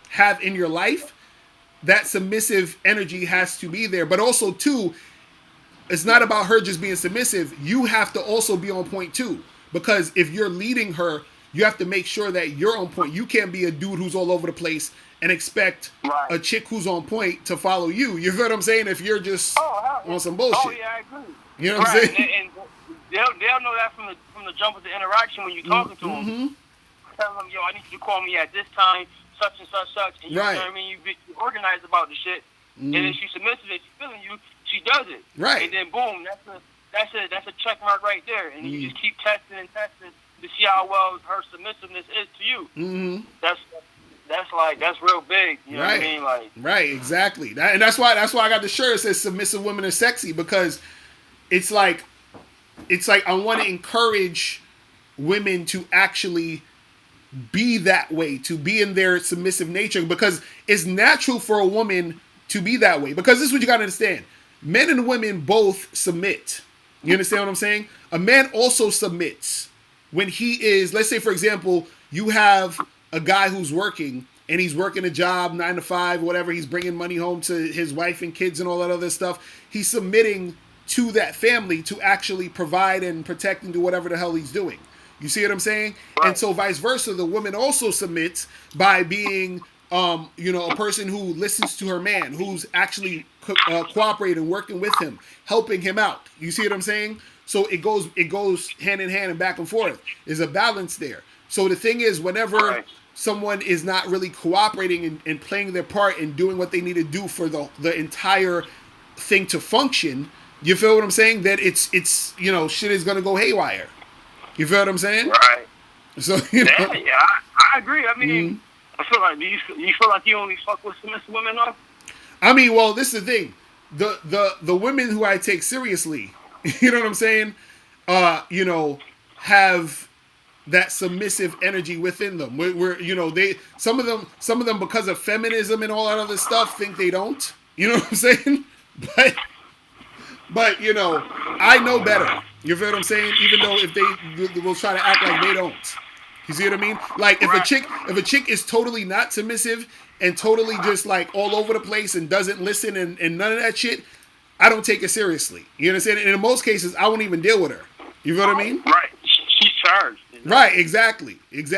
have in your life, that submissive energy has to be there. But also too, it's not about her just being submissive. You have to also be on point too, because if you're leading her, you have to make sure that you're on point. You can't be a dude who's all over the place and expect a chick who's on point to follow you. You feel what I'm saying? If you're just on some bullshit. Oh yeah, I agree. You know what I'm saying? And they'll know that from the jump of the interaction when you're talking to them. Tell them, yo, I need you to call me at this time, such and such, and you know what I mean? You be organized about the shit, and then she's submissive, if she's feeling you, she does it. Right. And then boom, that's a check mark right there, and you just keep testing to see how well her submissiveness is to you. That's real big. You know what I mean? Right, exactly. And that's why I got the shirt that says "Submissive Women Are Sexy," because it's like I want to encourage women to actually be that way, to be in their submissive nature, because it's natural for a woman to be that way. Because this is what you got to understand: men and women both submit. You understand what I'm saying? A man also submits when he is, let's say for example, you have a guy who's working and he's working a job 9 to 5, whatever. He's bringing money home to his wife and kids and all that other stuff. He's submitting to that family to actually provide and protect and do whatever the hell he's doing. You see what I'm saying? Right. And so vice versa, the woman also submits by being, a person who listens to her man, who's actually cooperating, working with him, helping him out. You see what I'm saying? So it goes hand in hand and back and forth. There's a balance there. So the thing is, whenever someone is not really cooperating and playing their part and doing what they need to do for the entire thing to function, you feel what I'm saying? That it's shit is gonna go haywire. You feel what I'm saying? Right. So I agree. I mean, I feel like you feel like you only fuck with submissive women, though? I mean, well, this is the thing. The women who I take seriously, you know what I'm saying? Have that submissive energy within them. We're some of them because of feminism and all that other stuff think they don't. You know what I'm saying? But I know better. You feel what I'm saying? Even though if they will try to act like they don't. You see what I mean? Like if a chick is totally not submissive and totally just like all over the place and doesn't listen and none of that shit, I don't take it seriously. You understand? And in most cases, I won't even deal with her. You feel what I mean? Right. She's charged. Right. Exactly. She's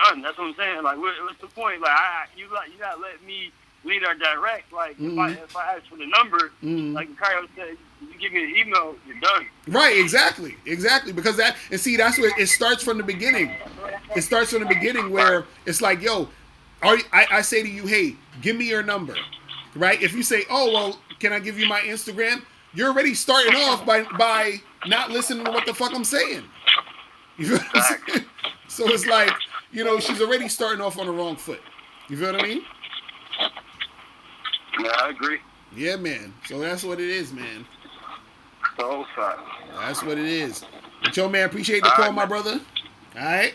done. That's what I'm saying. Like, what's the point? Like, you gotta let me lead or direct. Like, if I ask for the number, like Kyle said, you give me the email, you're done. Right, exactly. Because that's where it starts from the beginning. It starts from the beginning where it's like, yo, I say to you, hey, give me your number, right? If you say, oh, well, can I give you my Instagram? You're already starting off by not listening to what the fuck I'm saying. You feel what I'm saying? So it's like, she's already starting off on the wrong foot. You feel what I mean? Yeah, I agree. Yeah, man. So that's what it is, man. The whole side. That's what it is. But yo, man, appreciate the call, my brother. All right?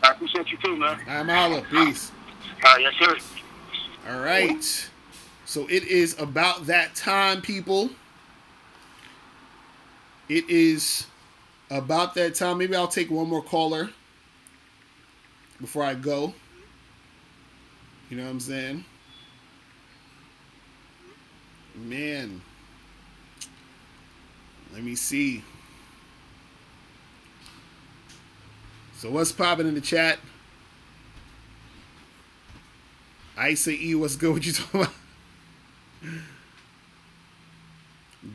I appreciate you too, man. I'm holla. Peace. Yes, sir. All right. So it is about that time, people. It is about that time. Maybe I'll take one more caller before I go. You know what I'm saying? Man. Let me see. So what's popping in the chat? Isa E, what's good? What you talking about?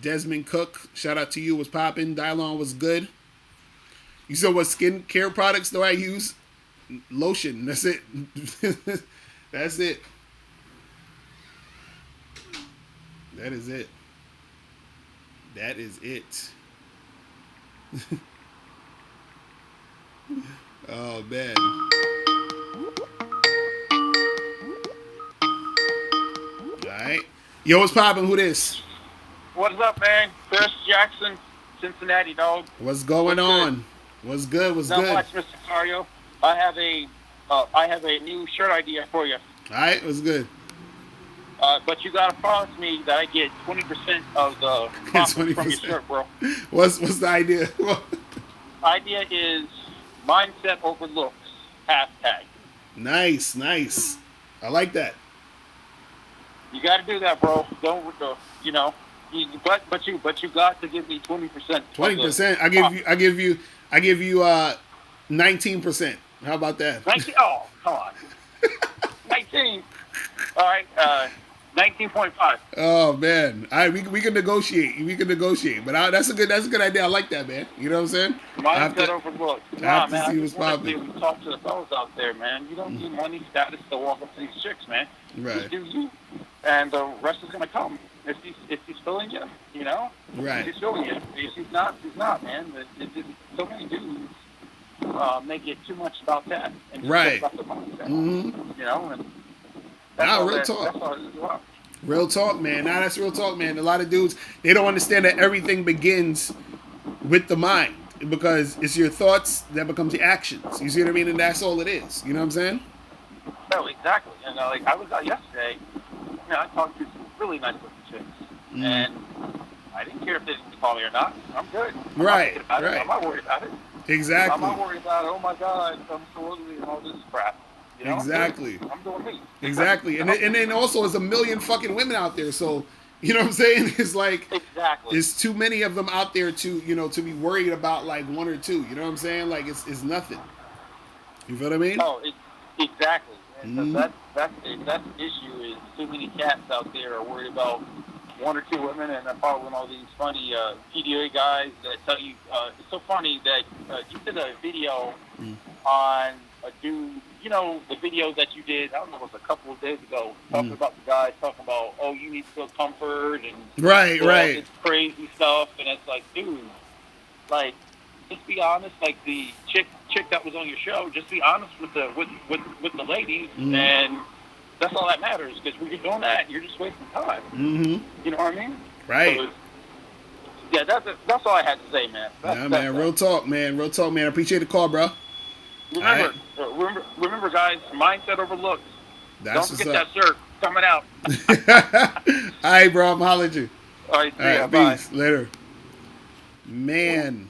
Desmond Cook, shout out to you. What's popping? Dylon was good. You said what skincare products do I use? Lotion. That's it. That's it. That is it. That is it. Oh, man. Alright. Yo, what's poppin'? Who this? What's up, man? Chris Jackson, Cincinnati, dog. What's going on? What's good? What's Not good? much, Mr. Locario. I have a new shirt idea for you. Alright, what's good? But you gotta promise me that I get 20% of the profit from your shirt, bro. What's the idea? Idea is mindset over looks. Hashtag. Nice. I like that. You gotta do that, bro. Don't but you got to give me 20%. 20%. I give you 19%. How about that? 19. Oh, come on. 19. All right. 19.5. Oh man, we can negotiate. But that's a good idea. I like that, man. You know what I'm saying? Mindset over looks. I have to see what's popping. Talk to the fellas out there, man. You don't need money, status to walk up to these chicks, man. Right. Just do you, and the rest is gonna come. If he's feeling you, Right. If he's feeling you. If he's not, man. So many dudes make it too much about that and just right. about the mindset. Mm-hmm. And that's real talk. talk. That's all it is about. Real talk, man. That's real talk, man. A lot of dudes, they don't understand that everything begins with the mind because it's your thoughts that becomes your actions. You see what I mean? And that's all it is. You know what I'm saying? No, exactly. And I was out yesterday. I talked to some really nice looking chicks, and I didn't care if they didn't call me or not. I'm good. Right. I'm not worried about it. Exactly. I'm not worried about, oh my God, I'm so ugly and all this crap. Exactly. I'm doing me. Exactly. And then also there's a million fucking women out there. So, you know what I'm saying? It's like, there's too many of them out there to be worried about like one or two. You know what I'm saying? Like it's nothing. You feel what I mean? Oh, exactly. And that's the issue is too many cats out there are worried about one or two women and they're following all these funny PDA guys that tell you, it's so funny that you did a video on a dude, the video that you did, I don't know, it was a couple of days ago, talking about the guys talking about, oh, you need to feel comfort and right. This crazy stuff, and it's like, dude, like, just be honest, like the chick that was on your show, just be honest with the ladies, and that's all that matters, because when you're doing that, you're just wasting time. You know what I mean? Right. So yeah, that's all I had to say, man. Man, real talk, man. I appreciate the call, bro. Remember, guys, mindset over looks. Don't forget that shirt coming out. All right, bro. I'm hollering at you. All right, bye. Peace. Later. Man.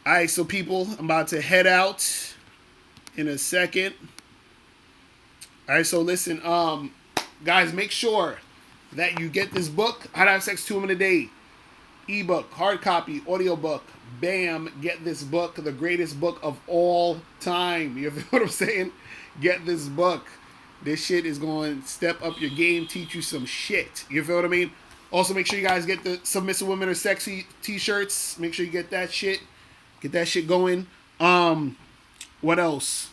All right, so people, I'm about to head out in a second. All right, so listen, guys, make sure that you get this book, How to Have Sex 2 Women a Day, ebook, hard copy, audiobook. bam, get this book, the greatest book of all time. You feel what I'm saying? Get this book. This shit is going to step up your game, teach you some shit. You feel what I mean? Also, make sure you guys get the Submissive Women Are Sexy t-shirts. Make sure you get that shit. Get that shit going. What else?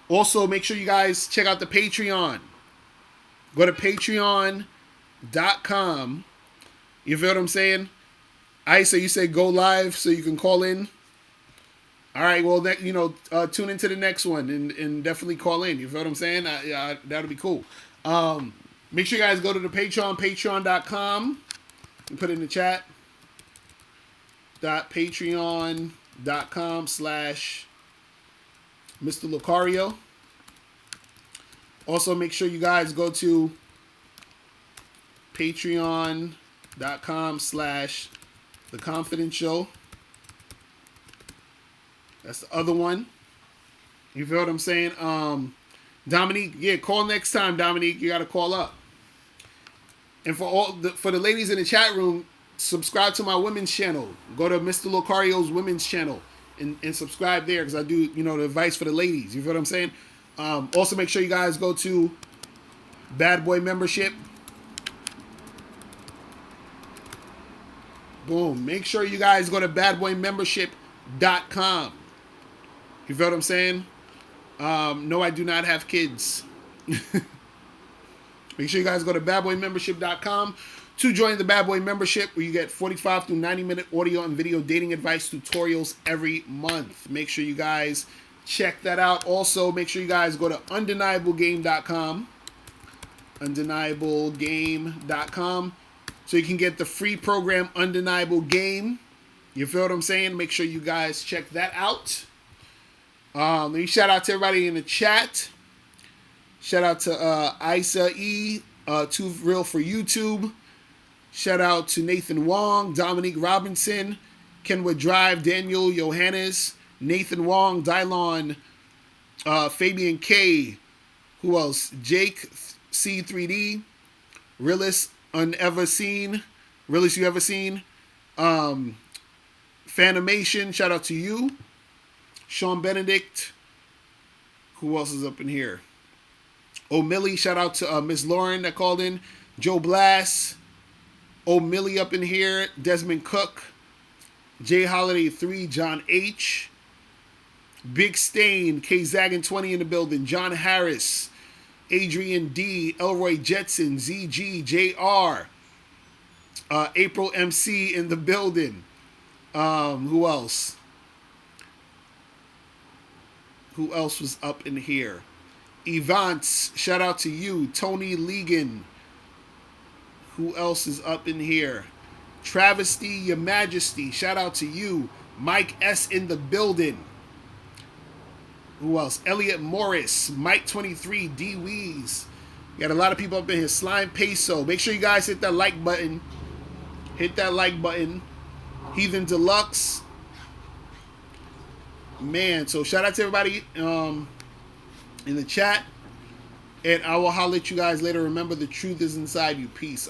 Also, make sure you guys check out the Patreon. Go to patreon.com. You feel what I'm saying? So you say go live so you can call in. All right, well, tune into the next one and definitely call in. You feel what I'm saying? That'll be cool. Make sure you guys go to the Patreon, patreon.com. And put it in the chat. patreon.com/Mr. Locario. Also, make sure you guys go to patreon.com/The Confidence Show. That's the other one. You feel what I'm saying? Dominique, call next time, Dominique. You got to call up. And for the ladies in the chat room, subscribe to my women's channel. Go to Mr. Locario's women's channel and subscribe there because I do, the advice for the ladies. You feel what I'm saying? Also, make sure you guys go to Bad Boy Membership. Boom. Make sure you guys go to badboymembership.com. You feel what I'm saying? No, I do not have kids. Make sure you guys go to badboymembership.com to join the Bad Boy Membership, where you get 45 to 90-minute audio and video dating advice tutorials every month. Make sure you guys check that out. Also, make sure you guys go to undeniablegame.com. Undeniablegame.com. So you can get the free program Undeniable Game. You feel what I'm saying? Make sure you guys check that out. Let me shout out to everybody in the chat. Shout out to Isa E, Too Real for YouTube. Shout out to Nathan Wong, Dominique Robinson, Kenwood Drive, Daniel Johannes, Nathan Wong, Dylon, Fabian K. Who else? Jake C3D, Realist Unever Seen, Realist You Ever Seen, Fanimation. Shout out to you, Sean Benedict. Who else is up in here? O'Milly, shout out to Miss Lauren that called in. Joe Blass. O'Milly up in here. Desmond Cook. J Holiday 3. John H. Big Stain. K Zagan 20 in the building. John Harris. Adrian D. Elroy Jetson. ZG. JR. April MC in the building. Who else? Who else was up in here? Evance, shout out to you. Tony Legan. Who else is up in here? Travesty, Your Majesty, shout out to you. Mike S in the building. Who else? Elliot Morris, Mike 23, D Weeze. You got a lot of people up in here. Slime Peso. Make sure you guys hit that like button. Hit that like button. Heathen Deluxe. Man, so shout out to everybody in the chat, and I will holler at you guys later. Remember, the truth is inside you. Peace.